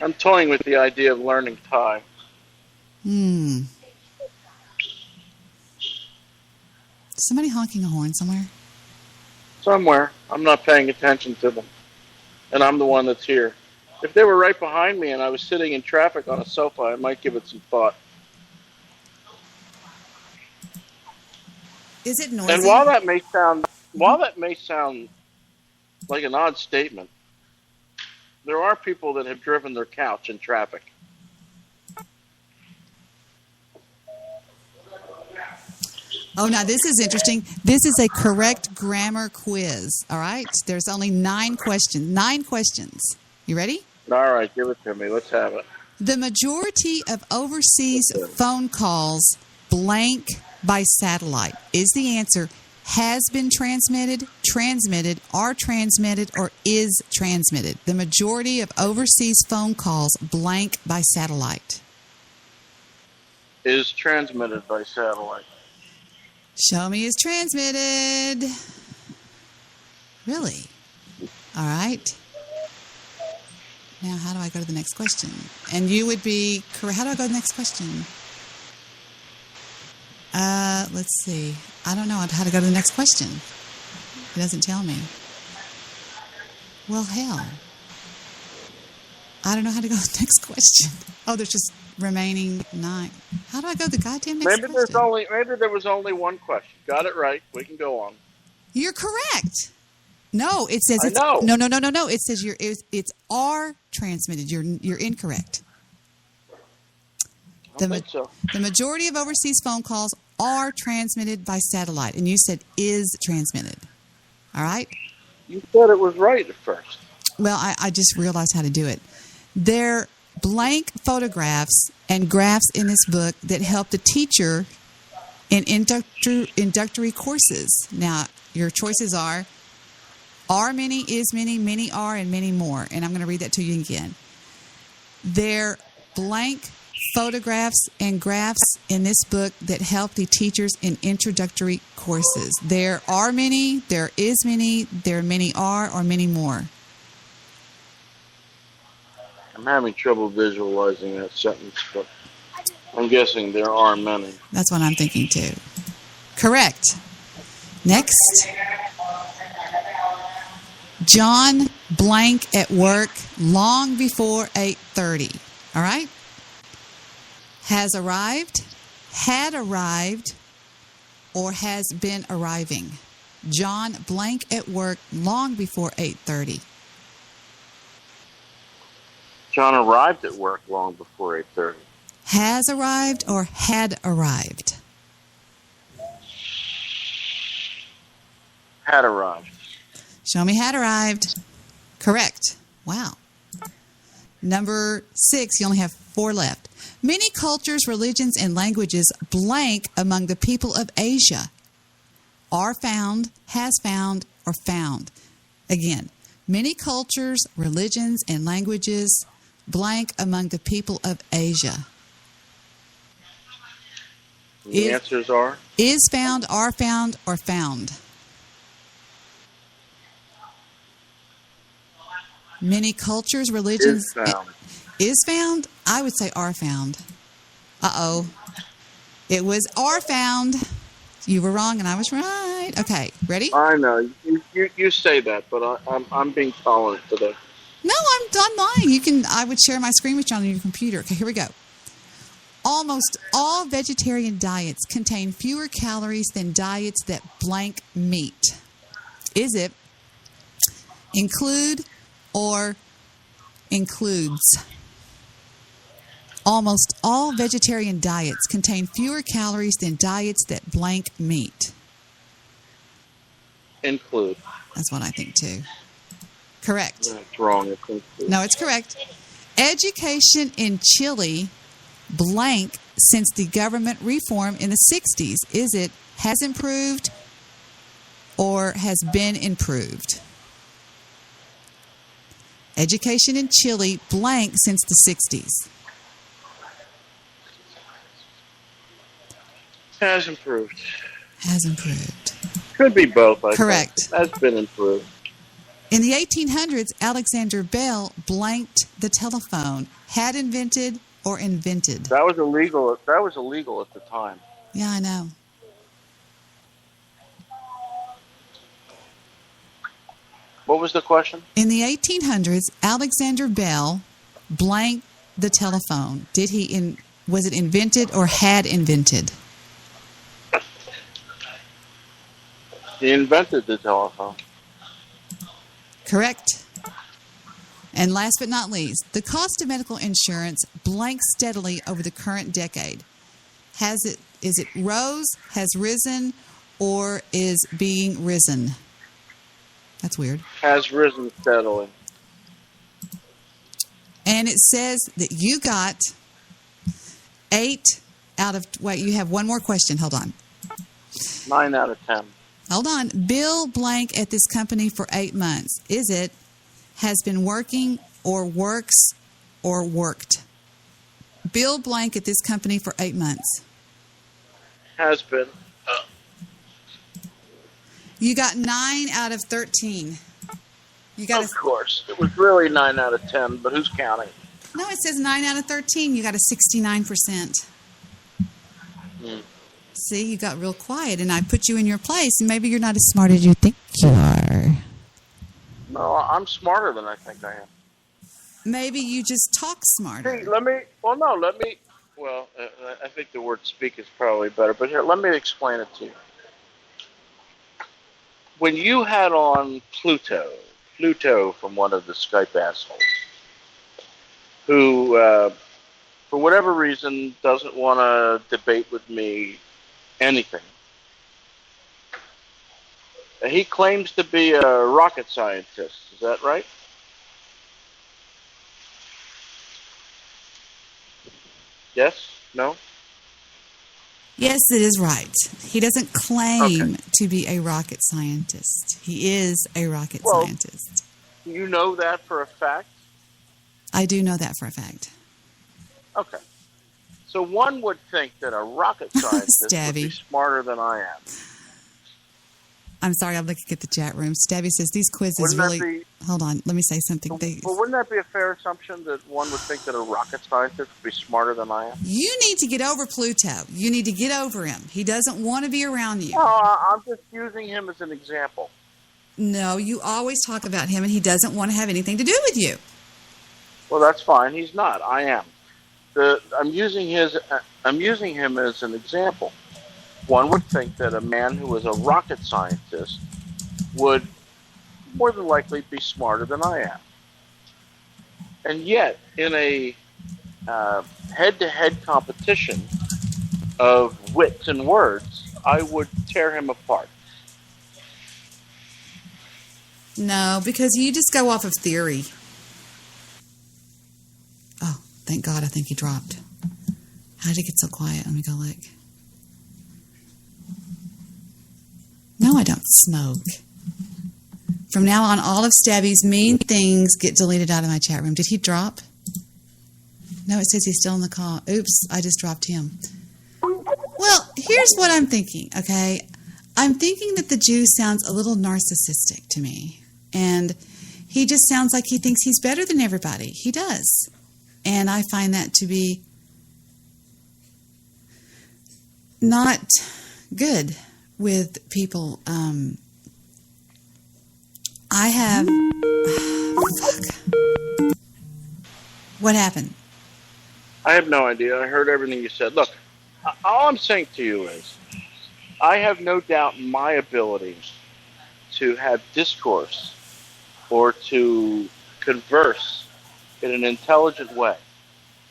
I'm toying with the idea of learning Thai. Somebody honking a horn somewhere? Somewhere. I'm not paying attention to them. And I'm the one that's here. If they were right behind me and I was sitting in traffic on a sofa, I might give it some thought. Is it noisy? And while that may sound like an odd statement, there are people that have driven their couch in traffic. Oh, now this is interesting. This is a correct grammar quiz, all right? There's only 9 questions. 9 questions. You ready? All right, give it to me. Let's have it. The majority of overseas phone calls blank by satellite. Is the answer has been transmitted, are transmitted, or is transmitted? The majority of overseas phone calls blank by satellite. Is transmitted by satellite. Show me is transmitted. Really? All right. Now, how do I go to the next question? And you would be correct. How do I go to the next question? Let's see. I don't know how to go to the next question. It doesn't tell me. Well, hell. I don't know how to go to the next question. Oh, there's just remaining 9. How do I go to the goddamn next question? Maybe there was only one question. Got it right. We can go on. You're correct. No, it says it's no. It says it's are transmitted. You're incorrect. I think so. The majority of overseas phone calls are transmitted by satellite, and you said is transmitted. All right? You said it was right at first. Well, I just realized how to do it. They're blank photographs and graphs in this book that help the teacher in introductory courses. Now, your choices are many, is many are, and many more. And I'm going to read that to you again. They're blank photographs and graphs in this book that help the teachers in introductory courses. There are many, there is many, there many are, or many more. I'm having trouble visualizing that sentence, but I'm guessing there are many. That's what I'm thinking too. Correct. Next. John blank at work long before 8:30. All right? Has arrived, had arrived, or has been arriving. John blank at work long before 8:30. John arrived at work long before 8:30. Has arrived or had arrived? Had arrived. Show me had arrived. Correct. Wow. Number 6, you only have 4 left. Many cultures, religions, and languages blank among the people of Asia are found, has found, or found. Again, many cultures, religions, and languages blank among the people of Asia. The answers are? Is found, are found, or found. Many cultures, religions... Is found. Is found? I would say are found. Uh-oh. It was are found. You were wrong and I was right. Okay, ready? I know. You say that, but I'm being tolerant today. No, I'm lying. I would share my screen with you on your computer. Okay, here we go. Almost all vegetarian diets contain fewer calories than diets that blank meat. Is it include or includes? Almost all vegetarian diets contain fewer calories than diets that blank meat. Include. That's what I think too. Correct. That's wrong. It's include. No, it's correct. Education in Chile blank since the government reform in the 60s. Is it has improved or has been improved? Education in Chile blank since the 60s. Has improved. Has improved. Could be both. I Correct. think. Has been improved. In the 1800s, Alexander Bell blanked the telephone. Had invented or invented? That was illegal. That was illegal at the time. Yeah, I know. What was the question? In the 1800s, Alexander Bell blanked the telephone. Was it invented or had invented? He invented the telephone. Correct. And last but not least, the cost of medical insurance blanks steadily over the current decade. Is it rose, has risen, or is being risen? That's weird. Has risen steadily. And it says that you got 8 out of... Wait, you have one more question. Hold on. 9 out of 10. Hold on. Bill blank at this company for 8 months. Is it has been working or works or worked? Bill blank at this company for 8 months. Has been. You got 9 out of 13. You got of course. It was really 9 out of 10, but who's counting? No, it says 9 out of 13. You got a 69%. See, you got real quiet, and I put you in your place, and maybe you're not as smart as you think you are. No, I'm smarter than I think I am. Maybe you just talk smarter. Hey, well, I think the word speak is probably better, but here, let me explain it to you. When you had on Pluto from one of the Skype assholes, who, for whatever reason, doesn't want to debate with me anything. He claims to be a rocket scientist. Is that right? Yes? No? Yes, it is right. He doesn't claim to be a rocket scientist. He is a rocket scientist. You know that for a fact? I do know that for a fact. Okay. So one would think that a rocket scientist would be smarter than I am. I'm sorry, I'm looking at the chat room. Stabby says these quizzes Hold on, let me say something. Well, wouldn't that be a fair assumption that one would think that a rocket scientist would be smarter than I am? You need to get over Pluto. You need to get over him. He doesn't want to be around you. No, I'm just using him as an example. No, you always talk about him, and he doesn't want to have anything to do with you. Well, that's fine. He's not. I am. I'm using him as an example. One would think that a man who is a rocket scientist would more than likely be smarter than I am. And yet, in a head-to-head competition of wits and words, I would tear him apart. No, because you just go off of theory. Oh, thank God, I think he dropped. How did it get so quiet? Let me go look. No, I don't smoke. From now on, all of Stabby's mean things get deleted out of my chat room. Did he drop? No, it says he's still in the call. Oops, I just dropped him. Well, here's what I'm thinking, okay? I'm thinking that the Jew sounds a little narcissistic to me. And he just sounds like he thinks he's better than everybody. He does. And I find that to be not good with people. I have... Fuck. What happened? I have no idea. I heard everything you said. Look, all I'm saying to you is I have no doubt in my ability to have discourse or to converse in an intelligent way.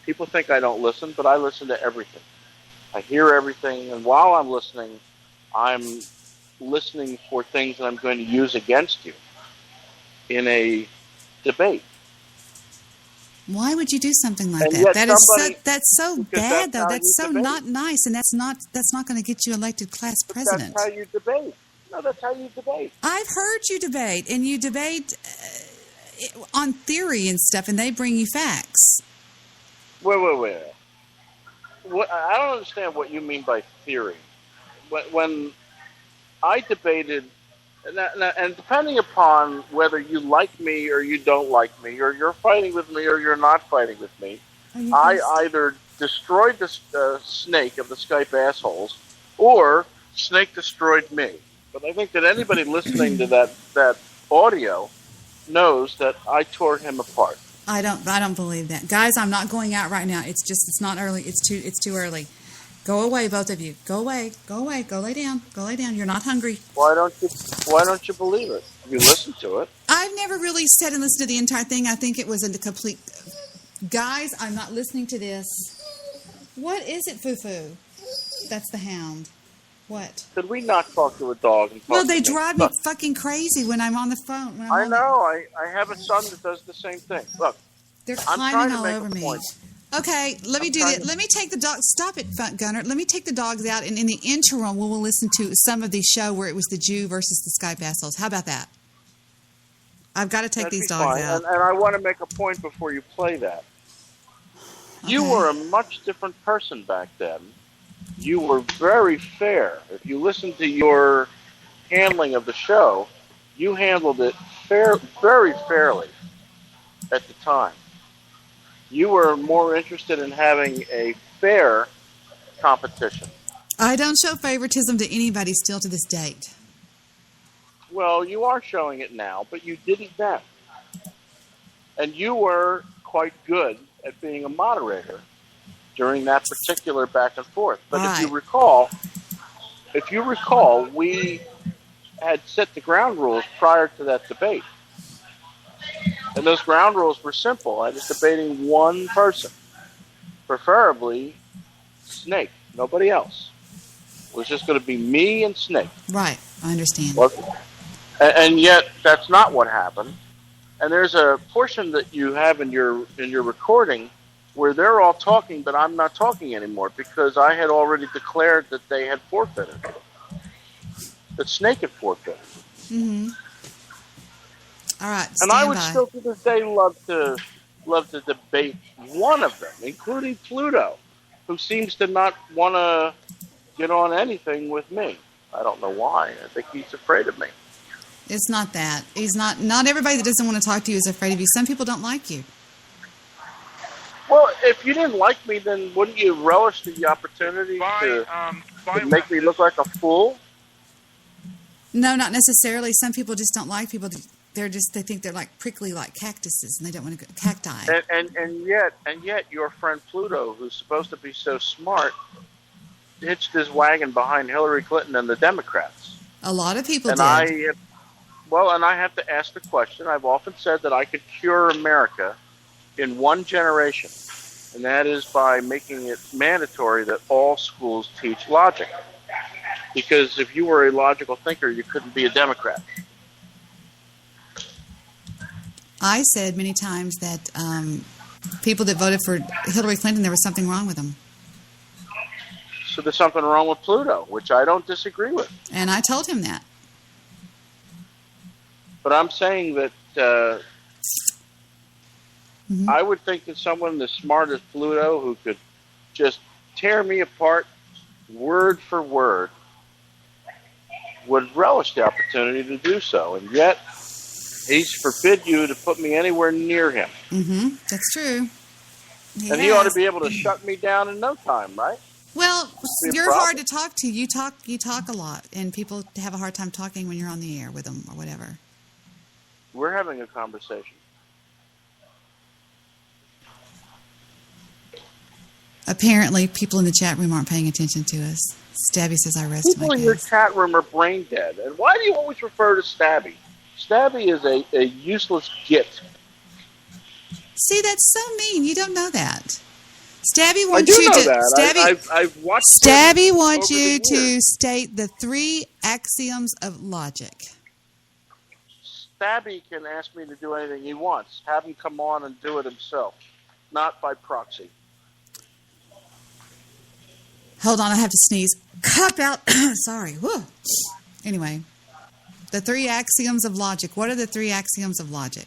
People think I don't listen, but I listen to everything. I hear everything, and while I'm listening for things that I'm going to use against you in a debate. Why would you do something like that? That's so bad, though. That's so not nice, and that's not going to get you elected class president. That's how you debate. No, that's how you debate. I've heard you debate, and you debate on theory and stuff, and they bring you facts. Wait. I don't understand what you mean by theory. When I debated And depending upon whether you like me or you don't like me, or you're fighting with me or you're not fighting with me, I either destroyed the Snake of the Skype assholes, or Snake destroyed me. But I think that anybody listening to that audio knows that I tore him apart. I don't believe that, guys. I'm not going out right now. It's not early. It's too early. Go away, both of you. Go away. Go lay down. You're not hungry. Why don't you believe it? You listen to it. I've never really sat and listened to the entire thing. I think it was a complete. Guys, I'm not listening to this. What is it, Fufu? That's the hound. What? Could we not talk to a dog? Well, they drive me fucking crazy when I'm on the phone. I know. I have a son that does the same thing. Look, they're climbing all over me. Point. Okay, let me do this. Let me take the dog. Stop it, Gunner. Let me take the dogs out, and in the interim, we will listen to some of the show where it was the Jew versus the Skype assholes. How about that? I've got to take these dogs out. And I want to make a point before you play that. Okay. You were a much different person back then. You were very fair. If you listen to your handling of the show, you handled it very fairly at the time. You were more interested in having a fair competition. I don't show favoritism to anybody still to this date. Well, you are showing it now, but you didn't then. And you were quite good at being a moderator during that particular back and forth. But if you recall, we had set the ground rules prior to that debate. And those ground rules were simple. I was debating one person, preferably Snake, nobody else. It was just going to be me and Snake. Right, I understand. And yet, that's not what happened. And there's a portion that you have in your recording where they're all talking, but I'm not talking anymore because I had already declared that they had forfeited. That Snake had forfeited. Mm-hmm. All right, and I would still to this day love to debate one of them, including Pluto, who seems to not want to get on anything with me. I don't know why. I think he's afraid of me. It's not that. He's not. Not everybody that doesn't want to talk to you is afraid of you. Some people don't like you. Well, if you didn't like me, then wouldn't you relish the opportunity to make me look like a fool? No, not necessarily. Some people just don't like people. They think they're like prickly, like cactuses, and they don't want to go cacti. And yet, your friend Pluto, who's supposed to be so smart, hitched his wagon behind Hillary Clinton and the Democrats. A lot of people did. And I have to ask the question. I've often said that I could cure America in one generation, and that is by making it mandatory that all schools teach logic. Because if you were a logical thinker, you couldn't be a Democrat. I said many times that people that voted for Hillary Clinton, there was something wrong with them. So there's something wrong with Pluto, which I don't disagree with. And I told him that. But I'm saying that I would think that someone as smart as Pluto, who could just tear me apart word for word, would relish the opportunity to do so. And yet, he's forbid you to put me anywhere near him. Mm-hmm. That's true. And he ought to be able to shut me down in no time, right? Well, you're hard to talk to. You talk a lot, and people have a hard time talking when you're on the air with them or whatever. We're having a conversation. Apparently, people in the chat room aren't paying attention to us. Stabby says, I rest my case. People in your chat room are brain dead. And why do you always refer to Stabby? Stabby is a useless git. See, that's so mean. You don't know that. Stabby wants I do you know to. That. I've watched. Stabby wants you to state the 3 axioms of logic. Stabby can ask me to do anything he wants. Have him come on and do it himself, not by proxy. Hold on, I have to sneeze. Cop out. Sorry. Whew. Anyway, the 3 axioms of logic. What are the 3 axioms of logic?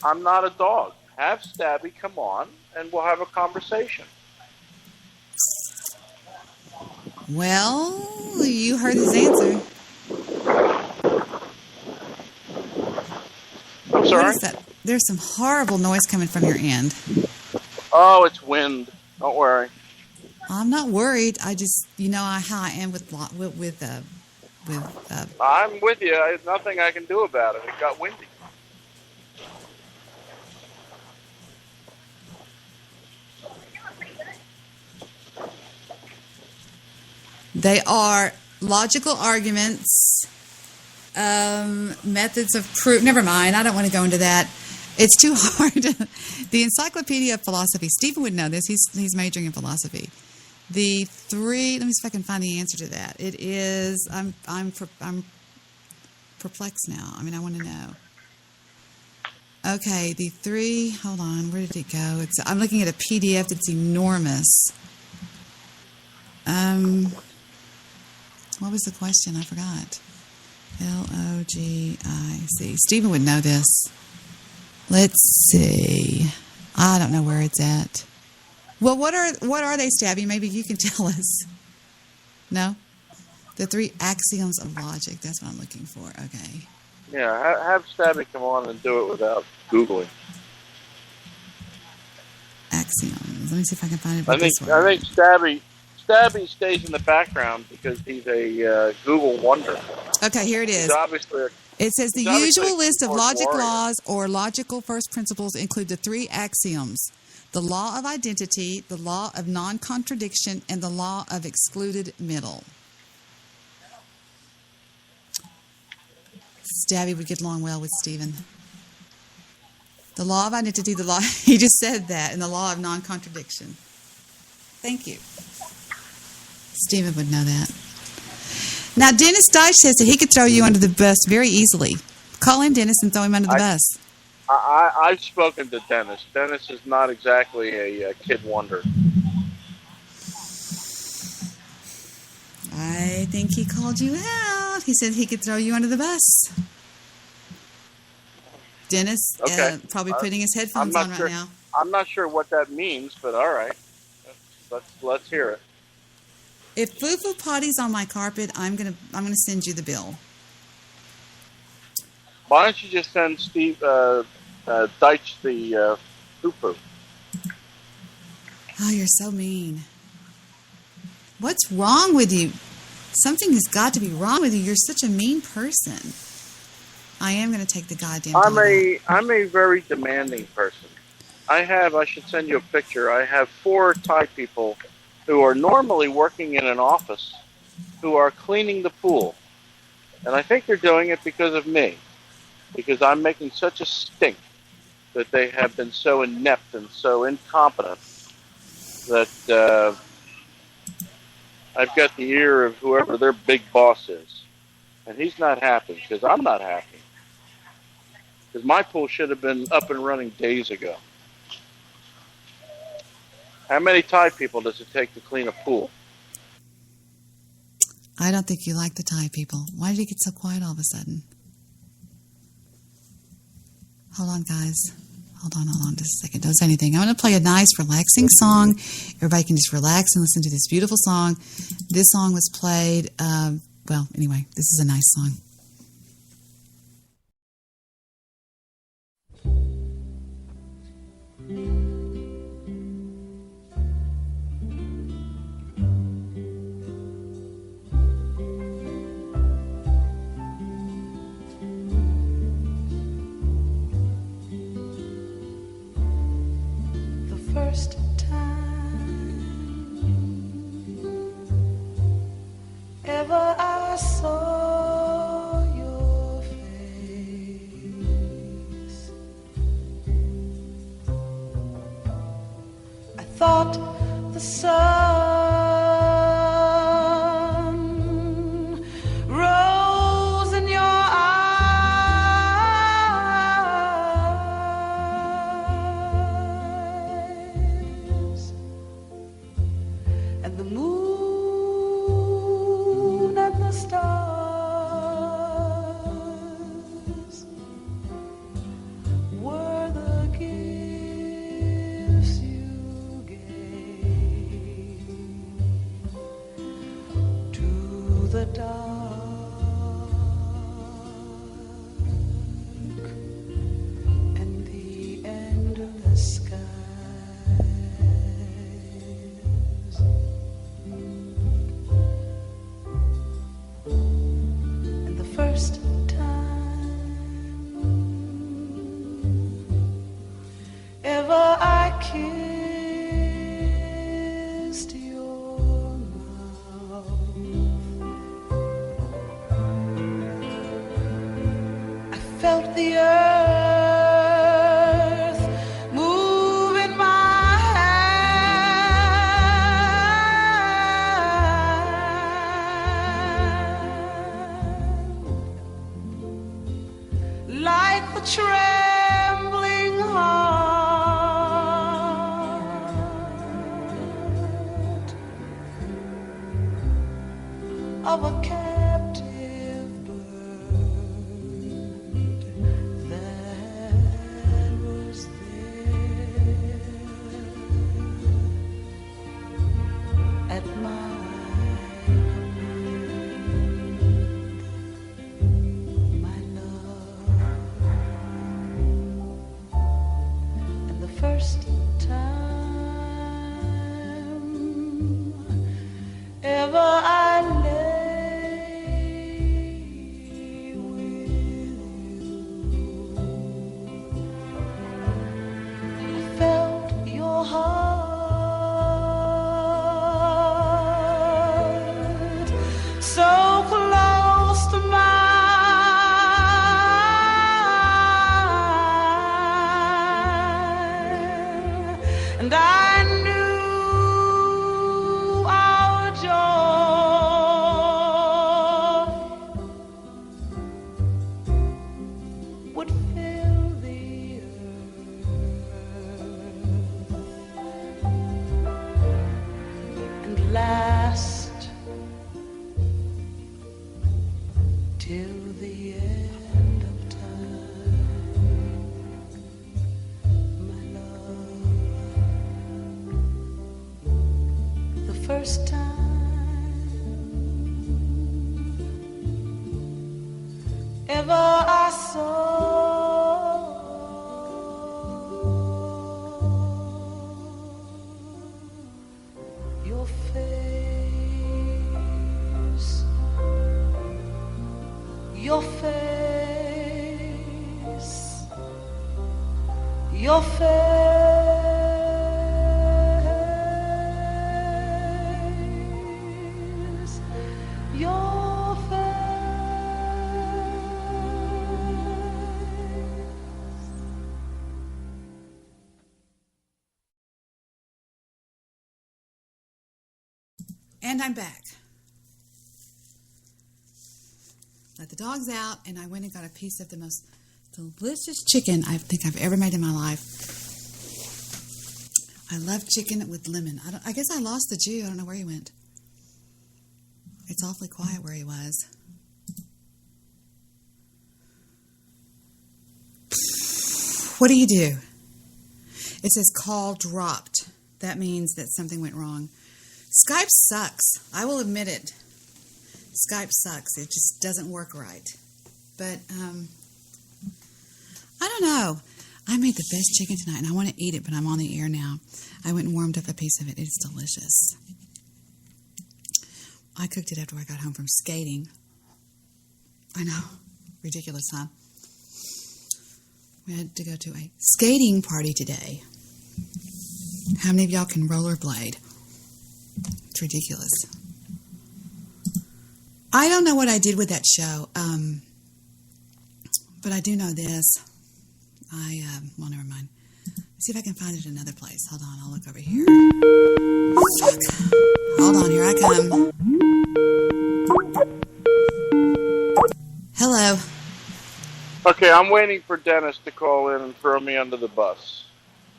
I'm not a dog. Have Stabby come on, and we'll have a conversation. Well, you heard his answer. What is that? There's some horrible noise coming from your end. Oh, it's wind. Don't worry. I'm not worried. I just, how I am with. I'm with you. There's nothing I can do about it. It got windy. They are logical arguments, methods of proof. Never mind. I don't want to go into that. It's too hard. The Encyclopedia of Philosophy. Stephen would know this. He's majoring in philosophy. The three. Let me see if I can find the answer to that. It is. I'm perplexed now. I want to know. Okay, the three. Hold on. Where did it go? I'm looking at a PDF that's enormous. What was the question? I forgot. Logic. Stephen would know this. Let's see. I don't know where it's at. Well, what are they, Stabby? Maybe you can tell us. No? The three axioms of logic. That's what I'm looking for. Okay. Yeah, have Stabby come on and do it without Googling. Axioms. Let me see if I can find it. I think Stabby stays in the background because he's a Google wonder. Okay, here it is. It says the usual list of logic laws or logical first principles include the three axioms: the law of identity, the law of non-contradiction, and the law of excluded middle. Stabby would get along well with Stephen. The law of identity, he just said that, and the law of non-contradiction. Thank you. Stephen would know that. Now, Dennis Deitch says that he could throw you under the bus very easily. Call him, Dennis, and throw him under the bus. I've spoken to Dennis. Dennis is not exactly a kid wonder. I think he called you out. He said he could throw you under the bus. Dennis, probably putting his headphones on right now. I'm not sure what that means, but all right. Let's hear it. If Foo-Foo Potty's on my carpet, I'm gonna send you the bill. Why don't you just send Steve Deitch the Foo-Foo? Oh, you're so mean. What's wrong with you? Something has got to be wrong with you. You're such a mean person. I am going to take the goddamn. I'm a very demanding person. I should send you a picture. I have 4 Thai people who are normally working in an office who are cleaning the pool. And I think they're doing it because of me. Because I'm making such a stink that they have been so inept and so incompetent that I've got the ear of whoever their big boss is. And he's not happy because I'm not happy. Because my pool should have been up and running days ago. How many Thai people does it take to clean a pool? I don't think you like the Thai people. Why did you get so quiet all of a sudden? Hold on, guys. Hold on just a second. Don't say anything. I'm going to play a nice, relaxing song. Everybody can just relax and listen to this beautiful song. This song was played, anyway, this is a nice song. First time ever I saw your face, I thought the sun rose in your and the moon and the stars were the gifts you gave to the dark felt the earth move in my hand, like the trembling heart of a captive bird that was there at my command, my love. And the first time ever I lay with you, I felt your heart so close to mine, and I knew our joy would fill the earth and last till the end of time, my love. The first time ever I saw your face, your face, your face, your And I'm back. Let the dogs out, and I went and got a piece of the most delicious chicken I think I've ever made in my life. I love chicken with lemon. I guess I lost the Jew. I don't know where he went. It's awfully quiet where he was. What do? It says call dropped. That means that something went wrong. Skype sucks. I will admit it. Skype sucks. It just doesn't work right. But, I don't know. I made the best chicken tonight, and I want to eat it, but I'm on the air now. I went and warmed up a piece of it. It's delicious. I cooked it after I got home from skating. I know. Ridiculous, huh? We had to go to a skating party today. How many of y'all can rollerblade? It's ridiculous. I don't know what I did with that show, but I do know this. Well, never mind. Let's see if I can find it in another place. Hold on, I'll look over here. Fuck. Hold on, here I come. Hello. Okay, I'm waiting for Dennis to call in and throw me under the bus.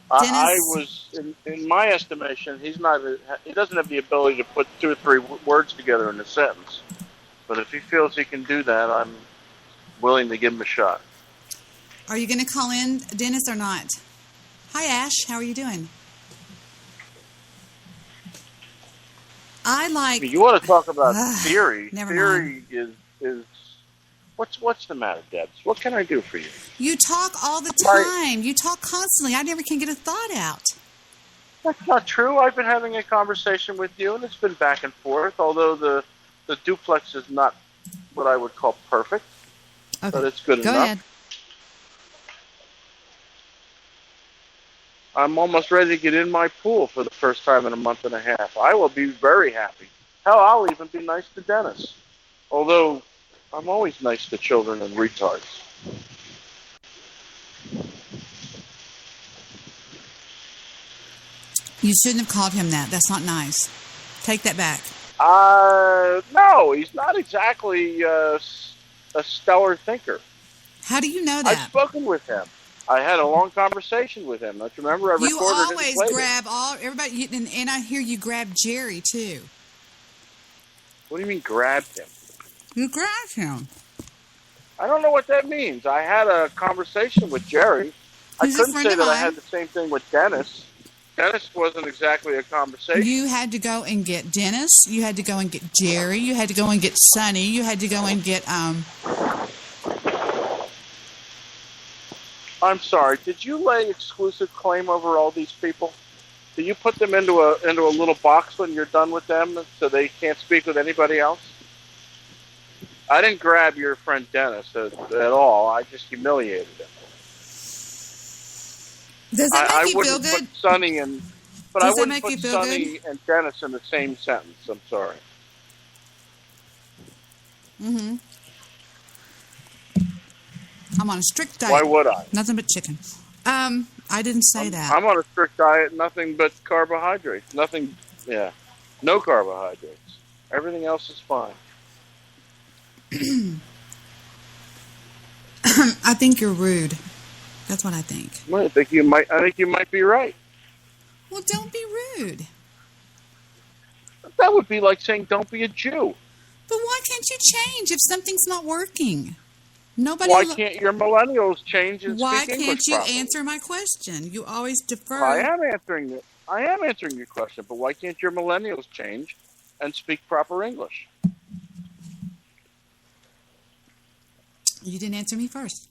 I was, in my estimation, he doesn't have the ability to put 2 or 3 words together in a sentence. But if he feels he can do that, I'm willing to give him a shot. Are you going to call in, Dennis, or not? Hi, Ash. How are you doing? You want to talk about theory? Never Theory is what's the matter, Debs? What can I do for you? You talk all the time. You talk constantly. I never can get a thought out. That's not true. I've been having a conversation with you, and it's been back and forth, although the duplex is not what I would call perfect, but it's good enough. Go ahead. I'm almost ready to get in my pool for the first time in a month and a half. I will be very happy. Hell, I'll even be nice to Dennis. Although, I'm always nice to children and retards. You shouldn't have called him that. That's not nice. Take that back. No, he's not exactly a stellar thinker. How do you know that? I've spoken with him. I had a long conversation with him. Don't you remember? I recorded You it and always played grab everybody, and I hear you grab Jerry too. What do you mean grabbed him? You grabbed him. I don't know what that means. I had a conversation with Jerry. He's I a couldn't friend say of that I mine. had the same thing with Dennis. Dennis wasn't exactly a conversation. You had to go and get Dennis. You had to go and get Jerry. You had to go and get Sonny. You had to go and get I'm sorry. Did you lay exclusive claim over all these people? Do you put them into a little box when you're done with them, so they can't speak with anybody else? I didn't grab your friend Dennis at all. I just humiliated him. Does that make you feel wouldn't good? put Sonny and, but Does I that wouldn't make put you feel Sonny good? and Dennis in the same sentence. I'm sorry. Mm-hmm. I'm on a strict diet. Why would I? Nothing but chicken. I didn't say that. I'm on a strict diet, nothing but carbohydrates. Nothing, no carbohydrates. Everything else is fine. I think you're rude. That's what I think. Well, I think you might be right. Well, don't be rude. That would be like saying don't be a Jew. But why can't you change if something's not working? Nobody. Why can't your millennials change and Why speak can't English you properly? answer my question? You always defer. I am answering it. I am answering your question, but why can't your millennials change and speak proper English? You didn't answer me first.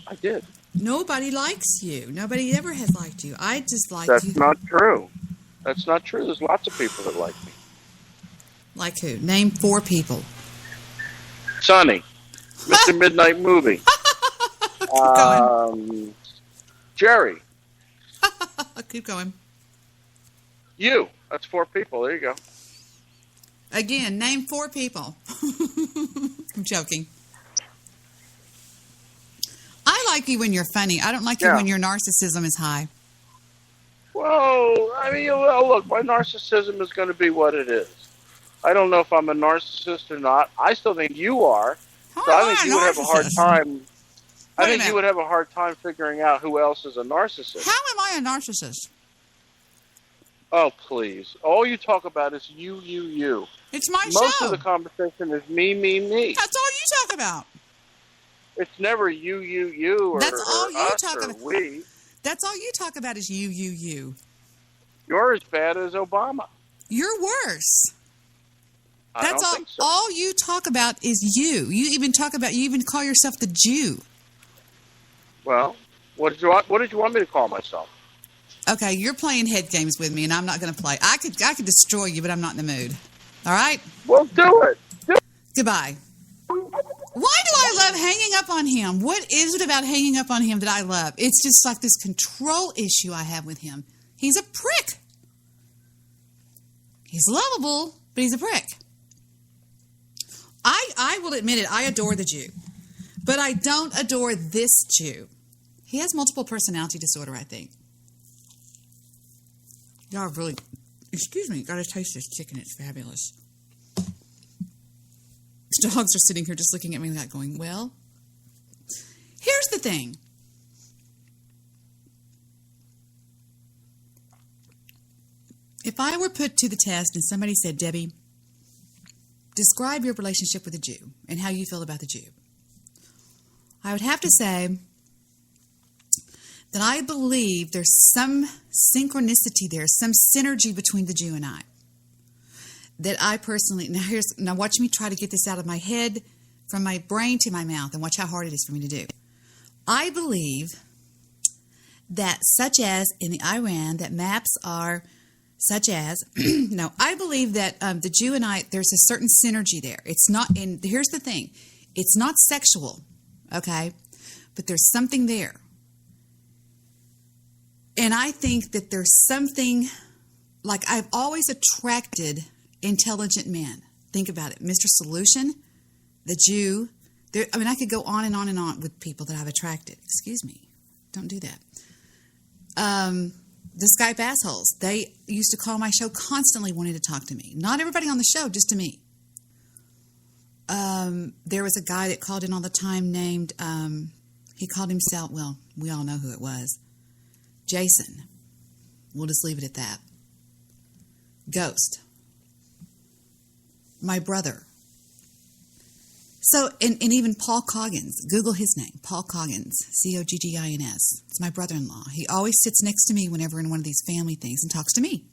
I did. Nobody likes you. Nobody ever has liked you. I just like That's you. not true. That's not true. There's lots of people that like me. Like who? Name 4 people. Sonny, Mr. Midnight Movie, Jerry, Keep going. you. That's 4 people. There you go. Again, name 4 people. I'm joking. I like you when you're funny. I don't like you when your narcissism is high. Well, I mean, look, my narcissism is going to be what it is. I don't know if I'm a narcissist or not. I still think you are. So I think you would have a hard time. I think you would have a hard time figuring out who else is a narcissist. How am I a narcissist? Oh, please. All you talk about is you. It's my Most show. of the conversation is me. That's all you talk about. It's never you, or, That's all or you us, talk or about. we. That's all you talk about is you. You're as bad as Obama. You're worse. I That's don't all. think so. All you talk about is you. You even call yourself the Jew. Well, what did you want me to call myself? Okay, you're playing head games with me, and I'm not going to play. I could destroy you, but I'm not in the mood. All right? Well, do it. Goodbye. Why do I love hanging up on him? What is it about hanging up on him that I love? It's just like this control issue I have with him. He's a prick. He's lovable, but he's a prick. I will admit it. I adore the Jew. But I don't adore this Jew. He has multiple personality disorder, I think. Y'all really... Excuse me. Gotta taste this chicken. It's fabulous. The dogs are sitting here just looking at me like going, well... Here's the thing. If I were put to the test and somebody said, Debbie, describe your relationship with a Jew and how you feel about the Jew, I would have to say that I believe there's some synchronicity there, some synergy between the Jew and I. That I personally, now watch me try to get this out of my head, from my brain to my mouth, and watch how hard it is for me to do. I believe that such as in the Iran, that maps are such as, no, I believe that the Jew and I, there's a certain synergy there. It's not, and here's the thing, it's not sexual, okay? But there's something there. And I think that there's something, like I've always attracted intelligent men. Think about it. Mr. Solution, the Jew. I could go on and on and on with people that I've attracted. Excuse me. Don't do that. The Skype assholes. They used to call my show constantly wanting to talk to me. Not everybody on the show, just to me. There was a guy that called in all the time named, he called himself, well, we all know who it was. Jason. We'll just leave it at that. Ghost. My brother. So, and even Paul Coggins. Google his name. Paul Coggins. Coggins. It's my brother-in-law. He always sits next to me whenever in one of these family things and talks to me.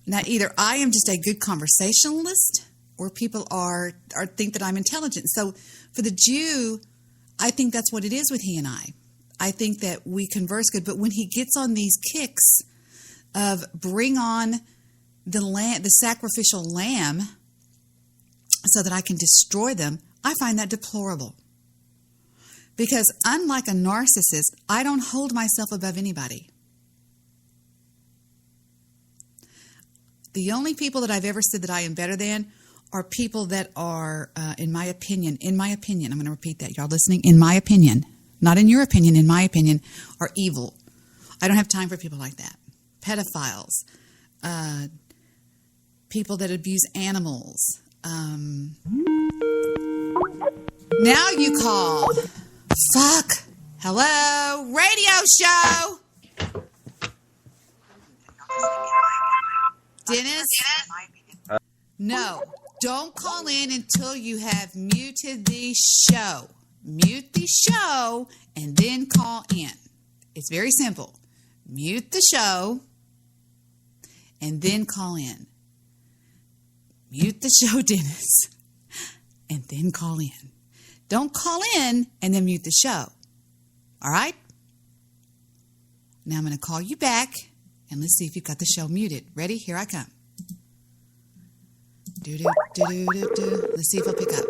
Now, either I am just a good conversationalist or people are think that I'm intelligent. So, for the Jew, I think that's what it is with he and I. I think that we converse good. But when he gets on these kicks of bring on the sacrificial lamb so that I can destroy them, I find that deplorable. Because unlike a narcissist, I don't hold myself above anybody. The only people that I've ever said that I am better than are people that are, in my opinion, I'm going to repeat that. Y'all listening? In my opinion, not in your opinion, in my opinion, are evil. I don't have time for people like that. Pedophiles, people that abuse animals. Now you call. Fuck. Hello? Radio show. Dennis? No. Don't call in until you have muted the show. Mute the show and then call in. It's very simple. Mute the show and then call in. Mute the show, Dennis, and then call in. Don't call in and then mute the show. All right? Now I'm going to call you back, and let's see if you've got the show muted. Ready? Here I come. Do-do-do-do-do-do. Let's see if I'll pick up.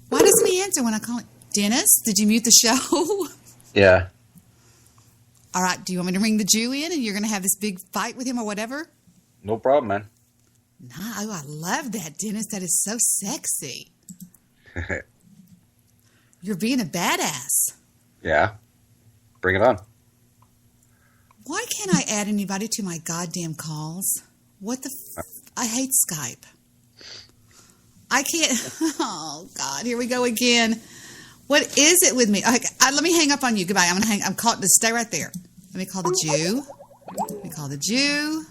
Why doesn't he answer when I call him? Dennis, did you mute the show? Yeah. All right. Do you want me to ring the Jew in and you're going to have this big fight with him or whatever? No problem, man. Oh, I love that, Dennis. That is so sexy. You're being a badass. Yeah. Bring it on. Why can't I add anybody to my goddamn calls? What the I hate Skype. I can't. Oh, God. Here we go again. What is it with me? Okay, let me hang up on you. Goodbye. I'm going to hang. I'm called. Just stay right there. Let me call the Jew. Let me call the Jew.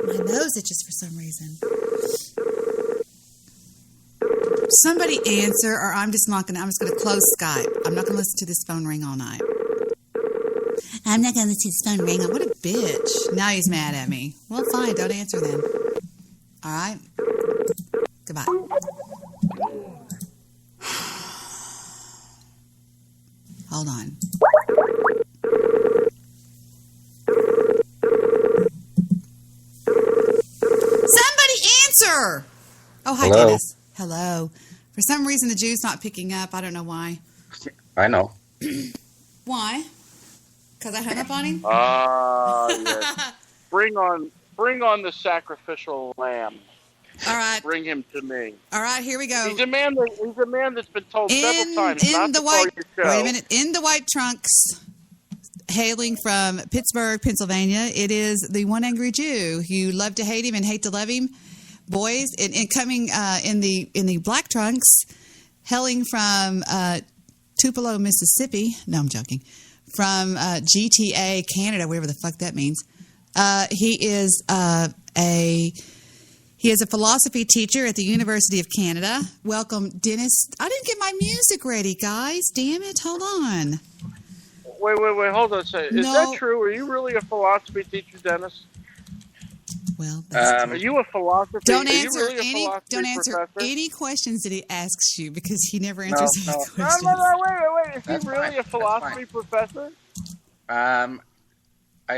My nose itches for some reason. Somebody answer, or I'm just going to close Skype. I'm not going to listen to this phone ring all night. I'm not going to listen to this phone ring. What a bitch. Now he's mad at me. Well, fine. Don't answer then. All right. Goodbye. Hold on. Somebody answer! Oh, hi, Hello? Dennis. Hello. For some reason, the Jew's not picking up. I don't know why. I know. Why? Because I hung up on him? Yes. Bring on the sacrificial lamb. All right. Bring him to me. All right, here we go. He's a man that's been told several times not to call your show. Wait a minute. In the white trunks, hailing from Pittsburgh, Pennsylvania, it is the one angry Jew. You love to hate him and hate to love him. Boys, and coming in the black trunks, hailing from Tupelo, Mississippi. No, I'm joking. From GTA, Canada, whatever the fuck that means. He is a philosophy teacher at the University of Canada. Welcome, Dennis. I didn't get my music ready, guys. Damn it. Hold on. Wait. Hold on a second. Is that true? Are you really a philosophy teacher, Dennis? Well, that's are you a philosophy? Don't are answer you really any. Don't answer professor? any questions that he asks you because he never answers any questions. No, wait. Is he really a philosophy professor? I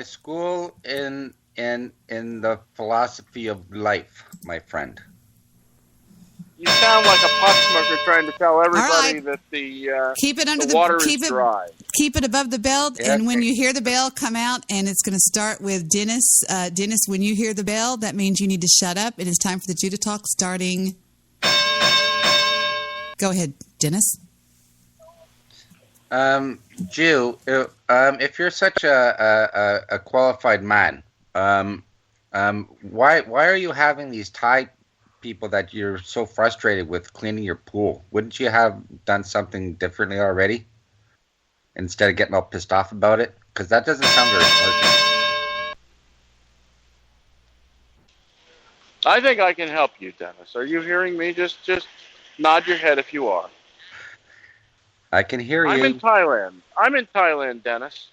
school in the philosophy of life, my friend. You sound like a pot smoker trying to tell everybody right. that the Keep it under the water keep is it dry. keep it above the belt, Yeah, and when you hear the bell, come out, and it's going to start with Dennis. Dennis, when you hear the bell, that means you need to shut up. It is time for the Judah Talk starting. Go ahead, Dennis. Jew, if you're such a qualified man, why are you having these Thai people that you're so frustrated with cleaning your pool? Wouldn't you have done something differently already instead of getting all pissed off about it? Because that doesn't sound very smart. I think I can help you, Dennis. Are you hearing me? Just nod your head if you are. I can hear you. I'm in Thailand, Dennis.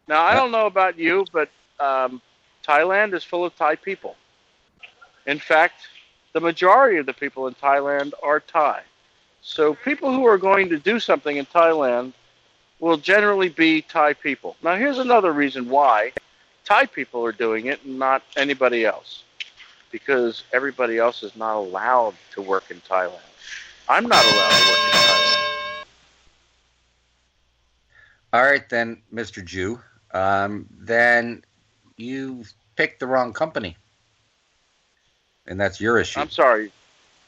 Now, I don't know about you, but Thailand is full of Thai people. In fact, the majority of the people in Thailand are Thai. So people who are going to do something in Thailand will generally be Thai people. Now, here's another reason why Thai people are doing it and not anybody else. Because everybody else is not allowed to work in Thailand. I'm not allowed to work in Thailand. All right, then, Mr. Jew. Then you picked the wrong company. And that's your issue. I'm sorry.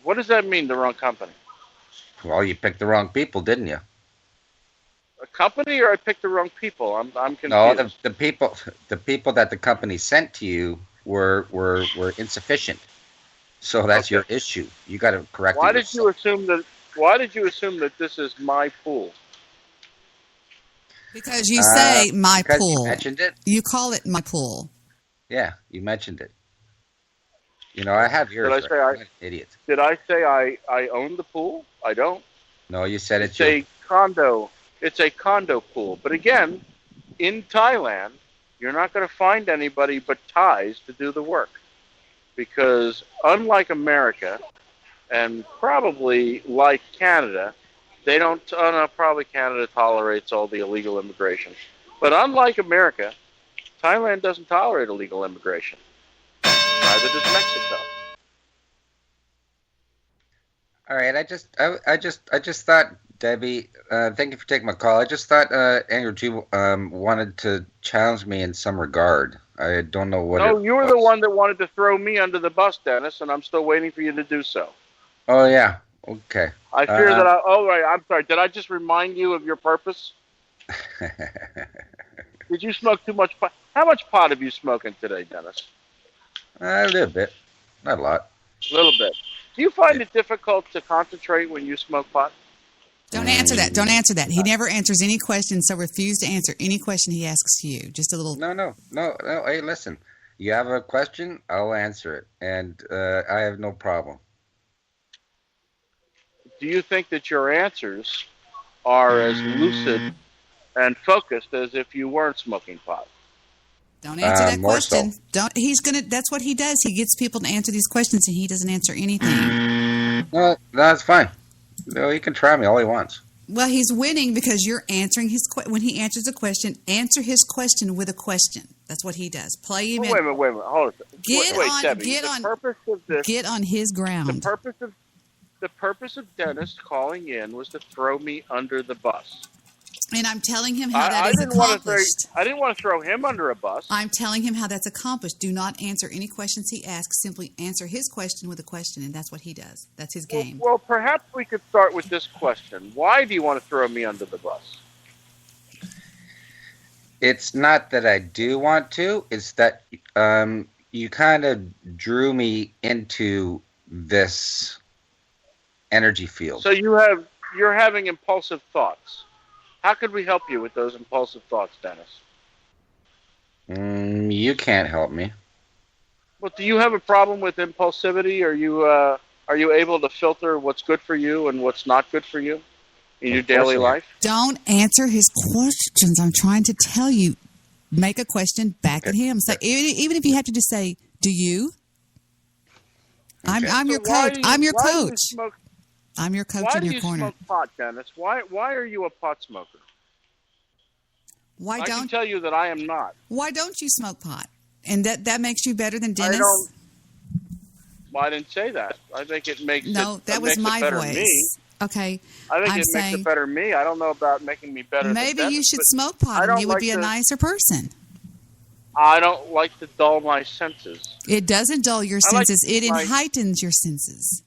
What does that mean, the wrong company? Well, you picked the wrong people, didn't you? A company, or I picked the wrong people? I'm confused. No, the people that the company sent to you were insufficient. So that's your issue. You got to correct it. Why did you assume that this is my pool? Because you say my pool. You mentioned it. You call it my pool. Yeah, you mentioned it. You know, I have yours. Did I say idiot? Did I say I own the pool? I don't. No, you said it's a condo. It's a condo pool. But again, in Thailand, you're not going to find anybody but Thais to do the work, because unlike America, and probably like Canada, they don't. Oh no, probably Canada tolerates all the illegal immigration, but unlike America, Thailand doesn't tolerate illegal immigration. Neither does Mexico. All right, I just thought, Debbie, thank you for taking my call. I just thought Angry G wanted to challenge me in some regard. I don't know what. No, you were the one that wanted to throw me under the bus, Dennis, and I'm still waiting for you to do so. Oh yeah, okay. I fear that I. Oh right, I'm sorry. Did I just remind you of your purpose? Did you smoke too much pot? How much pot have you smoking today, Dennis? A little bit, not a lot. A little bit. Do you find it difficult to concentrate when you smoke pot? Don't answer that. Don't answer that. He never answers any questions, so refuse to answer any question he asks you. Just a little. No. Hey, listen. You have a question, I'll answer it, and I have no problem. Do you think that your answers are as lucid and focused as if you weren't smoking pot? Don't answer that question. So. Don't. He's gonna. That's what he does. He gets people to answer these questions, and he doesn't answer anything. Well, that's fine. No, he can try me all he wants. Well, he's winning because you're answering his when he answers a question. Answer his question with a question. That's what he does. Play him. Wait a minute. Hold on. Get on his ground. The purpose of Dennis calling in was to throw me under the bus. And I'm telling him how that is accomplished. I didn't want to throw him under a bus. I'm telling him how that's accomplished. Do not answer any questions he asks. Simply answer his question with a question, and that's what he does. That's his game. Well, perhaps we could start with this question. Why do you want to throw me under the bus? It's not that I do want to. It's that you kind of drew me into this energy field. So you're having impulsive thoughts. How could we help you with those impulsive thoughts, Dennis? You can't help me. Well, do you have a problem with impulsivity? Are you able to filter what's good for you and what's not good for you in your daily life? Don't answer his questions. I'm trying to tell you. Make a question back at him. So even if you have to just say, "Do you?" I'm your coach. I'm your coach. I'm your coach in your corner. Why do you smoke pot, Dennis? Why are you a pot smoker? I can tell you that I am not. Why don't you smoke pot? And that makes you better than Dennis? Well, I didn't say that. I think it makes No, it, that it was makes my it better voice. me. Okay. I think I'm it makes saying it better me. I don't know about making me better. maybe than you Dennis, should but smoke pot I and don't you would like be a to- nicer person. I don't like to dull my senses. It doesn't dull your I like senses. to It keep my- heightens your senses.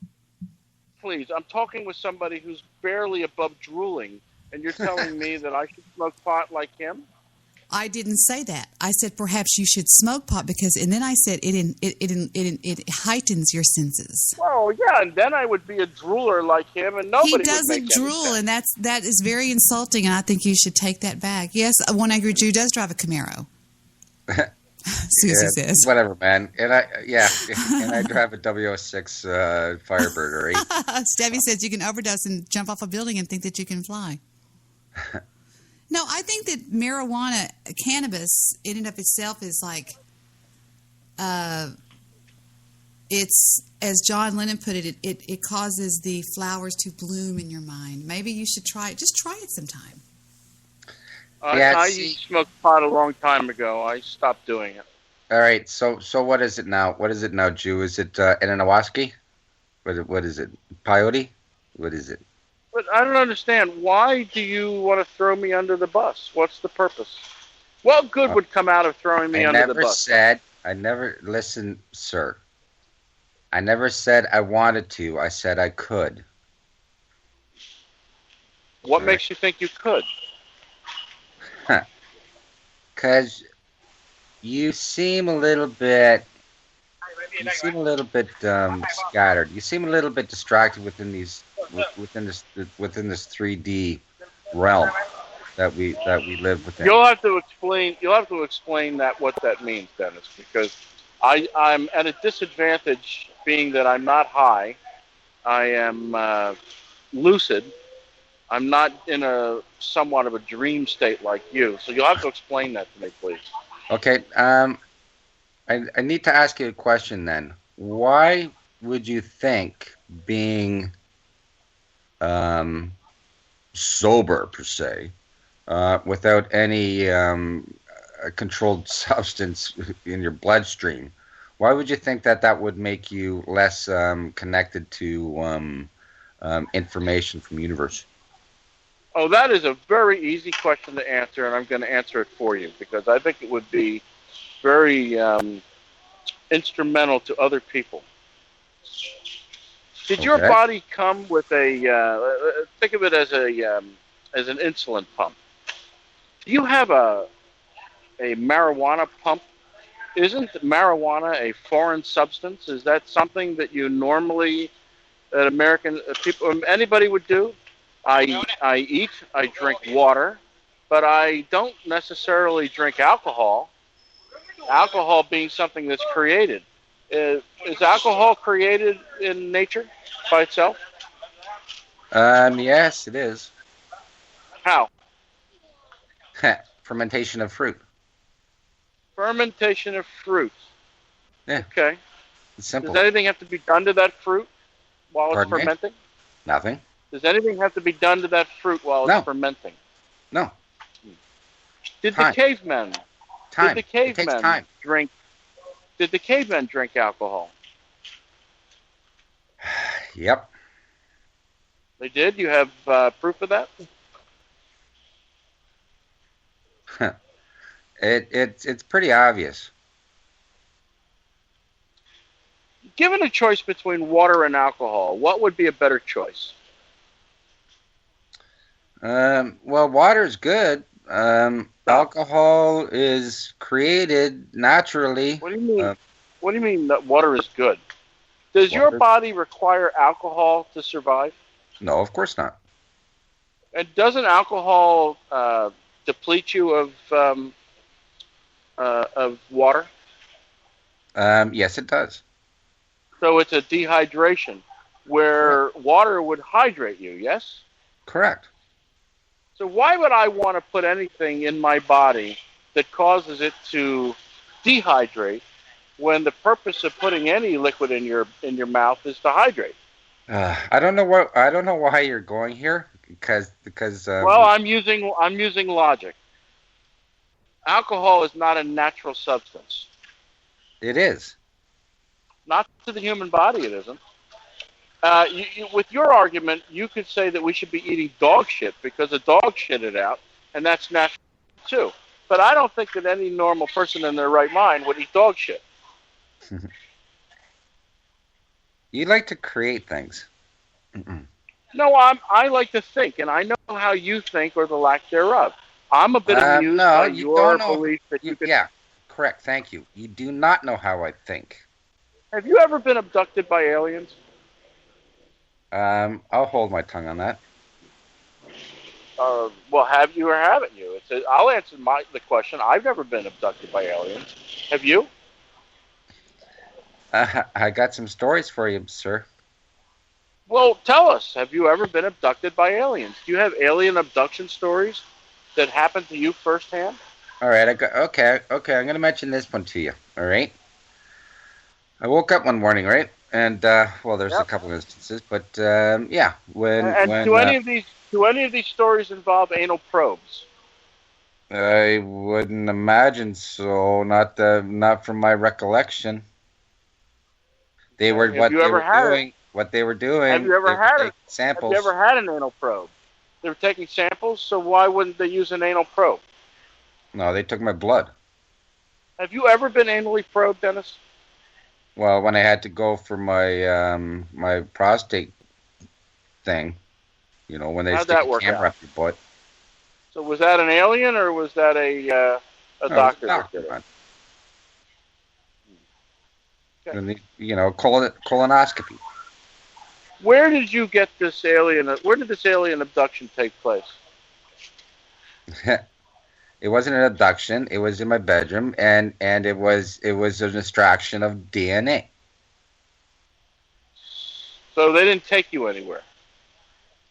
Please, I'm talking with somebody who's barely above drooling, and you're telling me that I should smoke pot like him? I didn't say that. I said perhaps you should smoke pot because, and then I said it heightens your senses. Well, yeah, and then I would be a drooler like him, and nobody He would doesn't make any drool, sense. and that is very insulting. And I think you should take that back. Yes, a one angry Jew does drive a Camaro. Susie says, Whatever, man. And I drive a W06 Firebird, right? Stevie says you can overdose and jump off a building and think that you can fly. No, I think that marijuana, cannabis, in and of itself is like, it's, as John Lennon put it, it causes the flowers to bloom in your mind. Maybe you should try it. Just try it sometime. I smoked pot a long time ago. I stopped doing it. All right. So what is it now? What is it now, Jew? Is it Inanawaski? What is it? Peyote? What is it? But I don't understand. Why do you want to throw me under the bus? What's the purpose? What good would come out of throwing me under the bus? Listen, sir. I never said I wanted to. I said I could. What makes you think you could? Because you seem a little bit scattered. You seem a little bit distracted within this 3D realm that we live within. You'll have to explain that what that means, Dennis, because I'm at a disadvantage, being that I'm not high. I am lucid. I'm not in a somewhat of a dream state like you, so you'll have to explain that to me, please. Okay. I need to ask you a question then. Why would you think being sober per se, without any controlled substance in your bloodstream, why would you think that would make you less connected to information from the universe? Oh, that is a very easy question to answer, and I'm going to answer it for you because I think it would be very instrumental to other people. Did your body come with a? Think of it as an insulin pump. Do you have a marijuana pump? Isn't marijuana a foreign substance? Is that something that you normally, that American people, anybody would do? I eat, I drink water, but I don't necessarily drink alcohol. Alcohol being something that's created. Is alcohol created in nature by itself? Yes, it is. How? Fermentation of fruit. Fermentation of fruit. Yeah. Okay. It's simple. Does anything have to be done to that fruit while it's fermenting? Nothing. Does anything have to be done to that fruit while it's fermenting? No. Did the cavemen? Time. Did the cavemen It takes time. drink? Did the cavemen drink alcohol? Yep. They did. You have proof of that? It's pretty obvious. Given a choice between water and alcohol, what would be a better choice? Well, water is good. Alcohol is created naturally. What do you mean? What do you mean that water is good? Does your body require alcohol to survive? No, of course not. And doesn't alcohol deplete you of water? Yes, it does. So it's a dehydration, where water would hydrate you. Yes. Correct. So why would I want to put anything in my body that causes it to dehydrate when the purpose of putting any liquid in your mouth is to hydrate? I don't know why you're going here because. Well, I'm using logic. Alcohol is not a natural substance. It is. Not to the human body, it isn't. With your argument, you could say that we should be eating dog shit because the dog shit it out, and that's natural too. But I don't think that any normal person in their right mind would eat dog shit. You like to create things. No, I like to think, and I know how you think or the lack thereof. I'm a bit amused by your belief that you could... Yeah, correct. Thank you. You do not know how I think. Have you ever been abducted by aliens? I'll hold my tongue on that. Well, have you or haven't you? I'll answer the question. I've never been abducted by aliens. Have you? I got some stories for you, sir. Well, tell us. Have you ever been abducted by aliens? Do you have alien abduction stories that happened to you firsthand? All right. Okay. I'm going to mention this one to you. All right. I woke up one morning, right? And there's a couple of instances, but yeah. Do any of these stories involve anal probes? I wouldn't imagine so. Not from my recollection. They were what they were doing. Have you ever had samples? Have you ever had an anal probe? They were taking samples, so why wouldn't they use an anal probe? No, they took my blood. Have you ever been anally probed, Dennis? Well, when I had to go for my my prostate thing, when they stick a camera up your butt. So was that an alien or was that a doctor? That did it? Okay. And colonoscopy. Where did you get this alien? Where did this alien abduction take place? It wasn't an abduction. It was in my bedroom, and it was an extraction of DNA. So they didn't take you anywhere.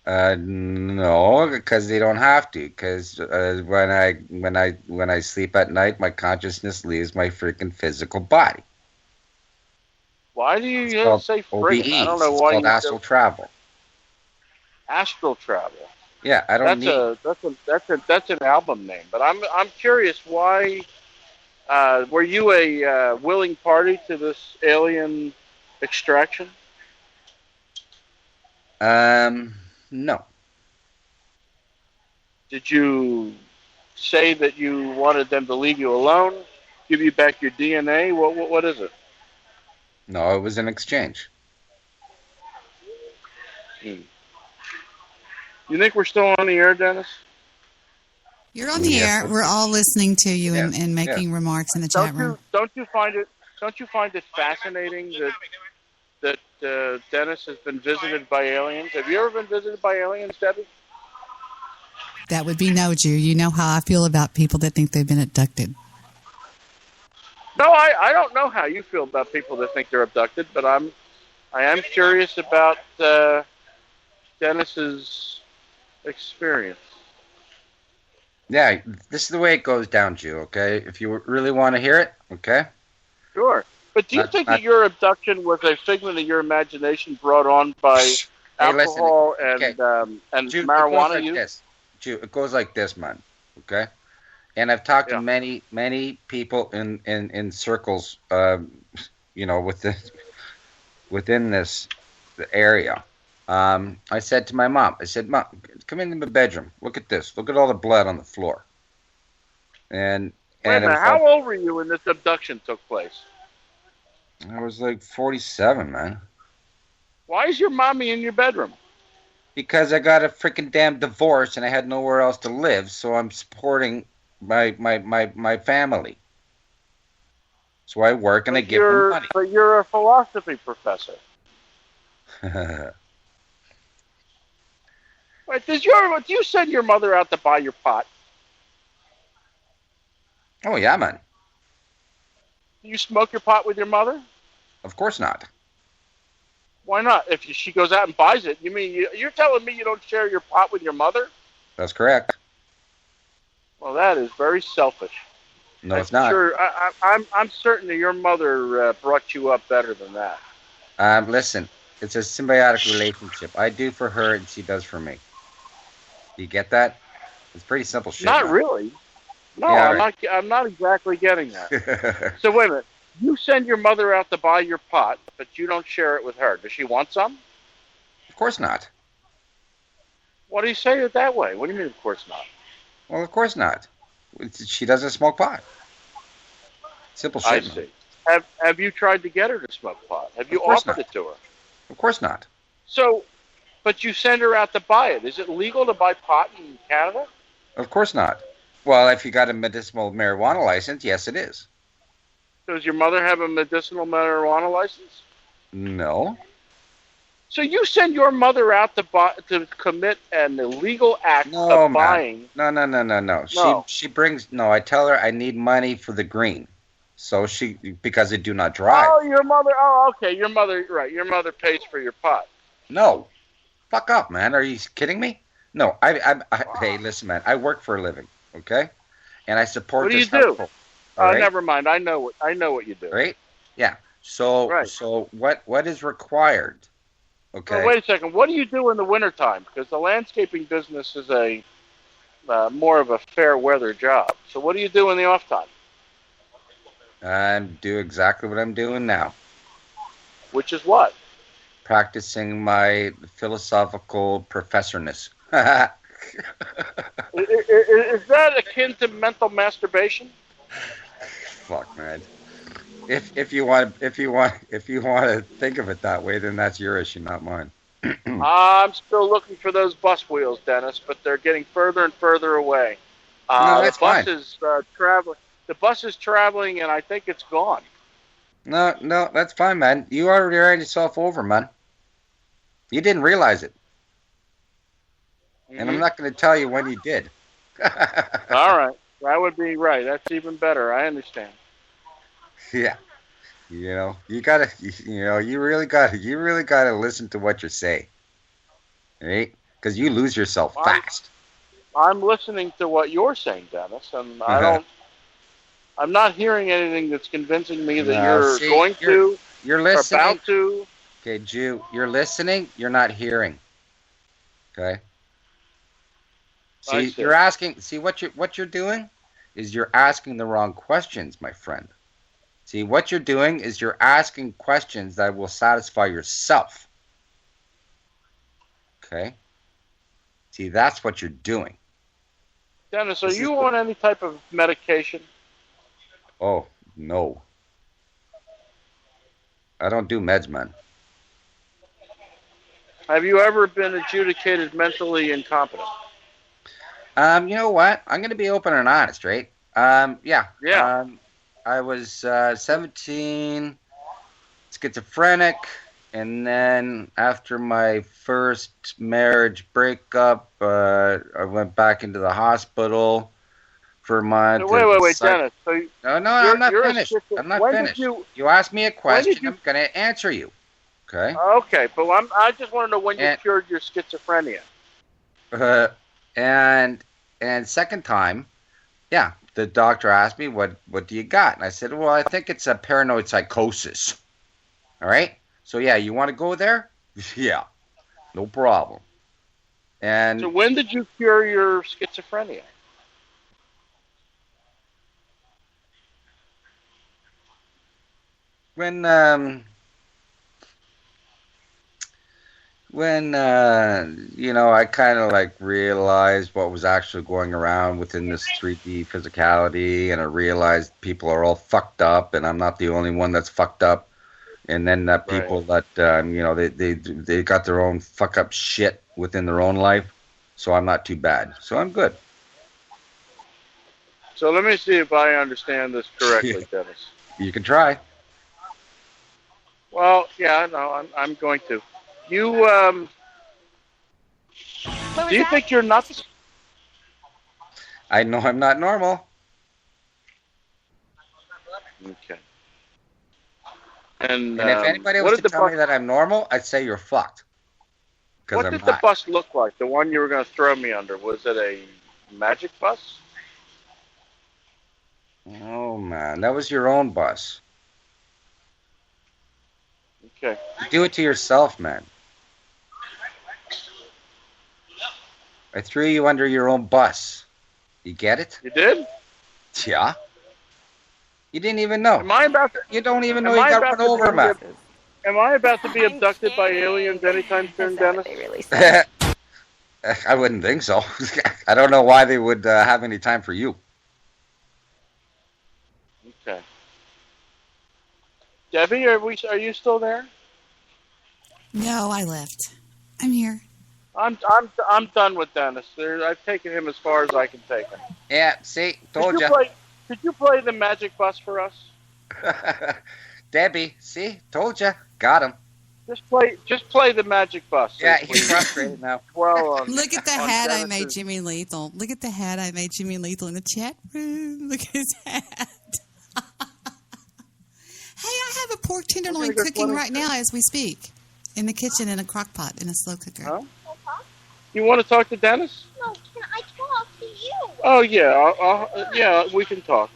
No, because they don't have to. Because when I sleep at night, my consciousness leaves my freaking physical body. Why do you say freak? I don't know why. It's called astral travel. Astral travel. Yeah, I don't need. That's an album name, but I'm curious why. Were you a willing party to this alien extraction? No. Did you say that you wanted them to leave you alone, give you back your DNA? What is it? No, it was an exchange. You think we're still on the air, Dennis? You're on the air. We're all listening to you and making remarks in the chat room. Don't you find it fascinating that Dennis has been visited by aliens? Have you ever been visited by aliens, Debbie? That would be no, Jew. You know how I feel about people that think they've been abducted. No, I don't know how you feel about people that think they're abducted, but I am curious about Dennis's experience. Yeah, this is the way it goes down, Jew, okay? If you really want to hear it, okay? Sure. But do you think that your abduction was a figment of your imagination brought on by alcohol and Jew, marijuana use? Jew, it goes like this, man, okay? And I've talked to many people in circles, within this area. I said to my mom, Mom, come into my bedroom. Look at this. Look at all the blood on the floor. And wait a minute, how old were you when this abduction took place? I was like 47, man. Why is your mommy in your bedroom? Because I got a freaking damn divorce and I had nowhere else to live, so I'm supporting my family. So I work and I give them money. But you're a philosophy professor. Wait, do you send your mother out to buy your pot? Oh yeah, man. Do you smoke your pot with your mother? Of course not. Why not? If she goes out and buys it, you mean you're telling me you don't share your pot with your mother? That's correct. Well, that is very selfish. No, it's not. Sure, I'm certain that your mother brought you up better than that. Listen, it's a symbiotic relationship. I do for her, and she does for me. Do you get that? It's pretty simple shit. Not really. No, yeah, I'm not exactly getting that. So wait a minute. You send your mother out to buy your pot, but you don't share it with her. Does she want some? Of course not. Why do you say it that way? What do you mean, of course not? Well, of course not. She doesn't smoke pot. Simple shit. I see. Have you tried to get her to smoke pot? Have you Of course offered not. it to her? Of course not. So, but you send her out to buy it. Is it legal to buy pot in Canada? Of course not. Well, if you got a medicinal marijuana license, yes, it is. Does your mother have a medicinal marijuana license? No. So you send your mother out to commit an illegal act No, of buying. man. No. No. She brings. No, I tell her I need money for the green, so because I do not drive. Oh, your mother. Oh, okay. Your mother. Right. Your mother pays for your pot. No, fuck up, man. Are you kidding me? No, hey, listen, man. I work for a living, okay, and I support. What do you this do? household, all right? Never mind. I know what you do. Right? Yeah. So what is required? Okay. Well, wait a second. What do you do in the wintertime? Because the landscaping business is a more of a fair weather job. So what do you do in the off time? I do exactly what I'm doing now. Which is what? Practicing my philosophical professorness. Is that akin to mental masturbation? Fuck, man. If you want to think of it that way, then that's your issue, not mine. I'm still looking for those bus wheels, Dennis, but they're getting further and further away. No, that's fine. The bus is traveling, and I think it's gone. No, that's fine, man. You already ran yourself over, man. You didn't realize it. And I'm not going to tell you when you did. All right. That would be right. That's even better. I understand. Yeah. You really gotta listen to what you say. Right? Because you lose yourself fast. I'm listening to what you're saying, Dennis, and I'm not hearing anything that's convincing me that you're listening. About to. Okay, Jew, you're listening, you're not hearing. Okay? See, you're asking. See what you're doing is you're asking the wrong questions, my friend. See, what you're doing is you're asking questions that will satisfy yourself. Okay? See, that's what you're doing. Dennis, are you on any type of medication? Oh, no. I don't do meds, man. Have you ever been adjudicated mentally incompetent? You know what? I'm going to be open and honest, right? Yeah. Yeah. I was 17, schizophrenic, and then after my first marriage breakup, I went back into the hospital for a month. Wait, Dennis. So no, I'm not finished. I'm not finished. You asked me a question, I'm going to answer you. Okay? Okay, but I just want to know when you cured your schizophrenia. And second time, yeah. The doctor asked me, what do you got? And I said, well, I think it's a paranoid psychosis. All right? So, yeah, you want to go there? Yeah, no problem. And so when did you cure your schizophrenia? When I kind of like realized what was actually going around within this 3D physicality, and I realized people are all fucked up, and I'm not the only one that's fucked up. And then that people that they got their own fuck up shit within their own life, so I'm not too bad. So I'm good. So let me see if I understand this correctly, Dennis. You can try. Well, yeah, no, I'm going to. You, do you think you're nuts? I know I'm not normal. Okay. And if anybody was to tell me that I'm normal, I'd say you're fucked. What did the bus look like? The one you were going to throw me under? Was it a magic bus? Oh, man. That was your own bus. Okay. You do it to yourself, man. I threw you under your own bus. You get it? You did? Yeah. You didn't even know. Am I about to? You don't even know you got run over, man. Am I about to be abducted by aliens anytime soon, Dennis? I wouldn't think so. I don't know why they would have any time for you. Okay. Debbie, are you still there? No, I left. I'm here. I'm done with Dennis. I've taken him as far as I can take him. Yeah, see, told you. Could you play the Magic Bus for us? Debbie, see, told you. Got him. Just play the Magic Bus. Yeah, he's frustrated now. Well, look at the hat I made Jimmy Leathal. Look at the hat I made Jimmy Leathal in the chat room. Look at his hat. Hey, I have a pork tenderloin cooking right now as we speak. In the kitchen in a crock pot in a slow cooker. Huh? You want to talk to Dennis? No, can I talk to you? Oh, yeah. Yeah, we can talk.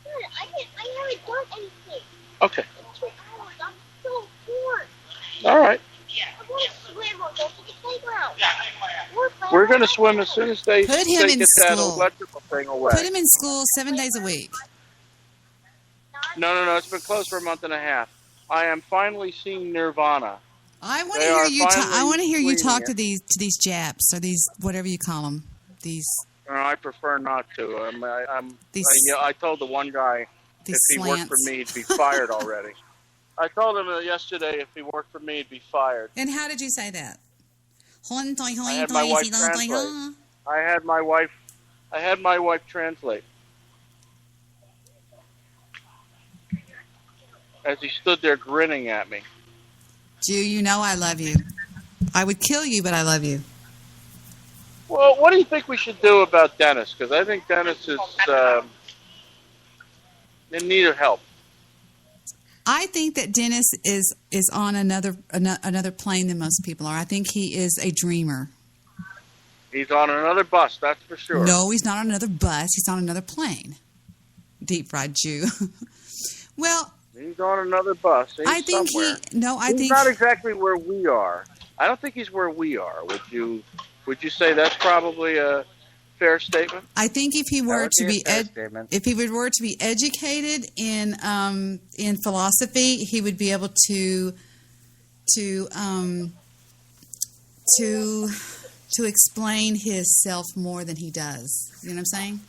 I haven't done anything. Okay. In 2 hours, I'm so bored. All right. I want to swim or go to the playground. We're going to swim as soon as they Put him in get that school. electrical thing away. Put him in school 7 days a week. No. It's been closed for a month and a half. I am finally seeing Nirvana. I want to hear you. I want to hear you talk to these Japs or these whatever you call them. These. I prefer not to. I told the one guy if he worked for me, he'd be fired already. I told him yesterday if he worked for me, he'd be fired. And how did you say that? I had my wife translate. I had my wife translate. As he stood there grinning at me. Jew, you know I love you. I would kill you, but I love you. Well, what do you think we should do about Dennis? Because I think Dennis is in need of help. I think that Dennis is on another plane than most people are. I think he is a dreamer. He's on another bus, that's for sure. No, he's not on another bus. He's on another plane. Deep fried Jew. Well, he's on another bus. He's somewhere. He's not exactly where we are. I don't think he's where we are. Would you say that's probably a fair statement? I think if he were to be educated in philosophy, he would be able to explain his self more than he does. You know what I'm saying?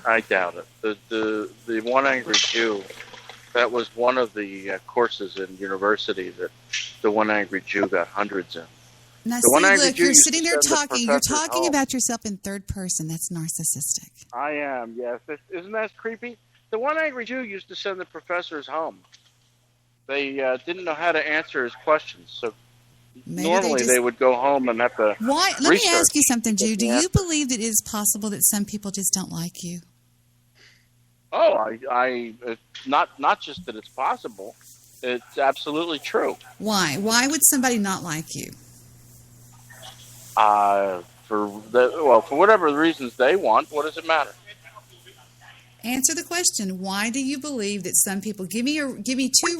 I doubt it. The One Angry Jew, that was one of the courses in university that the One Angry Jew got hundreds in. Now, see, look, you're sitting there talking. You're talking about yourself in third person. That's narcissistic. I am, yes. Isn't that creepy? The One Angry Jew used to send the professors home. They didn't know how to answer his questions, so normally they would go home and have to Let me ask you something, Jew. Do you believe that it is possible that some people just don't like you? Oh, not just that it's possible. It's absolutely true. Why? Why would somebody not like you? For whatever reasons they want, what does it matter? Answer the question. Why do you believe that some people give me 2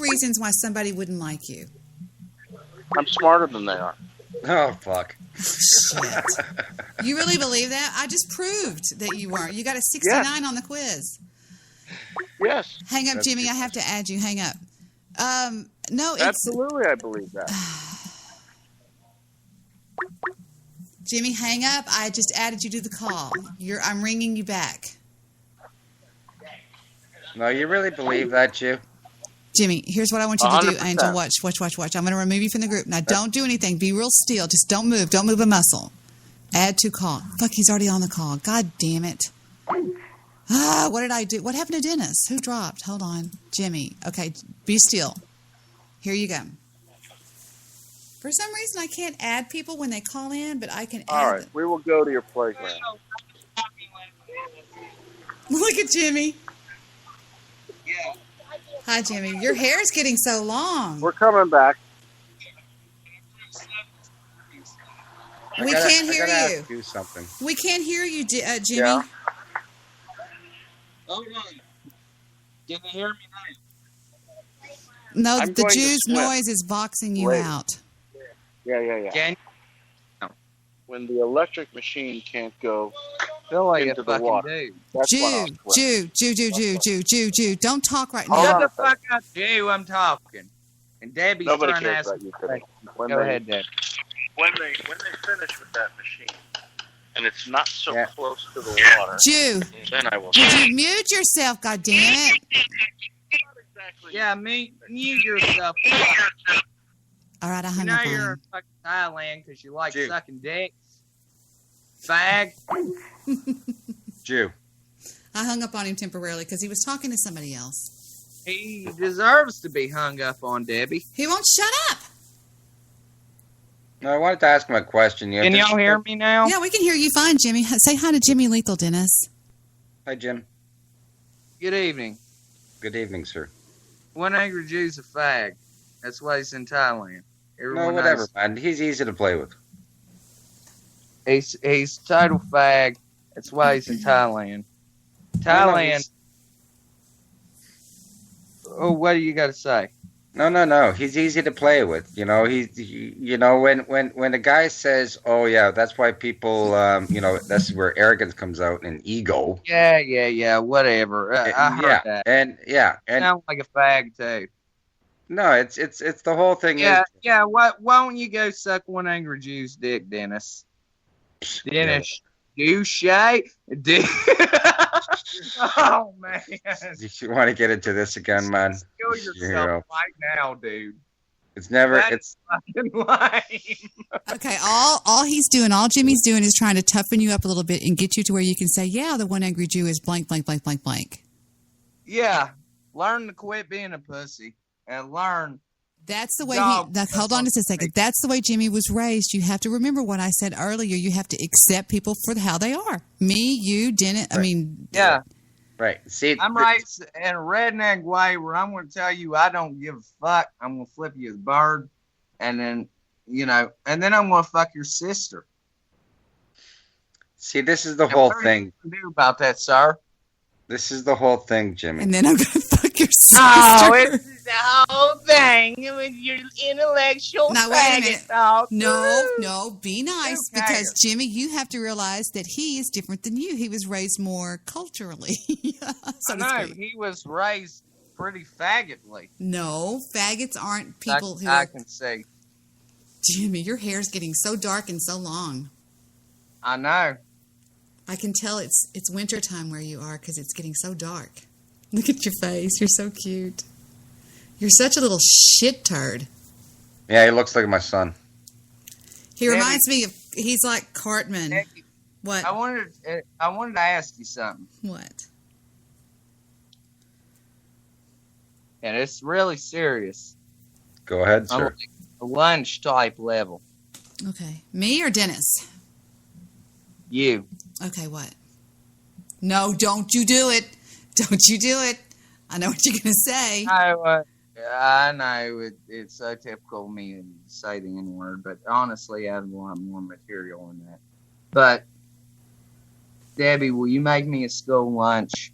reasons why somebody wouldn't like you? I'm smarter than they are. Oh, fuck. Shit. You really believe that? I just proved that you weren't. You got a 69 on the quiz. Yes. Hang up, Jimmy. I have to add you. Hang up. No, absolutely, I believe that. Jimmy, hang up. I just added you to the call. I'm ringing you back. No, you really believe that, Jew? Jimmy, here's what I want you to do, 100%. Angel. Watch. I'm going to remove you from the group. Now, don't do anything. Be real still. Just don't move. Don't move a muscle. Add to call. Fuck, he's already on the call. God damn it. What did I do? What happened to Dennis? Who dropped? Hold on. Jimmy. Okay, be still. Here you go. For some reason, I can't add people when they call in, but I can add All right, we will go to your playground. Look at Jimmy. Hi, Jimmy. Your hair is getting so long. We're coming back. We can't hear you. Do something. We can't hear you, Jimmy. Yeah. Hold on. Can you hear me No, now? the Jew's noise is boxing you out. Yeah. When the electric machine can't go feel like into a the fucking water. dude. That's when I'll swim. Jew. Don't talk right now. Shut the fuck up, Jew. I'm talking. And Debbie's Nobody trying to cares ask about you today. When Go they- ahead, Debbie. When they finish with that machine, and it's not so close to the water, Jew, then I will. would you mute yourself, goddammit? Yeah, mute yourself. All right, I You hung know up on you're in him. fucking Thailand because you like sucking dicks. Fag. Jew. I hung up on him temporarily because he was talking to somebody else. He deserves to be hung up on, Debbie. He won't shut up. No, I wanted to ask him a question. Can y'all hear me now? Yeah, we can hear you fine, Jimmy. Say hi to Jimmy Leathal, Dennis. Hi, Jim. Good evening. Good evening, sir. One angry Jew's a fag. That's why he's in Thailand. No, whatever, man. He's easy to play with. He's total fag. That's why he's in Thailand. Thailand. Oh, what do you got to say? No. He's easy to play with. You know, when a guy says, "Oh yeah, that's why people," that's where arrogance comes out and ego. Yeah. Whatever. I heard that. And sound like a fag too. No, it's the whole thing. Yeah. Why don't you go suck one angry Jew's dick, Dennis? Dennis, douche. Oh man. You want to get into this again, man? Kill yourself right now, dude. It's never. That's fucking lame. Okay, all Jimmy's doing is trying to toughen you up a little bit and get you to where you can say, yeah, the one angry Jew is blank. Yeah, learn to quit being a pussy and learn. That's the way hold on just a second. That's the way Jimmy was raised. You have to remember what I said earlier. You have to accept people for how they are. Me, you, Dennis. Right. I mean, yeah. Right. See, I'm raised in a redneck way where I'm going to tell you I don't give a fuck. I'm going to flip you the bird, and then and then I'm going to fuck your sister. See, this is the whole thing. What do you do about that, sir? This is the whole thing, Jimmy. And then I'm going to fuck your sister. Oh, it's the whole thing with your intellectual now, wait a minute. Thought. No, be nice because Jimmy, you have to realize that he is different than you. He was raised more culturally. He was raised pretty faggotly. No, faggots aren't people who I can see. Jimmy, your hair's getting so dark and so long. I know. I can tell it's winter time where you are because it's getting so dark. Look at your face. You're so cute. You're such a little shit turd. Yeah, he looks like my son. He reminds me of, he's like Cartman. What? I wanted to ask you something. What? And it's really serious. Go ahead, sir. On like a lunch type level. Okay. Me or Dennis? You. Okay, what? No, don't you do it. Don't you do it. I know what you're going to say. I know it's so typical of me to say the N-word, but honestly, I want more material in that. But, Debbie, will you make me a school lunch?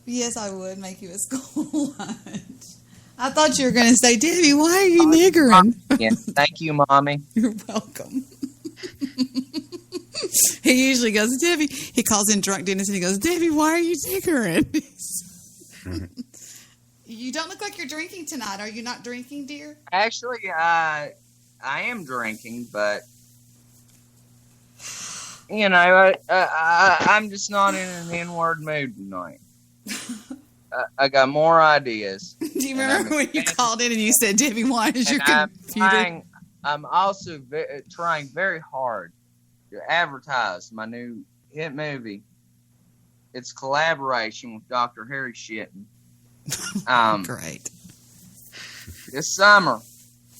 Yes, I would make you a school lunch. I thought you were going to say, Debbie, why are you niggering? Yeah, thank you, Mommy. You're welcome. He usually goes, Debbie. He calls in drunk Dennis and he goes, Debbie, why are you niggering? You don't look like you're drinking tonight. Are you not drinking, dear? Actually, I am drinking, but I'm just not in an N-word mood tonight. I got more ideas. Do you remember when you called in and you said, Debbie, why is your computer? I'm also trying very hard to advertise my new hit movie. It's collaboration with Dr. Harry Shitten. Great. This summer,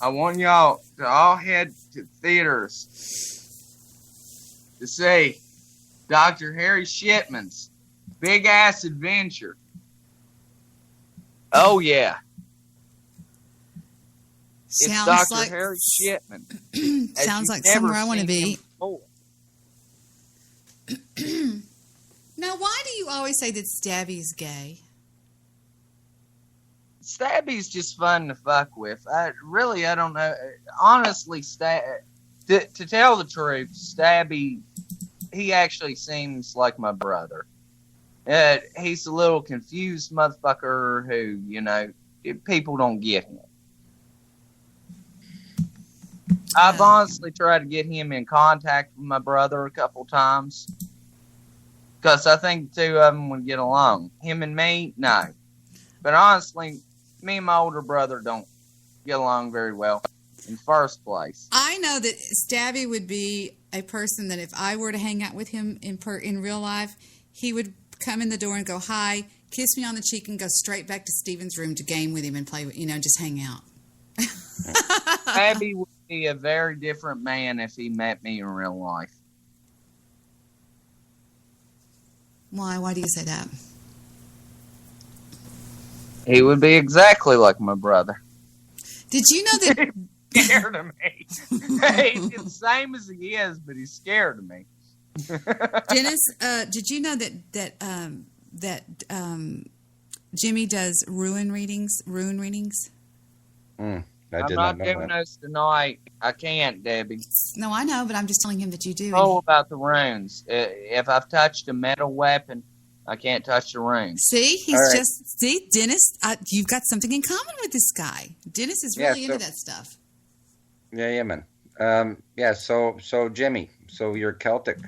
I want y'all to all head to theaters to see Dr. Harry Shitman's Big Ass Adventure. Oh, yeah. It's Dr. Harry Shitman. Sounds like somewhere I want to be. Now, why do you always say that Stabby's gay? Stabby's just fun to fuck with. I don't know. Honestly, To tell the truth, Stabby, he actually seems like my brother. He's a little confused motherfucker who, people don't get him. I've honestly tried to get him in contact with my brother a couple times. Because I think the two of them would get along. Him and me, no. But honestly, me and my older brother don't get along very well in the first place. I know that Stabby would be a person that if I were to hang out with him in real life, he would come in the door and go, hi, kiss me on the cheek, and go straight back to Steven's room to game with him and play with, just hang out. Stabby would be a very different man if he met me in real life. Why? Why do you say that? He would be exactly like my brother. Did you know that... He's scared of me. He's the same as he is, but he's scared of me. Dennis, did you know that Jimmy does rune readings? I'm not doing those tonight. I can't, Debbie. No, I know, but I'm just telling him that you do. Oh, about the runes. If I've touched a metal weapon, I can't touch the runes. See, see, Dennis, you've got something in common with this guy. Dennis is really into that stuff. Yeah, man. So Jimmy, so you're Celtic.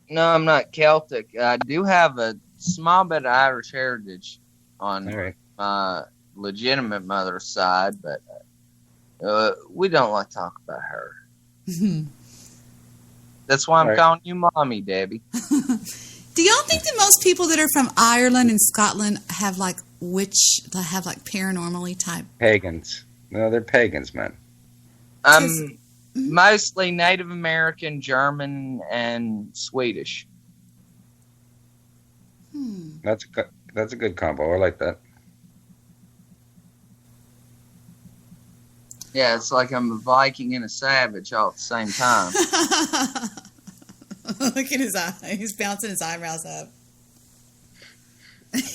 No, I'm not Celtic. I do have a small bit of Irish heritage on my legitimate mother's side, but we don't like to talk about her. That's why I'm calling you Mommy, Debbie. Do y'all think that most people that are from Ireland and Scotland have like paranormally type pagans? No, they're pagans, man. Mostly Native American, German, and Swedish. That's a good combo. I like that. Yeah, it's like I'm a Viking and a savage all at the same time. Look at his eye. He's bouncing his eyebrows up.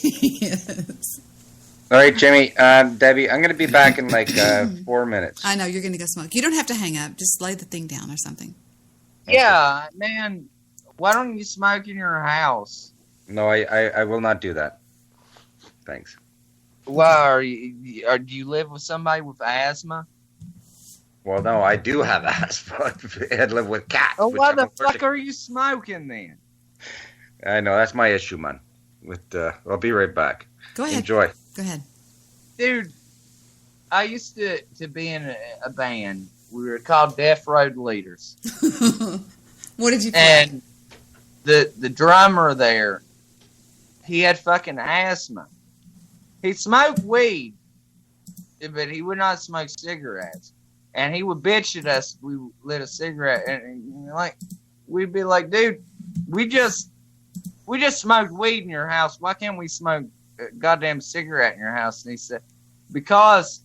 Yes. All right, Jimmy. Debbie, I'm going to be back in like 4 minutes. I know, you're going to go smoke. You don't have to hang up. Just lay the thing down or something. Yeah, man. Why don't you smoke in your house? No, I will not do that. Thanks. Why do you live with somebody with asthma? Well, no, I do have asthma. I live with cats. Oh, why the fuck are you smoking then? I know, that's my issue, man. I'll be right back. Go ahead. Enjoy. Go ahead. Dude, I used to be in a band. We were called Death Road Leaders. What did you play? And the drummer there, he had fucking asthma. He smoked weed, but he would not smoke cigarettes. And he would bitch at us if we lit a cigarette. And we'd be like, dude, we just smoked weed in your house. Why can't we smoke a goddamn cigarette in your house? And he said, because,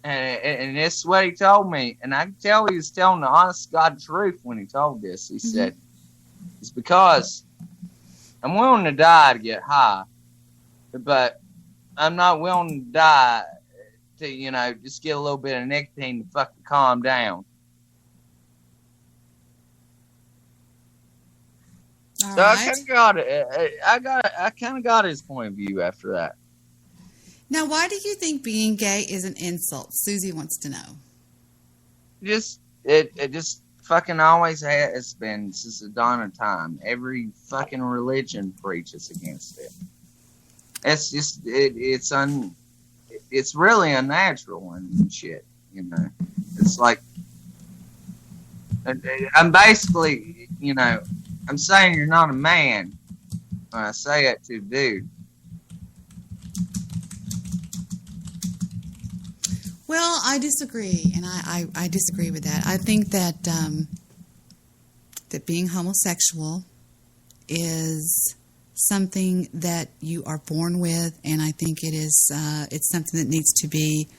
and this is what he told me. And I could tell he was telling the honest God truth when he told this. He said, it's because I'm willing to die to get high, but I'm not willing to die to, just get a little bit of nicotine to fucking calm down. All so right. I kind of got it. I kind of got his point of view after that. Now, why do you think being gay is an insult? Susie wants to know. It just fucking always has been since the dawn of time. Every fucking religion preaches against it. It's just it's really unnatural and shit. It's like I'm basically I'm saying you're not a man when I say that to a dude. Well, I disagree, and I disagree with that. I think that that being homosexual is something that you are born with, and I think it is it's something that needs to be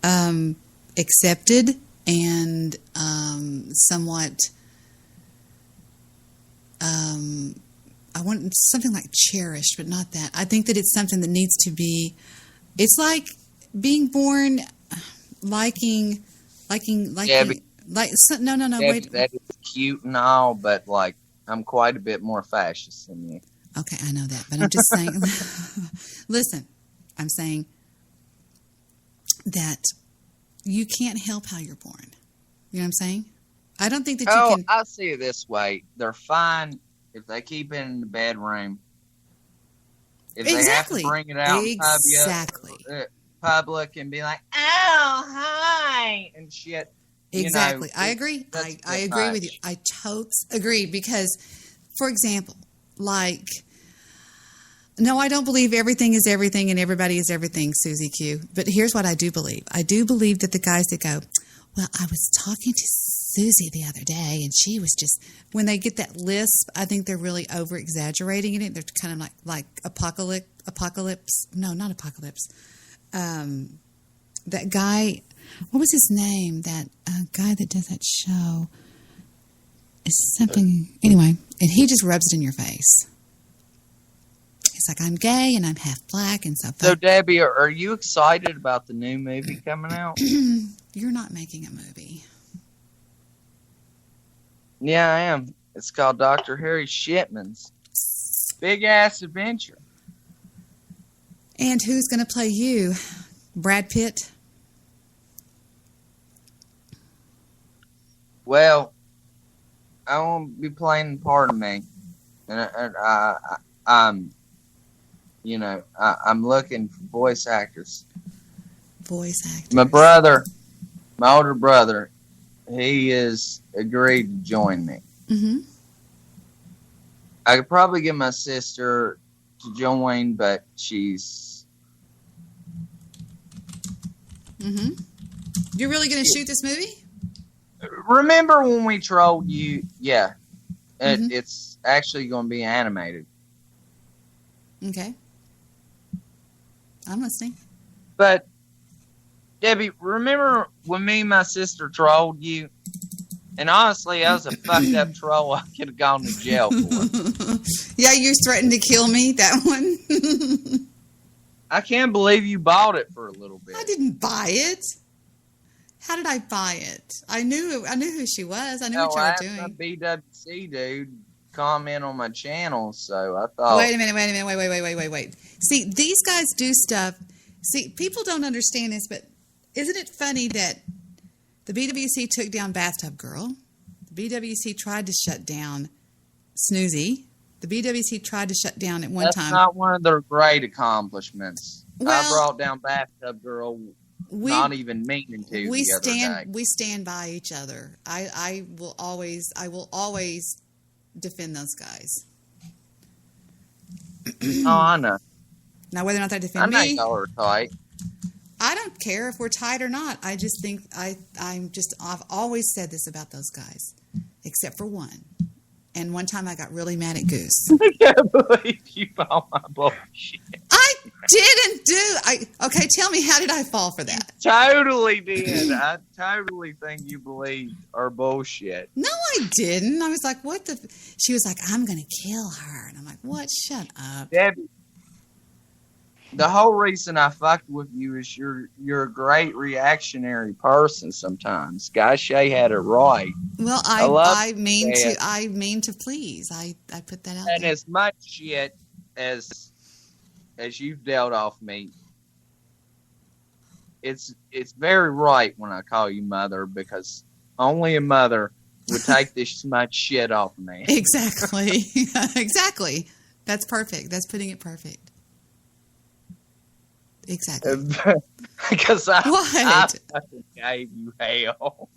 accepted and somewhat. I want something like cherished, but not that. I think that it's something that needs to be. It's like being born. liking, Yeah, but- no, Debbie, wait. that is cute and all, but like I'm quite a bit more fascist than you. Okay, I know that, but I'm just saying. Listen, I'm saying that you can't help how you're born. You know what I'm saying? I don't think that you can. I see it this way: they're fine if they keep it in the bedroom. If they have to bring it out in public and be like, "Oh, hi," and shit. Exactly. I agree. I agree with you. I totes agree because, for example, like, no, I don't believe everything is everything and everybody is everything, Susie Q. But here's what I do believe. I do believe that the guys that go, well, I was talking to Susie the other day and she was just, when they get that lisp, I think they're really over exaggerating in it. They're kind of like apocalypse. No, not apocalypse. That guy, what was his name? That guy that does that show is something. Anyway, and he just rubs it in your face. It's like, I'm gay and I'm half black and stuff. So, Debbie, are you excited about the new movie coming out? You're not making a movie. Yeah, I am. It's called Dr. Harry Shipman's Big Ass Adventure. And who's going to play you? Brad Pitt? Well, I won't be playing part of me. And I'm looking for voice actors. Voice actors. My older brother, he has agreed to join me. Mm-hmm. I could probably get my sister to join, but she's... Mm-hmm. You're really going to shoot this movie? Remember when we trolled you? Yeah. It's actually going to be animated. Okay. I'm listening. But, Debbie, remember when me and my sister trolled you? And honestly, I was a fucked up troll I could have gone to jail for. Yeah, you threatened to kill me, that one. I can't believe you bought it for a little bit. I didn't buy it. How did I buy it? I knew who she was. I knew what you were doing. I had a BWC dude comment on my channel, so I thought... Wait a minute, wait. See, these guys do stuff. See, people don't understand this, but isn't it funny that the BWC took down Bathtub Girl? The BWC tried to shut down Snoozy. The BWC tried to shut down at one time. That's not one of their great accomplishments. I brought down Bathtub Girl, not even meaning to. We stand by each other. I will always defend those guys. Oh, I know. Now, whether or not they defend I me, know y'all are tight. I don't care if we're tight or not. I just think I've always said this about those guys, except for one. And one time I got really mad at Goose. I can't believe you bought my bullshit. I didn't okay, tell me, how did I fall for that? Totally did. I totally think you believed our bullshit. No, I didn't. I was like, what the... She was like, I'm going to kill her. And I'm like, what? Shut up. Debbie, the whole reason I fucked with you is you're a great reactionary person sometimes. Guy Shay had it right. Well, I mean to please. I put that out and there. As much shit as you've dealt off me, it's very right when I call you mother, because only a mother would take this much shit off of me. Exactly. Exactly. That's perfect. That's putting it perfect. Exactly. Because I fucking gave you hell.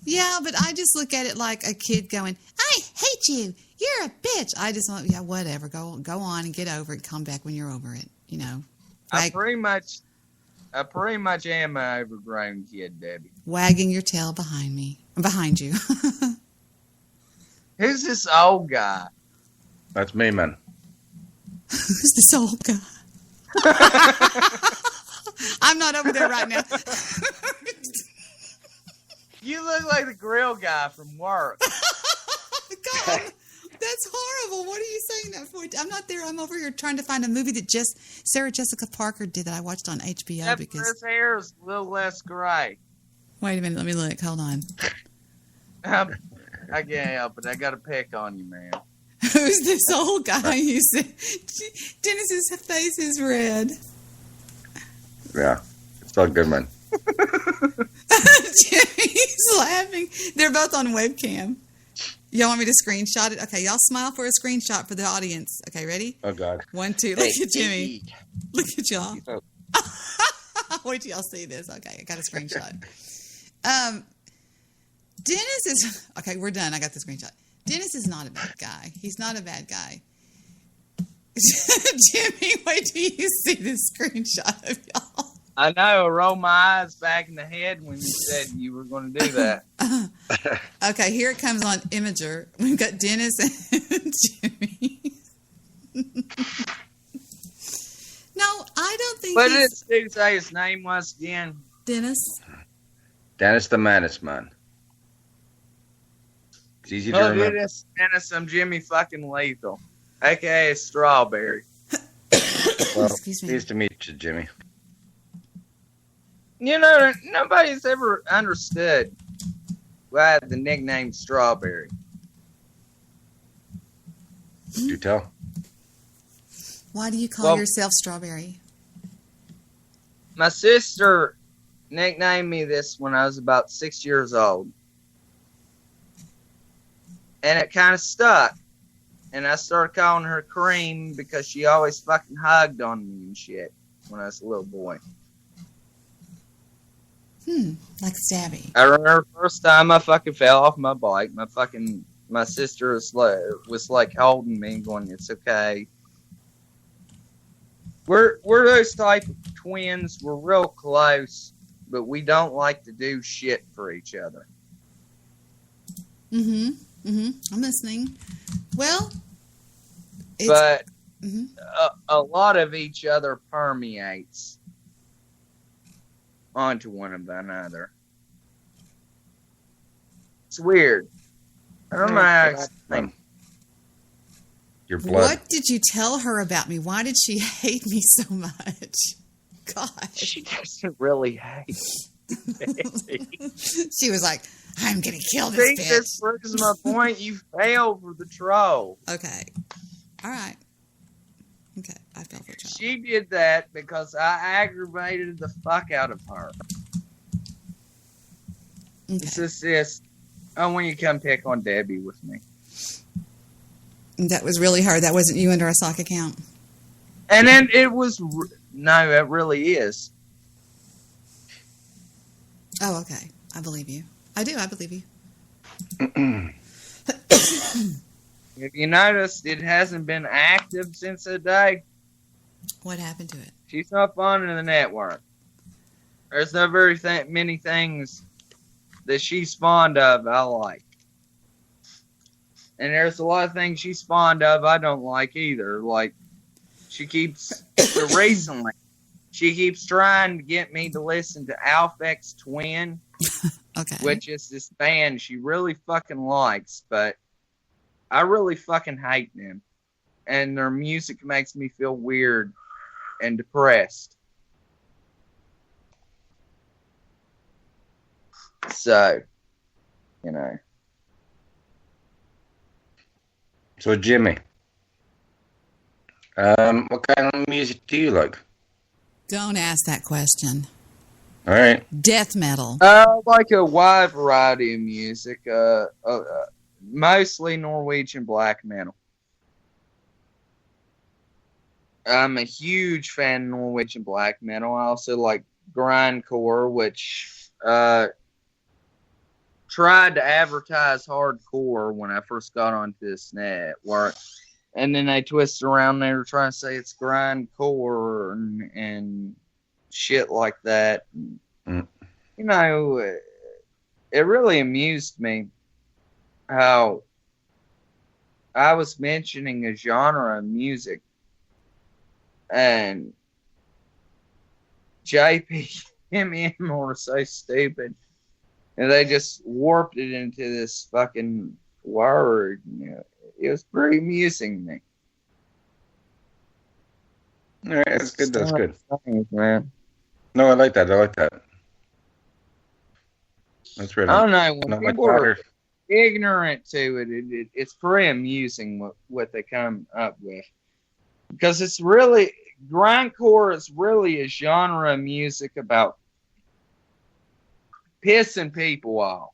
Yeah, but I just look at it like a kid going, I hate you. You're a bitch. I just want, whatever. Go on and get over it. Come back when you're over it. You know. I pretty much am an overgrown kid, Debbie. Wagging your tail behind you. Who's this old guy? That's me, man. Who's this old guy? I'm not over there right now. You look like the grill guy from work. God. That's horrible. What are you saying that for? I'm not there. I'm over here trying to find a movie that just Sarah Jessica Parker did that I watched on HBO Except because his hair is a little less gray. Wait a minute, let me look. Hold on. I can't help it. I got to pick on you, man. Who's this old guy you said? Dennis's face is red. Yeah, it's all good, man. Jimmy's laughing. They're both on webcam. Y'all want me to screenshot it? Okay, y'all smile for a screenshot for the audience. Okay, ready? Oh, God. 1, 2. Look at Jimmy. Look at y'all. Wait till y'all see this. Okay, I got a screenshot. Dennis is... Okay, we're done. I got the screenshot. Dennis is not a bad guy. He's not a bad guy. Jimmy, wait till you see this screenshot of y'all. I know. I rolled my eyes back in the head when you said you were going to do that. Okay, here it comes on Imager. We've got Dennis and Jimmy. No, I don't think What did Stu say his name was again? Dennis. Dennis the Menace, man. It's easy to remember. Dennis, I'm Jimmy fucking Leathal, a.k.a. Strawberry. Well, Excuse me. Nice to meet you, Jimmy. You know, nobody's ever understood why the nickname Strawberry. Do tell. Why do you call yourself Strawberry? My sister nicknamed me this when I was about 6 years old. And it kind of stuck. And I started calling her Cream because she always fucking hugged on me and shit when I was a little boy. Like Stabby. I remember the first time I fucking fell off my bike. My sister was like holding me and going, "It's okay." We're those type of twins. We're real close, but we don't like to do shit for each other. I'm listening. Well, but a lot of each other permeates onto one another. It's weird. I don't know how to explain. Your blood. What did you tell her about me? Why did she hate me so much? God. She doesn't really hate. She was like, I'm going to kill this bitch. This proves my point. You failed for the troll. Okay. All right. Okay. I fell for the troll. She did that because I aggravated the fuck out of her. Okay. It's this. I want you to come pick on Debi with me. That was really her. That wasn't you under a sock account. And then it was... No, it really is. Oh, okay. I believe you. I do. I believe you. If you noticed, it hasn't been active since the day. What happened to it? She's not on the network. There's not very many things that she's fond of I like. And there's a lot of things she's fond of I don't like either. Like, she keeps... recently, she keeps trying to get me to listen to Alfex Twin. Okay. Which is this band she really fucking likes, but I really fucking hate them. And their music makes me feel weird and depressed. So, you know. So, Jimmy, what kind of music do you like? Don't ask that question. All right. Death metal. I like a wide variety of music. Mostly Norwegian black metal. I'm a huge fan of Norwegian black metal. I also like grindcore, which tried to advertise hardcore when I first got onto this network. And then they twisted around. They were trying to say it's grindcore and shit like that. You know, it really amused me how I was mentioning a genre of music and JP and M were so stupid and they just warped it into this fucking word. You know, It was pretty amusing to me. All right, that's good. That's good. Things, man. No, I like that. That's really. I don't know. When No, my people are daughter. ignorant to it, it's pretty amusing what they come up with. Because it's really, grindcore is really a genre of music about pissing people off.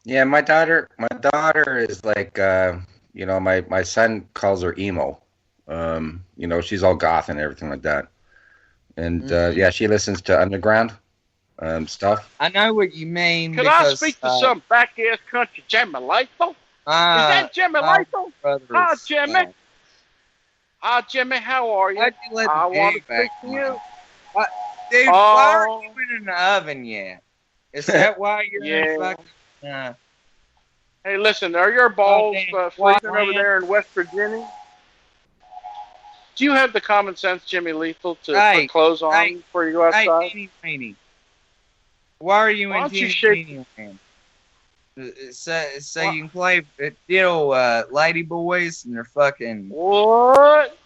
Yeah, my daughter is like, my son calls her emo. She's all goth and everything like that. And yeah, she listens to underground stuff. I know what you mean. Could I speak to some back-ass country Jimmy Leathal? Is that Jimmy Leathal? Hi, Jimmy. Hi, Jimmy. How are you? I want to speak to you. Dude, why aren't you in the oven yet? Is that why you're in Yeah. fucking... Hey, listen, are your balls freezing over man. there in West Virginia? Do you have the common sense, Jimmy Leathal, to put clothes on before you go outside? Hey, Teeny. Why are you Why in don't you Teeny Land? So you can play lady boys and they're fucking... What?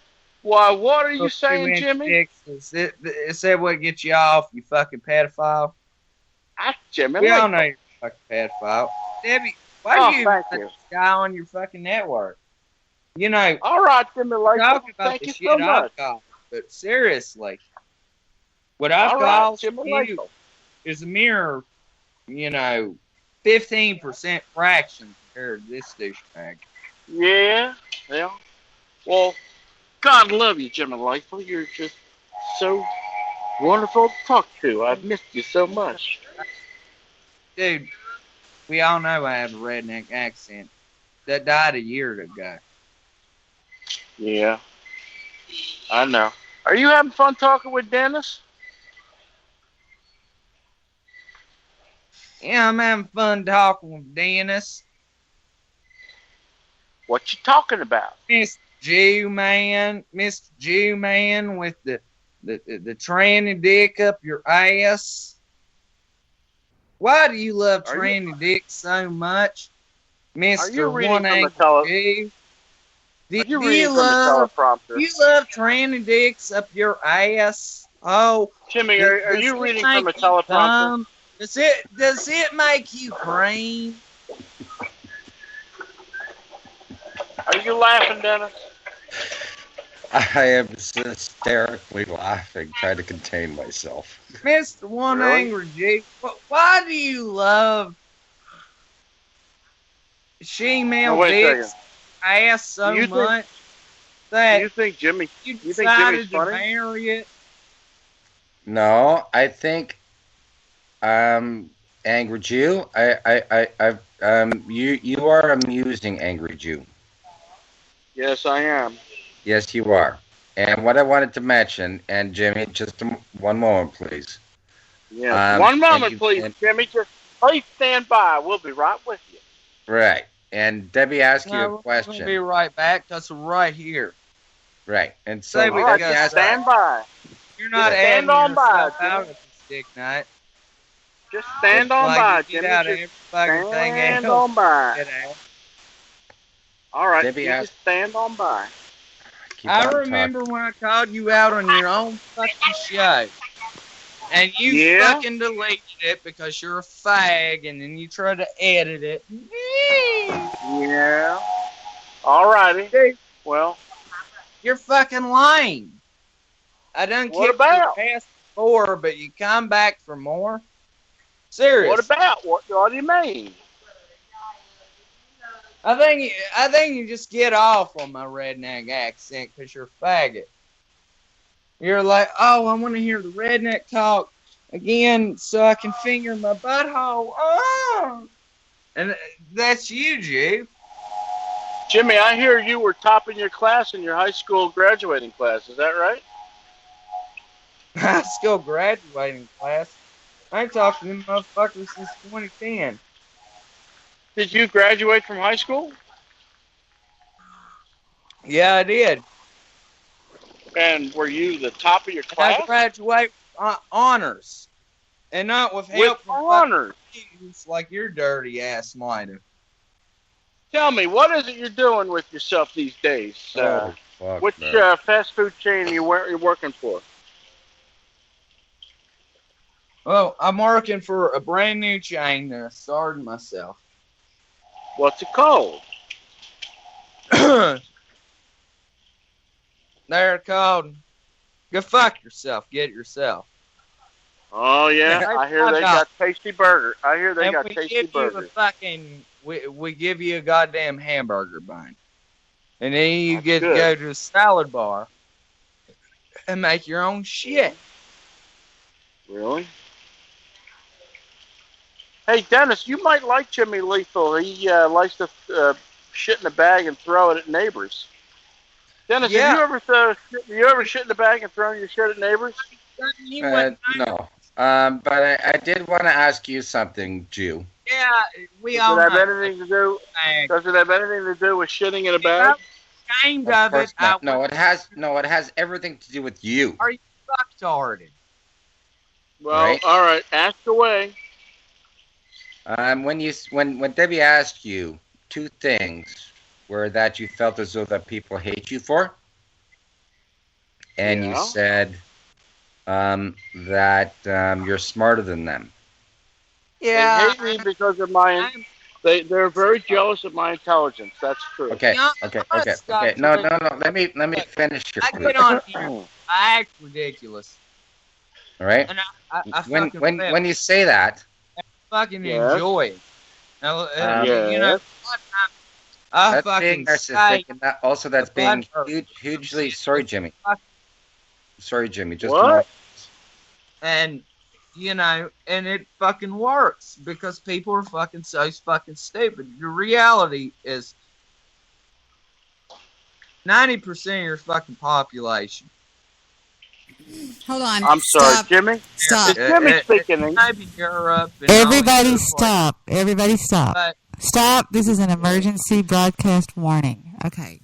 Why, what are you saying, Jimmy? Is that what gets you off, you fucking pedophile? Jimmy We all Leathal. know you're a fucking pedophile. Debbie, why do you thank put you. this guy on your fucking network? You know, all right, Jimmy Leathal. Talk about Thank the you shit so I've much. got, but seriously, what All I've right, got Jimmy you Leathal. is a mere, 15% fraction compared to this douchebag. Yeah. Well, God love you, Jimmy Leathal. You're just so wonderful to talk to. I've missed you so much. Dude, we all know I have a redneck accent. That died a year ago. Yeah. I know. Are you having fun talking with Dennis? Yeah, I'm having fun talking with Dennis. What you talking about? Mr. Jew Man with the tranny dick up your ass. Why do you love tranny dick so much, Are you Mr. reading One from the Angle Jew? Do Are you you reading from the love teleprompter? tranny dicks up your ass? Oh, Jimmy, are does you it reading make from a you teleprompter? come? Does it make you cream? Are you laughing, Dennis? I am hysterically laughing, trying to contain myself. Mr. One Really? Angry G, why do you love female wait a dicks second. ass so You think- much that You think Jimmy? you You think decided Jimmy's to funny? marry it? No, I think, Angry Jew. You are amusing, Angry Jew. Yes, I am. Yes, you are. And what I wanted to mention, and Jimmy, just one moment, please. Yes. One moment, and- please, and- Jimmy. Just please stand by. We'll be right with you. Right. And Debbie asked you No, a we're going to question. be right back. That's right here. Right. And so Say we All right, got just stand by. You're not Just stand adding on by, yourself out Jimmy. of the stick night. Just stand Looks on like by, you get Jimmy. out of Just every fucking thing stand else. on by. Get out. All right, Debbie you asked- just stand on by. Keep I on remember talking. when I called you out on your own fucking show. And you Yeah? fucking deleted it because you're a fag, and then you try to edit it. Yeah. All righty. Dude, Well, you're fucking lame. I done What kicked about? your ass before, but you come back for more? Serious. what about? What do you mean? I think you just get off on my redneck accent because you're a faggot. You're like, oh, I want to hear the redneck talk again so I can finger my butthole. Oh. And that's you, Jew. Jimmy, I hear you were topping your class in your high school graduating class. Is that right? High school graduating class. I ain't talked to them motherfuckers since 2010. Did you graduate from high school? Yeah, I did. And were you the top of your I class? graduate honors. And not with with help from honor. fucking like your dirty ass might have. Tell me, what is it you're doing with yourself these days? Fuck Which that. fast food chain are you're working for? Well, I'm working for a brand new chain that I started myself. What's it called? They're called Go Fuck Yourself, Get It Yourself. Oh yeah, I hear they got tasty burger. I hear they got tasty burger. We give you a goddamn hamburger bun. And then you That's get good. to go to a salad bar and make your own shit. Really? Hey, Dennis, you might like Jimmy Leathal. He likes to shit in a bag and throw it at neighbors. Dennis, Yeah. have you ever shit in a bag and thrown your shit at neighbors? No. But I did want to ask you something, Jew. Yeah, we Does all it have know. anything to do? Does it have anything to do with shitting in a bag? Kind Of of course it. not. No, it has everything to do with you. Are you fucked already? Well, Right. all right. Ask away. When Debbie asked you two things were that you felt as though that people hate you for, and you Yeah. said that you're smarter than them. Yeah. They hate me because of my. They're very jealous of my intelligence. That's true. Okay. Yeah, Okay. stop Okay. No. doing- Let me finish here, I please. get on here. I act ridiculous. All right. And I When fucking fail. when you say that, fucking Yes. enjoy it. Now, Yes. you know, I that's fucking being narcissistic, say and that's the being blood hugely. Sorry, Jimmy. Sorry, Jimmy. Just What? and you know, and it fucking works because people are fucking so fucking stupid. The reality is 90% of your fucking population. Hold on. I'm sorry, Stop. Jimmy. Stop. Is Jimmy speaking? Maybe Europe. And Everybody all stop. Everybody stop. But Stop. This is an emergency broadcast warning. Okay.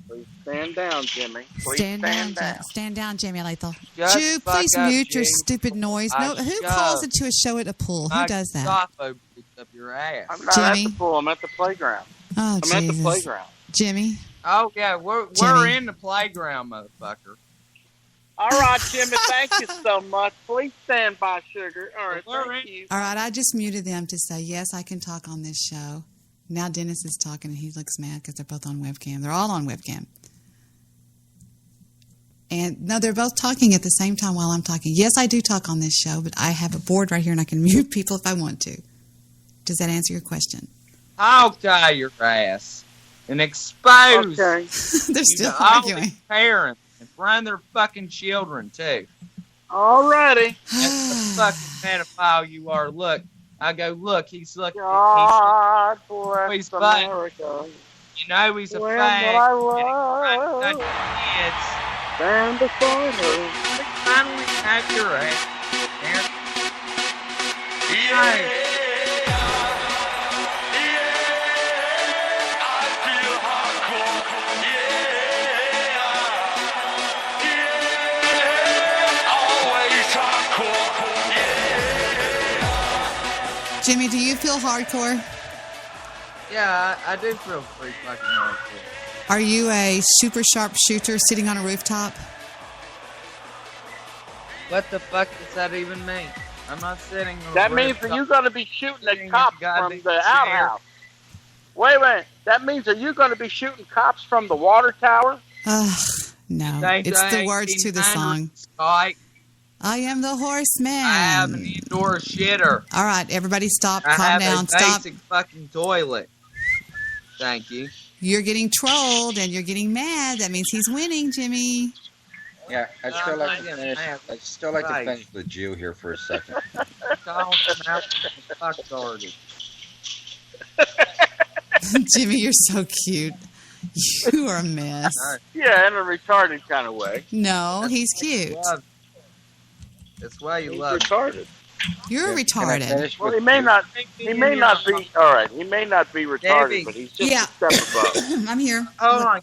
Please stand down, Jimmy. Please Stand down, down. stand down, Jimmy Leathal. Shut Jew, the fuck please up, mute your Jimmy. stupid noise. No, I who shove calls into a show at a pool? Who my does that? Gestapo picks up your ass. I'm not Jimmy? at the pool. I'm at the playground. Oh, I'm at the Jesus. playground. Jimmy? Oh yeah, we're Jimmy. in the playground, motherfucker. All right, Jimmy. Thank you so much. Please stand by, sugar. All right, We're thank in- you. All right, I just muted them to say, yes, I can talk on this show. Now Dennis is talking and he looks mad because they're both on webcam. They're all on webcam. And no, they're both talking at the same time while I'm talking. Yes, I do talk on this show, but I have a board right here and I can mute people if I want to. Does that answer your question? I'll tie your ass and expose Okay. They're you still to all arguing. these parents in front of their fucking children too. Alrighty. That's the fucking pedophile you are. Look, I go, look, he's looking. God bless He's fine. America. You know he's a When fag. I and love, he's kids. stand beside her. Finally have your ass. Jimmy, do you feel hardcore? Yeah, I do feel pretty fucking hardcore. Are you a super sharp shooter sitting on a rooftop? What the fuck does that even mean? I'm not sitting on That a means that rooftop. you're going to be shooting at Sitting cops in a from goddamn the chair. outhouse. Wait. That means that you're going to be shooting cops from the water tower? Ugh, no. Thanks, It's the words to the song. Spike. I am the horseman. I have an indoor shitter. All right, everybody stop. I Calm have down. a Stop. basic fucking toilet. Thank you. You're getting trolled and you're getting mad. That means he's winning, Jimmy. Yeah, I'd still like to finish. Right. I'd still like to finish the Jew here for a second. Jimmy, you're so cute. You are a mess. Yeah, in a retarded kind of way. No, he's cute. That's why you He's love retarded. You're retarded. Well, he may not be. All right, he may not be retarded, Debbie. but he's just Yeah. a step above. I'm here. Hold on.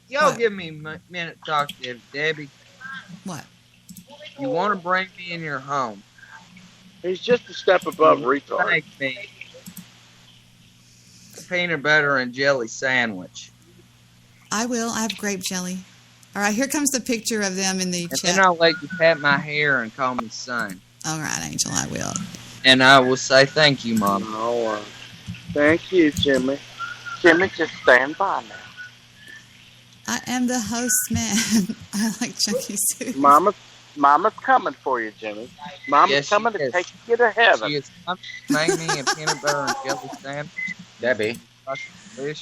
Y'all What? give me a minute to talk to Debbie. What? You want to bring me in your home. He's just a step above retard. Make me a peanut butter and jelly sandwich. I will. I have grape jelly. All right, here comes the picture of them in the And chat. then I'll let you pat my hair and call me son. All right, Angel, I will. And I will say thank you, Mom. Oh, thank you, Jimmy. Jimmy, just stand by now. I am the host man. I like chunky soup. Mama's coming for you, Jimmy. Mama's coming to take you to heaven. She is coming to make me a peanut butter and jelly sandwich. Debbie.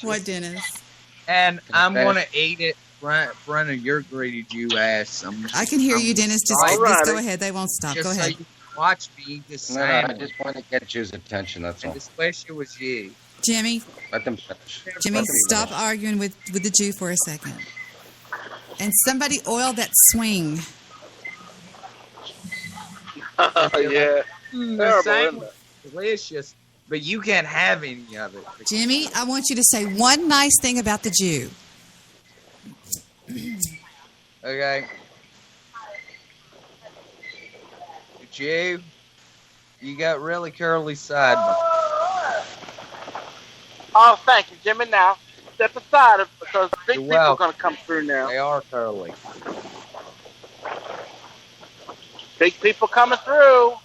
What, Dennis? And I'm going to eat it right in front of your greedy Jew ass. I can hear you, Dennis. Just go ahead. They won't stop. Just go so ahead. you can watch me eat this No, sandwich. I just want to get Jew's attention, that's all. And especially with you. Jimmy, Let them finish. Jimmy, Let them stop arguing with the Jew for a second. And somebody oil that swing. Yeah. The sandwich is delicious, but you can't have any of it. Jimmy, I want you to say one nice thing about the Jew. Okay. The Jew, you got really curly sideburns. Oh, thank you, Jimmy. Now, step aside because big You're people are welcome. going to come through now. They are curly. Big people coming through.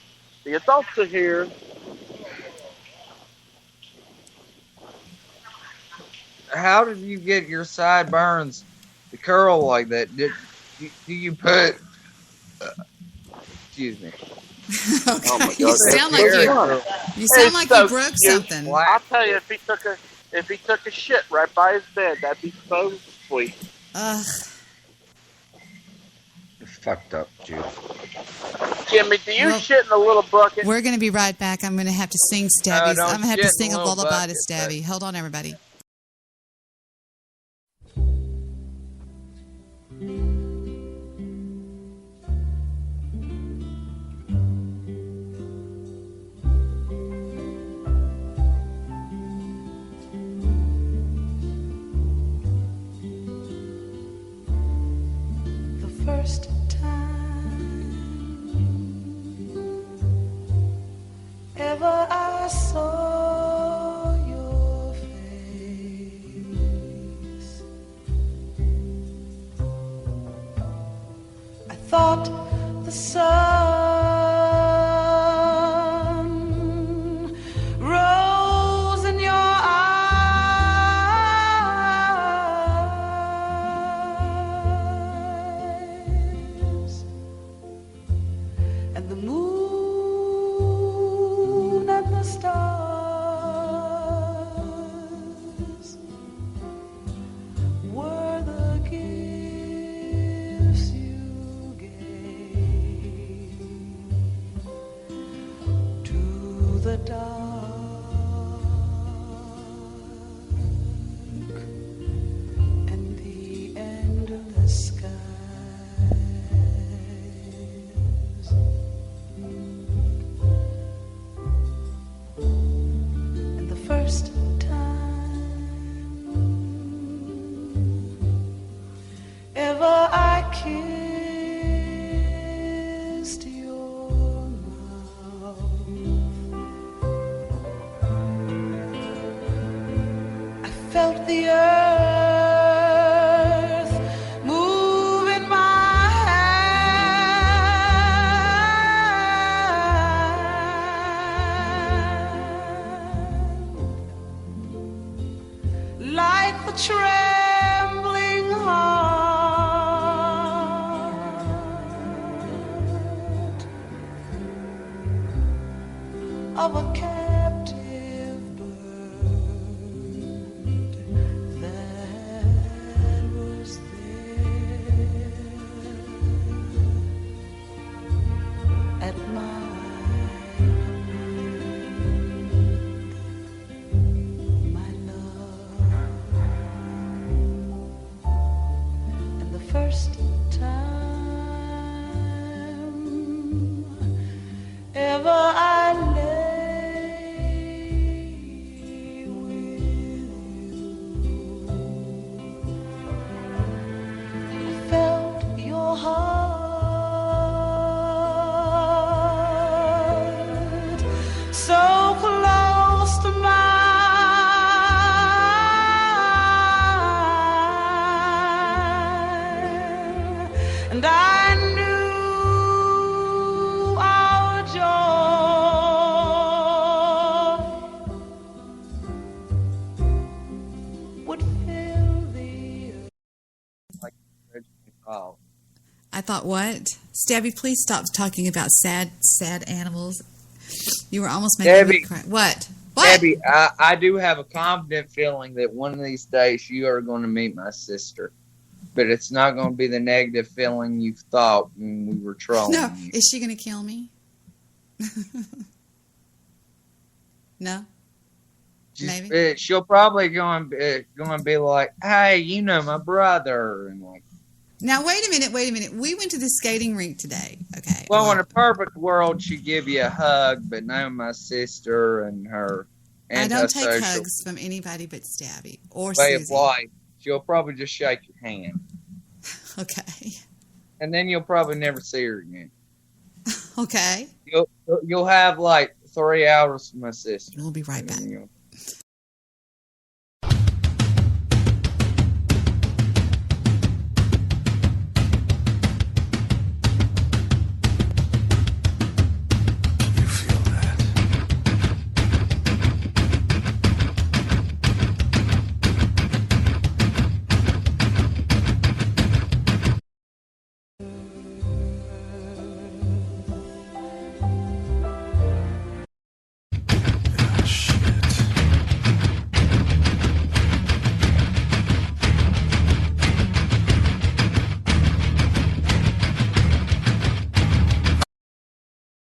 The adults are here. How did you get your sideburns to curl like that? Do you put... excuse me. Okay. Oh my God. You sound like you broke something. I'll tell you, if he took a shit right by his bed, that'd be so sweet. Ugh. You're fucked up, Jew. Jimmy, do you shit in a little bucket? We're going to be right back. I'm going to have to sing Stabby's. don't I'm going to have to shit in sing a a little lullaby to bucket, Stabby. Hold on, everybody. First time ever I saw your face, I thought the sun rose in your eyes, and the moon and the stars were the gifts you gave to the dark and the endless skies. And the first time ever I kissed your mouth, I felt the earth move in my hand, like the trembling heart of a captive bird that was there at my command, my love. And the first time ever I lay with you, I felt your heart thought, what? Stabby, please stop talking about sad animals. You were almost making me cry. What? Debbie, I do have a confident feeling that one of these days you are going to meet my sister. But it's not going to be the negative feeling you thought when we were trolling No. you. Is she going to kill me? No? Maybe. She'll probably going to be like, hey, you know my brother. And like, Now, wait a minute. We went to the skating rink today. Okay. well, in a perfect world, she'd give you a hug, but now my sister and her I don't take antisocial hugs from anybody but Stabby or way Susie. of life, she'll probably just shake your hand. Okay. And then you'll probably never see her again. Okay. You'll have like 3 hours with my sister. We'll be right back.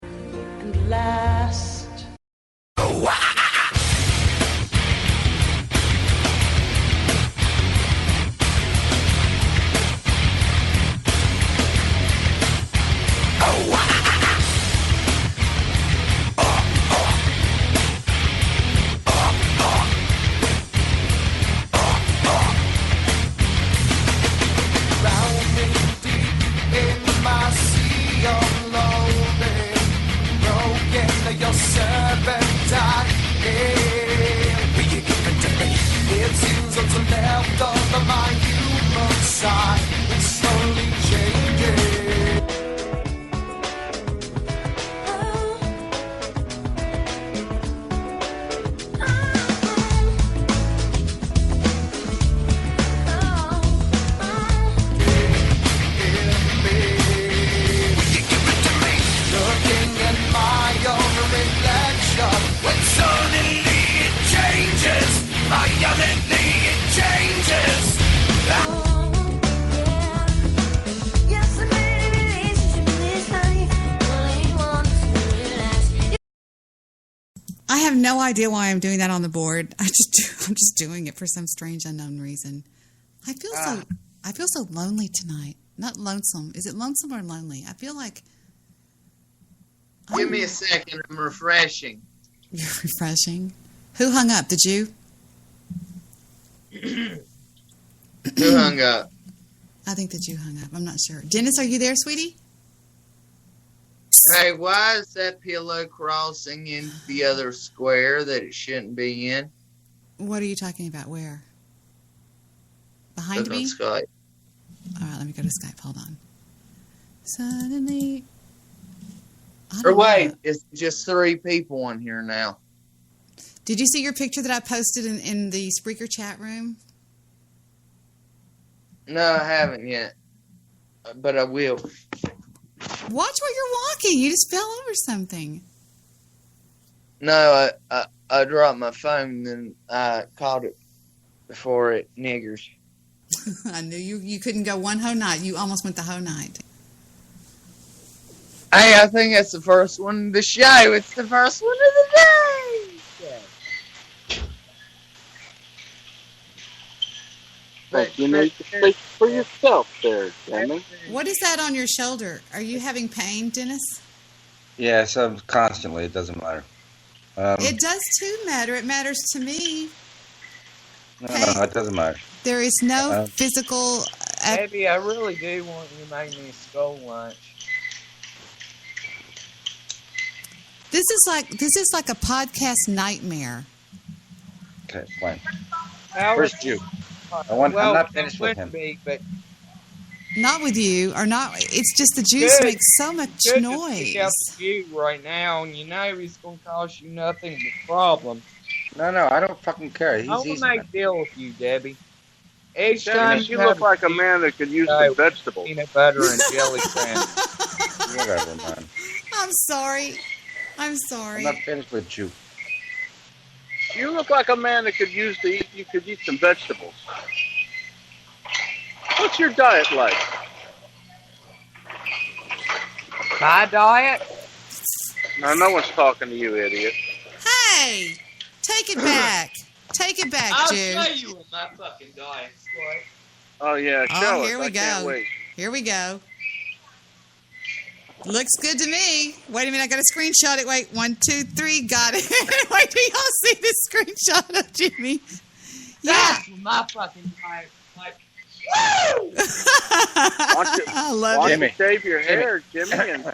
And last. Drowning deep in my sea of loathing, broken your serpentine. Will you give it to me? It seems what's left of my human side is slowly changing. Looking at my own reflection, when suddenly it changes, violently it changes. I have no idea why I'm doing that on the board. I'm just doing it for some strange unknown reason. I feel so lonely tonight. Not lonesome. Is it lonesome or lonely? I feel like Give me a second. I'm refreshing. you're refreshing. Who hung up? Did you? Who hung up? I think that you hung up. I'm not sure. Dennis, are you there, sweetie? Hey, why is that pillow crossing into the other square that it shouldn't be in? What are you talking about? Where? Behind Look on me? Skype. All right, let me go to Skype. Hold on. Suddenly. Or wait, it's just 3 people on here now. Did you see your picture that I posted in the Spreaker chat room? No, I haven't yet. But I will. Watch where you're walking. You just fell over something. No, I dropped my phone and I caught it before it niggers. I knew you couldn't go one whole night. You almost went the whole night. Hey, I think that's the first one of the show. It's the first one of the day. Well, you need to speak for yourself there, Jimmy. What is that on your shoulder? Are you having pain, Dennis? Yeah, so constantly. It doesn't matter. It does too matter. It matters to me. No, it doesn't matter. There is no physical. Maybe I really do want you to make me a skull lunch. This is like a podcast nightmare. Okay, fine. How Where's would- Jew? I'm not finished with him. But Not with you, or not. It's just the juice Good. makes so much Good noise. to pick up you right now, and you know he's going to cause you nothing but problems. No, I don't fucking care. He's I will easy. make a deal with you, Debbie. Each time Dennis, you look like a man that could use some vegetables. Peanut butter and jelly sandwich. Whatever, man. I'm sorry. I'm I'm sorry. not finished with you. You look like a man that could use you could eat some vegetables. What's your diet like? My diet? No, no one's talking to you, idiot. Hey, take it back. Take it back, I'll Jew. show you what my fucking diet's like. Oh yeah, show Oh, us. here we I can't go. wait. Here we go. Looks good to me. Wait a minute, I gotta screenshot it. Wait, 1, 2, 3, got it. Wait till y'all see this screenshot of Jimmy. Yeah. That's what my fucking diet's like. Woo! I love Why it. don't you shave your hair, Jimmy, and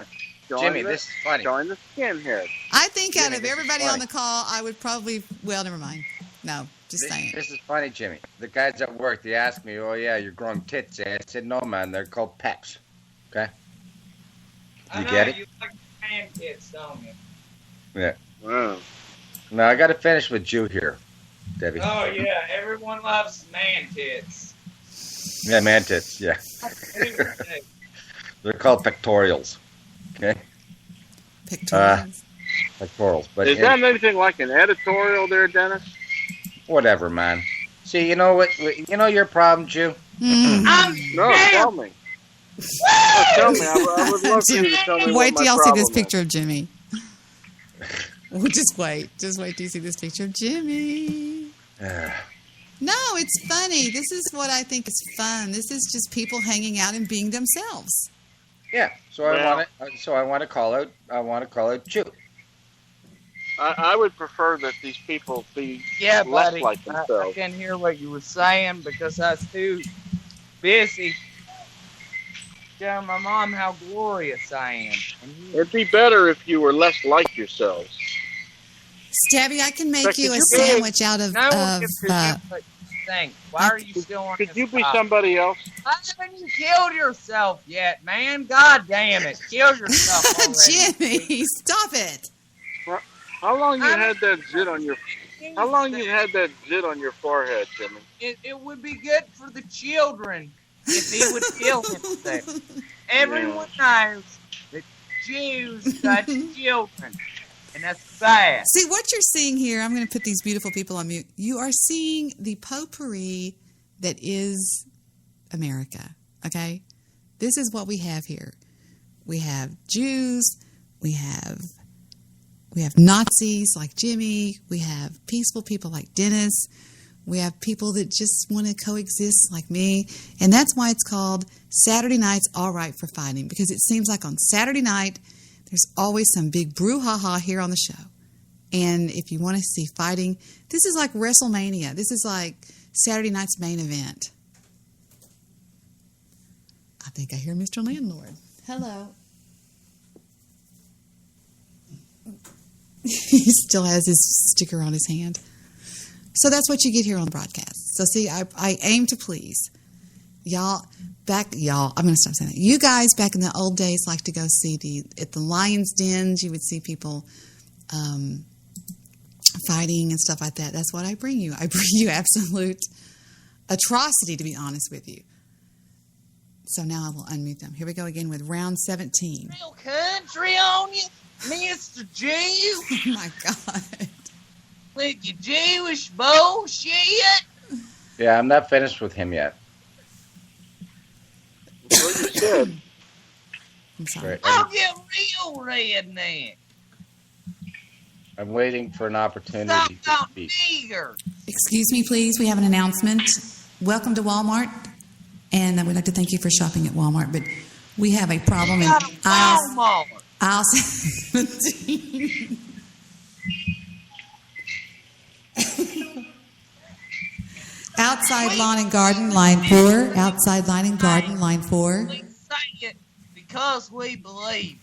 join Jimmy, the, this is funny. Join the skinhead. I think out Jimmy, of this is everybody on funny. the call, I would probably. Well, never mind. No, just saying. This is funny, Jimmy. The guys at work, they asked me, "Oh yeah, you're growing tits." I said, "No, man, they're called pecs." Okay. I You know, get it? You like man tits, don't you? Yeah. Wow. Now I got to finish with you here, Debbie. Oh, yeah. Everyone loves man tits. Yeah, man tits. Yeah. They're called pectorials. Okay. Pectorials. Pectorals. But Is that anything like an editorial there, Dennis? whatever, man. See, you know what? You know your problem, Jew. No, tell me. No, tell me. I would love for you to tell me Wait what till my y'all see this problem is. picture of Jimmy. Well, just wait. Just wait till you see this picture of Jimmy. No, it's funny. This is what I think is fun. This is just people hanging out and being themselves. Yeah. So I want to call out. I want to call out Jew. I would prefer that these people be Yeah, less buddy. like I themselves. can't hear what you were saying because I was too busy telling my mom how glorious I am. It'd be better if you were less like yourselves. Stabby, I can make But you could a you be- sandwich out of. No one gives a shit what you think. Why are you still on Could this you be topic? somebody else? Why haven't you killed yourself yet, man? God damn it. Kill yourself already. Jimmy, stop it. How long you had that zit on your? How long you had that zit on your forehead, Jimmy? It would be good for the children if he would kill himself. Everyone knows that Jews touch children, and that's bad. See, what you're seeing here, I'm going to put these beautiful people on mute. You are seeing the potpourri that is America, okay? This is what we have here. We have Jews, we have Nazis like Jimmy, we have peaceful people like Dennis, we have people that just want to coexist like me, and that's why it's called Saturday Night's All Right for Fighting, because it seems like on Saturday night, there's always some big brouhaha here on the show. And if you want to see fighting, this is like WrestleMania. This is like Saturday night's main event. I think I hear Mr. Landlord. Hello. He still has his sticker on his hand. So that's what you get here on the broadcast. So see, I aim to please. Y'all, I'm going to stop saying that. You guys back in the old days like to go see at the Lion's Dens, you would see people fighting and stuff like that. That's what I bring you. I bring you absolute atrocity, to be honest with you. So now I will unmute them. Here we go again with round 17. Real country on you, Mr. Jew. Oh my God. With your Jewish bullshit. Yeah, I'm not finished with him yet. That's what you said. I'm sorry. Right. I'll get real redneck. I'm waiting for an opportunity Stop to speak. nigger. Excuse me, please. We have an announcement. Welcome to Walmart. And we'd like to thank you for shopping at Walmart. But we have a problem in aisle 17. Outside lawn and garden, line 4. Outside lawn and garden, line 4. We say it because we believe.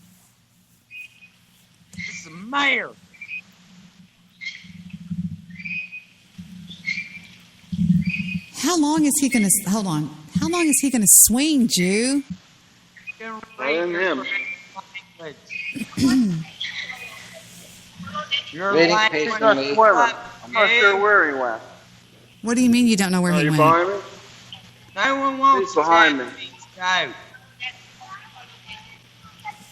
It's America. How long is he going to... Hold on. How long is he going to swing, Jew? Him. You're Waiting like patiently. I'm not sure where he went. What do you mean you don't know where Are he you went? buying it? No one wants He's behind me. Go.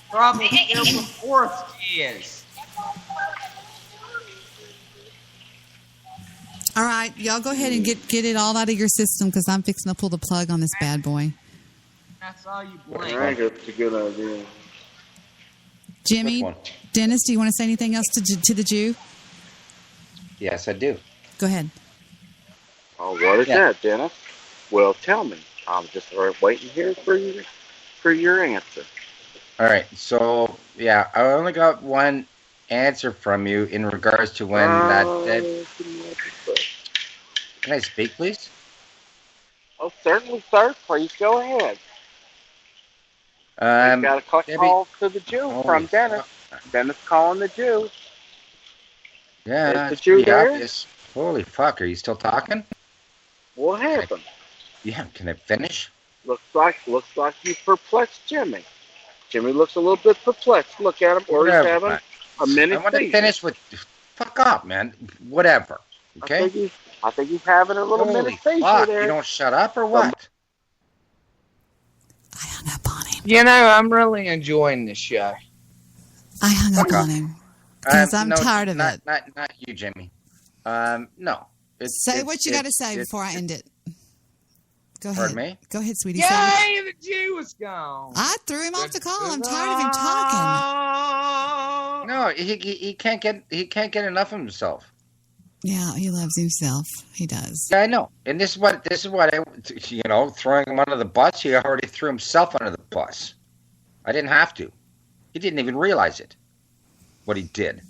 Probably still before is. All right, y'all go ahead and get it all out of your system because I'm fixing to pull the plug on this bad boy. That's all you blink. I think it's a good idea. Jimmy, Dennis, do you want to say anything else to the Jew? Yes, I do. Go ahead. Oh, what is that, Dennis? Well, tell me. I'm just waiting here for your answer. All right. So, yeah, I only got one answer from you in regards to when that... Can I speak, please? Oh, certainly, sir. Please go ahead. We got a call to the Jew from Dennis. Dennis calling the Jew. Yeah, is the Jew there? Obvious. Holy fuck, are you still talking? What happened? Can I finish? Looks like you perplexed Jimmy. Jimmy looks a little bit perplexed. Look at him, or he's having a minute. I want to finish with... Fuck off, man. Whatever. Okay? I think he's having a little minute fuck. there. You don't shut up or what? I hung up on him. You know, I'm really enjoying this show. I hung up on him because I'm tired of it. Not you, Jimmy. No. Say what you got to say before I end it. Go ahead. Pardon me? Go ahead, sweetie. Yay, the Jew was gone. I threw him off the call. I'm tired of him talking. No, he can't get enough of himself. Yeah, he loves himself. He does. Yeah, I know. And this is what throwing him under the bus. He already threw himself under the bus. I didn't have to. He didn't even realize it. What he did,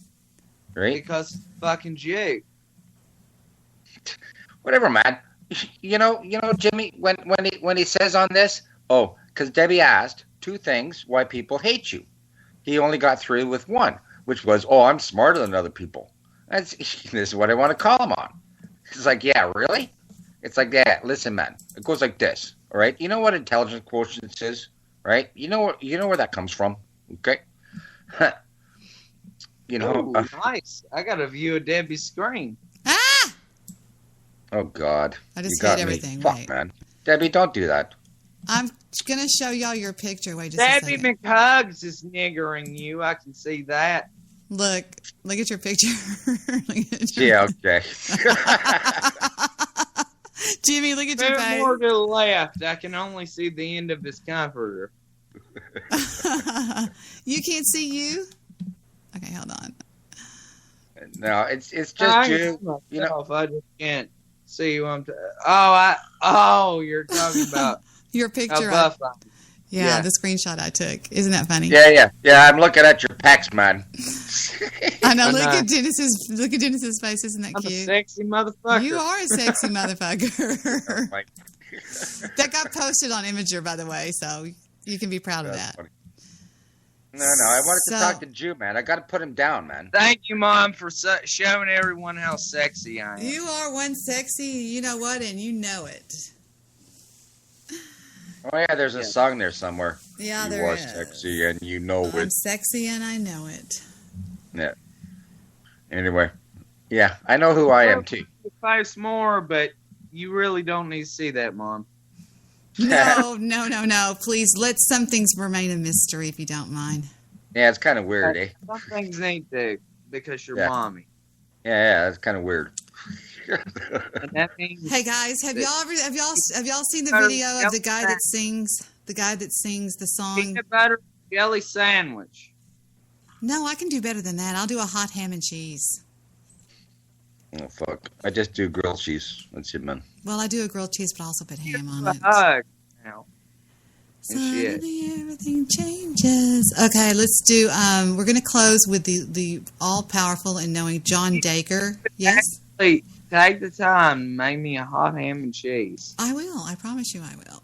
right? Because fucking Jew. Whatever, man. You know, Jimmy. When he says on this, because Debi asked 2 things why people hate you. He only got through with one, which was, I'm smarter than other people. This is what I want to call him on. It's like, yeah, really? It's like, yeah, listen, man. It goes like this, all right? You know what intelligence quotient is, right? You know where that comes from, okay? Nice. I got a view of Debbie's screen. Oh, God. I just you got hate everything. Me. Fuck, Wait. man. Debbie, don't do that. I'm going to show y'all your picture. Wait just a Debbie second. McHugs is niggering you. I can see that. Look at your picture. Yeah, okay. Jimmy, look at your face. More to the left. I can only see the end of his comforter. You can't see you? Okay, hold on. No, it's just you. You know, I just can't see who I'm. You're talking about your picture. Yeah, the screenshot I took. Isn't that funny? Yeah. I'm looking at your pecs, man. I know. Look at Dennis's face. Isn't that cute? I'm a sexy motherfucker. You are a sexy motherfucker. That got posted on Imager, by the way, so you can be proud of that. Funny. No, I wanted to talk to Jew, man. I got to put him down, man. Thank you, Mom, for showing everyone how sexy I am. You are one sexy, you know what, and you know it. Oh, yeah, there's a song there somewhere. Yeah, you there are is. Sexy and you know it. I'm sexy and I know it. Yeah. Anyway. Yeah, I know who I am, too. Post more, but you really don't need to see that, Mom. No. Please, let some things remain a mystery if you don't mind. Yeah, it's kind of weird, eh? Some things need to, because you're mommy. Yeah, it's kind of weird. And that means hey guys, have y'all seen the video of the guy that sings the song peanut butter jelly sandwich? No, I can do better than that. I'll do a hot ham and cheese. Oh fuck! I just do grilled cheese. That's it, man. Well, I do a grilled cheese, but I also put ham on it. Now. Suddenly everything changes. Okay, let's do. We're going to close with the all-powerful and knowing John Dacre. Yes. Actually, take the time. Make me a hot ham and cheese. I will. I promise you, I will.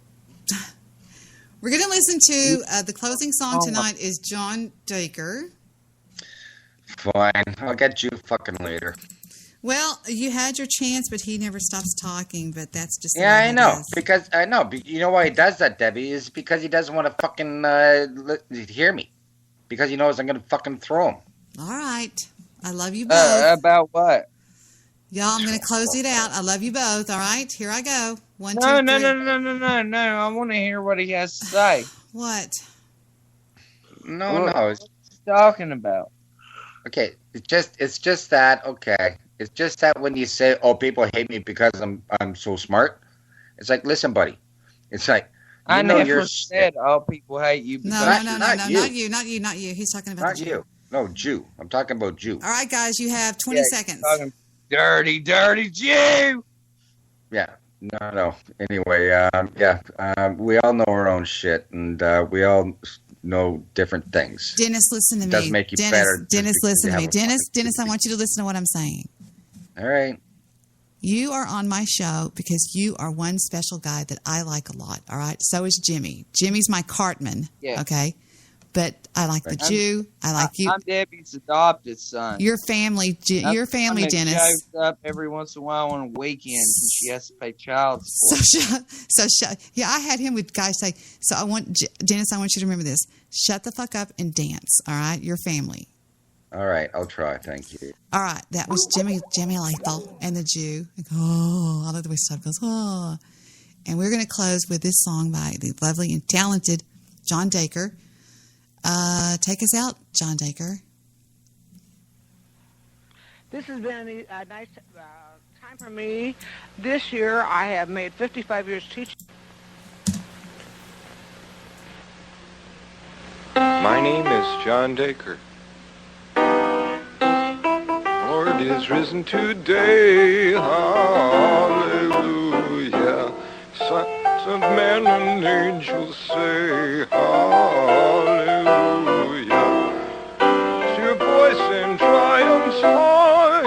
We're going to listen to the closing song tonight. Is John Dacre. Fine. I'll get you fucking later. Well, you had your chance, but he never stops talking. But that's just the way I know. is. Because I know. You know why he does that, Debbie? Is because he doesn't want to fucking hear me. Because he knows I'm going to fucking throw him. All right. I love you both. About what? Y'all, I'm going to close it out. I love you both. All right. Here I go. 1, No, 2, no, 3. no. I want to hear what he has to say. What? No. What he's talking about. Okay, it's just that. Okay, it's just that when you say, "Oh, people hate me because I'm so smart," it's like, listen, buddy, it's like I never said all people hate you. No, not you. He's talking about not the Jew. you. No, Jew. I'm talking about Jew. All right, guys, you have 20 seconds. Dirty Jew. Yeah. No. Anyway, we all know our own shit, and we all know different things. Dennis, listen to me. It does make you better. Dennis, listen to me. Dennis, I want you to listen to what I'm saying. All right. You are on my show because you are one special guy that I like a lot, all right? So is Jimmy. Jimmy's my Cartman, okay? But I like the Jew. I like you. I'm Debbie's adopted son. Your family, Dennis. Shows up every once in a while on a weekend because she has to pay child support. Yeah, I had him with guys say, Dennis, I want you to remember this. Shut the fuck up and dance, all right? Your family. All right, I'll try. Thank you. All right, that was Jimmy Leathal and the Jew. I love the way stuff goes, oh. And we're going to close with this song by the lovely and talented John Dacre. Take us out, John Dacre. This has been a nice time for me. This year I have made 55 years teaching. My name is John Dacre. Lord is risen today, hallelujah. Sons of men and angels say, hallelujah. To your voice in triumph's high,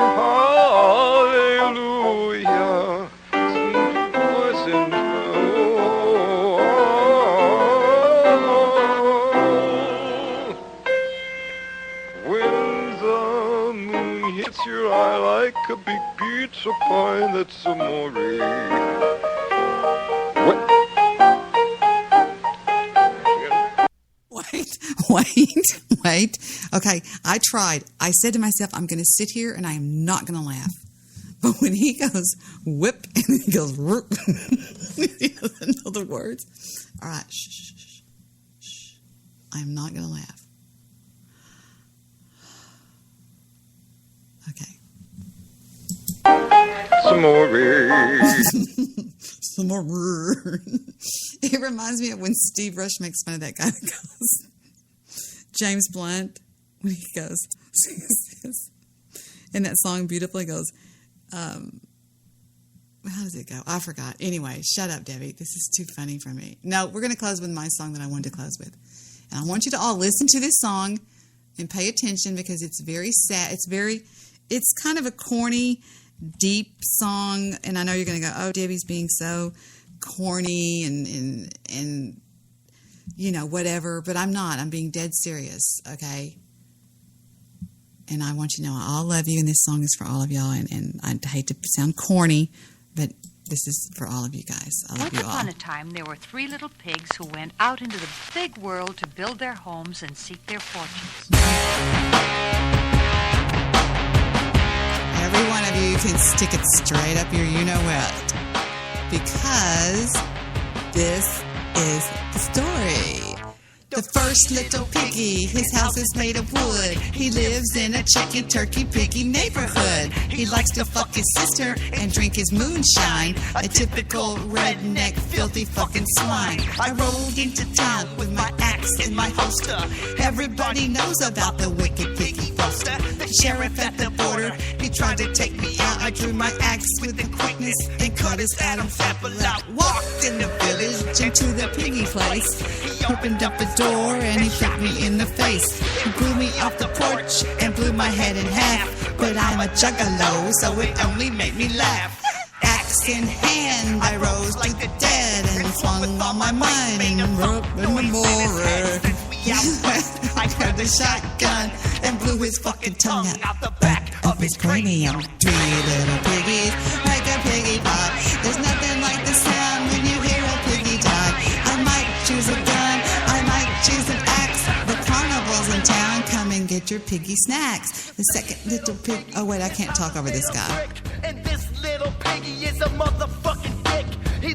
hallelujah. Sing to your voice in hits your eye like a big pizza pie, that's amore. Wait. Okay, I tried. I said to myself, I'm going to sit here and I am not going to laugh. But when he goes whip and then he goes whoop, he doesn't know the words. All right, shh. I am not going to laugh. Okay. Some more. It reminds me of when Steve Rush makes fun of that guy that goes, James Blunt, when he goes, in that song beautifully goes, how does it go? I forgot. Anyway, shut up, Debbie. This is too funny for me. No, we're going to close with my song that I wanted to close with. And I want you to all listen to this song and pay attention because it's very sad. It's kind of a corny, deep song. And I know you're going to go, oh, Debbie's being so corny and you know, whatever. But I'm not. I'm being dead serious, okay? And I want you to know I all love you, and this song is for all of y'all. And I hate to sound corny, but this is for all of you guys. I love you all. Once upon a time, there were 3 little pigs who went out into the big world to build their homes and seek their fortunes. Every one of you can stick it straight up your you-know-what. Because this is the story. The first little piggy, his house is made of wood. He lives in a chicken turkey piggy neighborhood. He likes to fuck his sister and drink his moonshine. A typical redneck, filthy fucking swine. I rolled into town with my axe in my holster. Everybody knows about the wicked piggy buster. The sheriff at the border, he tried to take me out. I drew my axe with the quickness and cut his Adam's apple out. Walked in the village into the piggy place. He opened up the door and he kicked me in the face. He blew me off the porch and blew my head in half. But I'm a juggalo, so it only made me laugh. Axe in hand, I rose like the dead and flung all my might and rope in the mortar. I grabbed a shotgun and blew his fucking tongue out the back of his cranium. 3 little piggies make a piggy pie. There's nothing like the sound when you hear a piggy die. I might choose a gun, I might choose an axe. The carnival's in town, come and get your piggy snacks. The second little pig, oh wait, I can't talk over this guy. And this little piggy is a motherfucking dick. He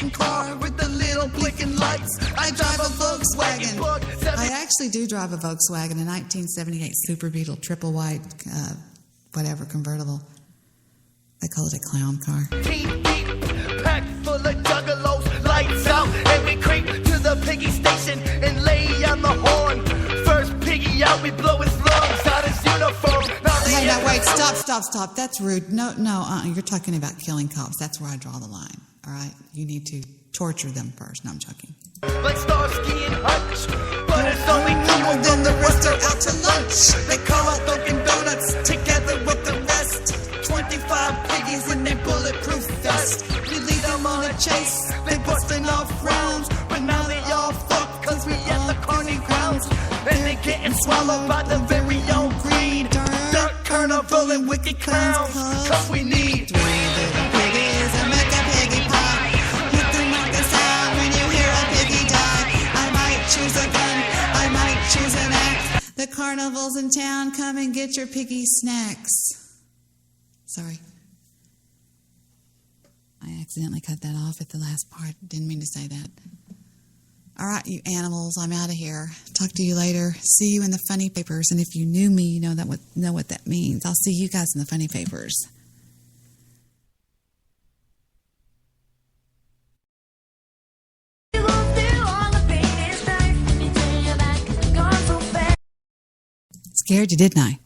blinking car with the little blinking lights. I drive a Volkswagen. I actually do drive a Volkswagen, a 1978 Super Beetle, triple white, whatever, convertible. They call it a clown car. Beep, beep, packed full of juggalos, lights out, and we creep to the piggy station and lay on the horn. First piggy out, we blow his lungs out his uniform. Hey, now wait, stop. That's rude. No, you're talking about killing cops. That's where I draw the line, all right? You need to torture them first. No, I'm joking. Like Starsky and Hutch, but it's only two of them, the rest are out to lunch. They call out Dunkin' Donuts together with the rest. 25 piggies in their bulletproof vest. We lead them on a chase, they busting off rounds, but now they all fucked cause we at the carny grounds. And they getting swallowed by the very own greed. Dirt, carnival, and wicked clowns, cause we need 3 little piggies and make a piggy pie. Hit the knock us out when you hear a piggy die. I might choose a gun, I might choose an axe. The carnival's in town, come and get your piggy snacks. Sorry. I accidentally cut that off at the last part. Didn't mean to say that. All right, you animals, I'm out of here. Talk to you later. See you in the funny papers. And if you knew me, you know what that means. I'll see you guys in the funny papers. Scared you, didn't I?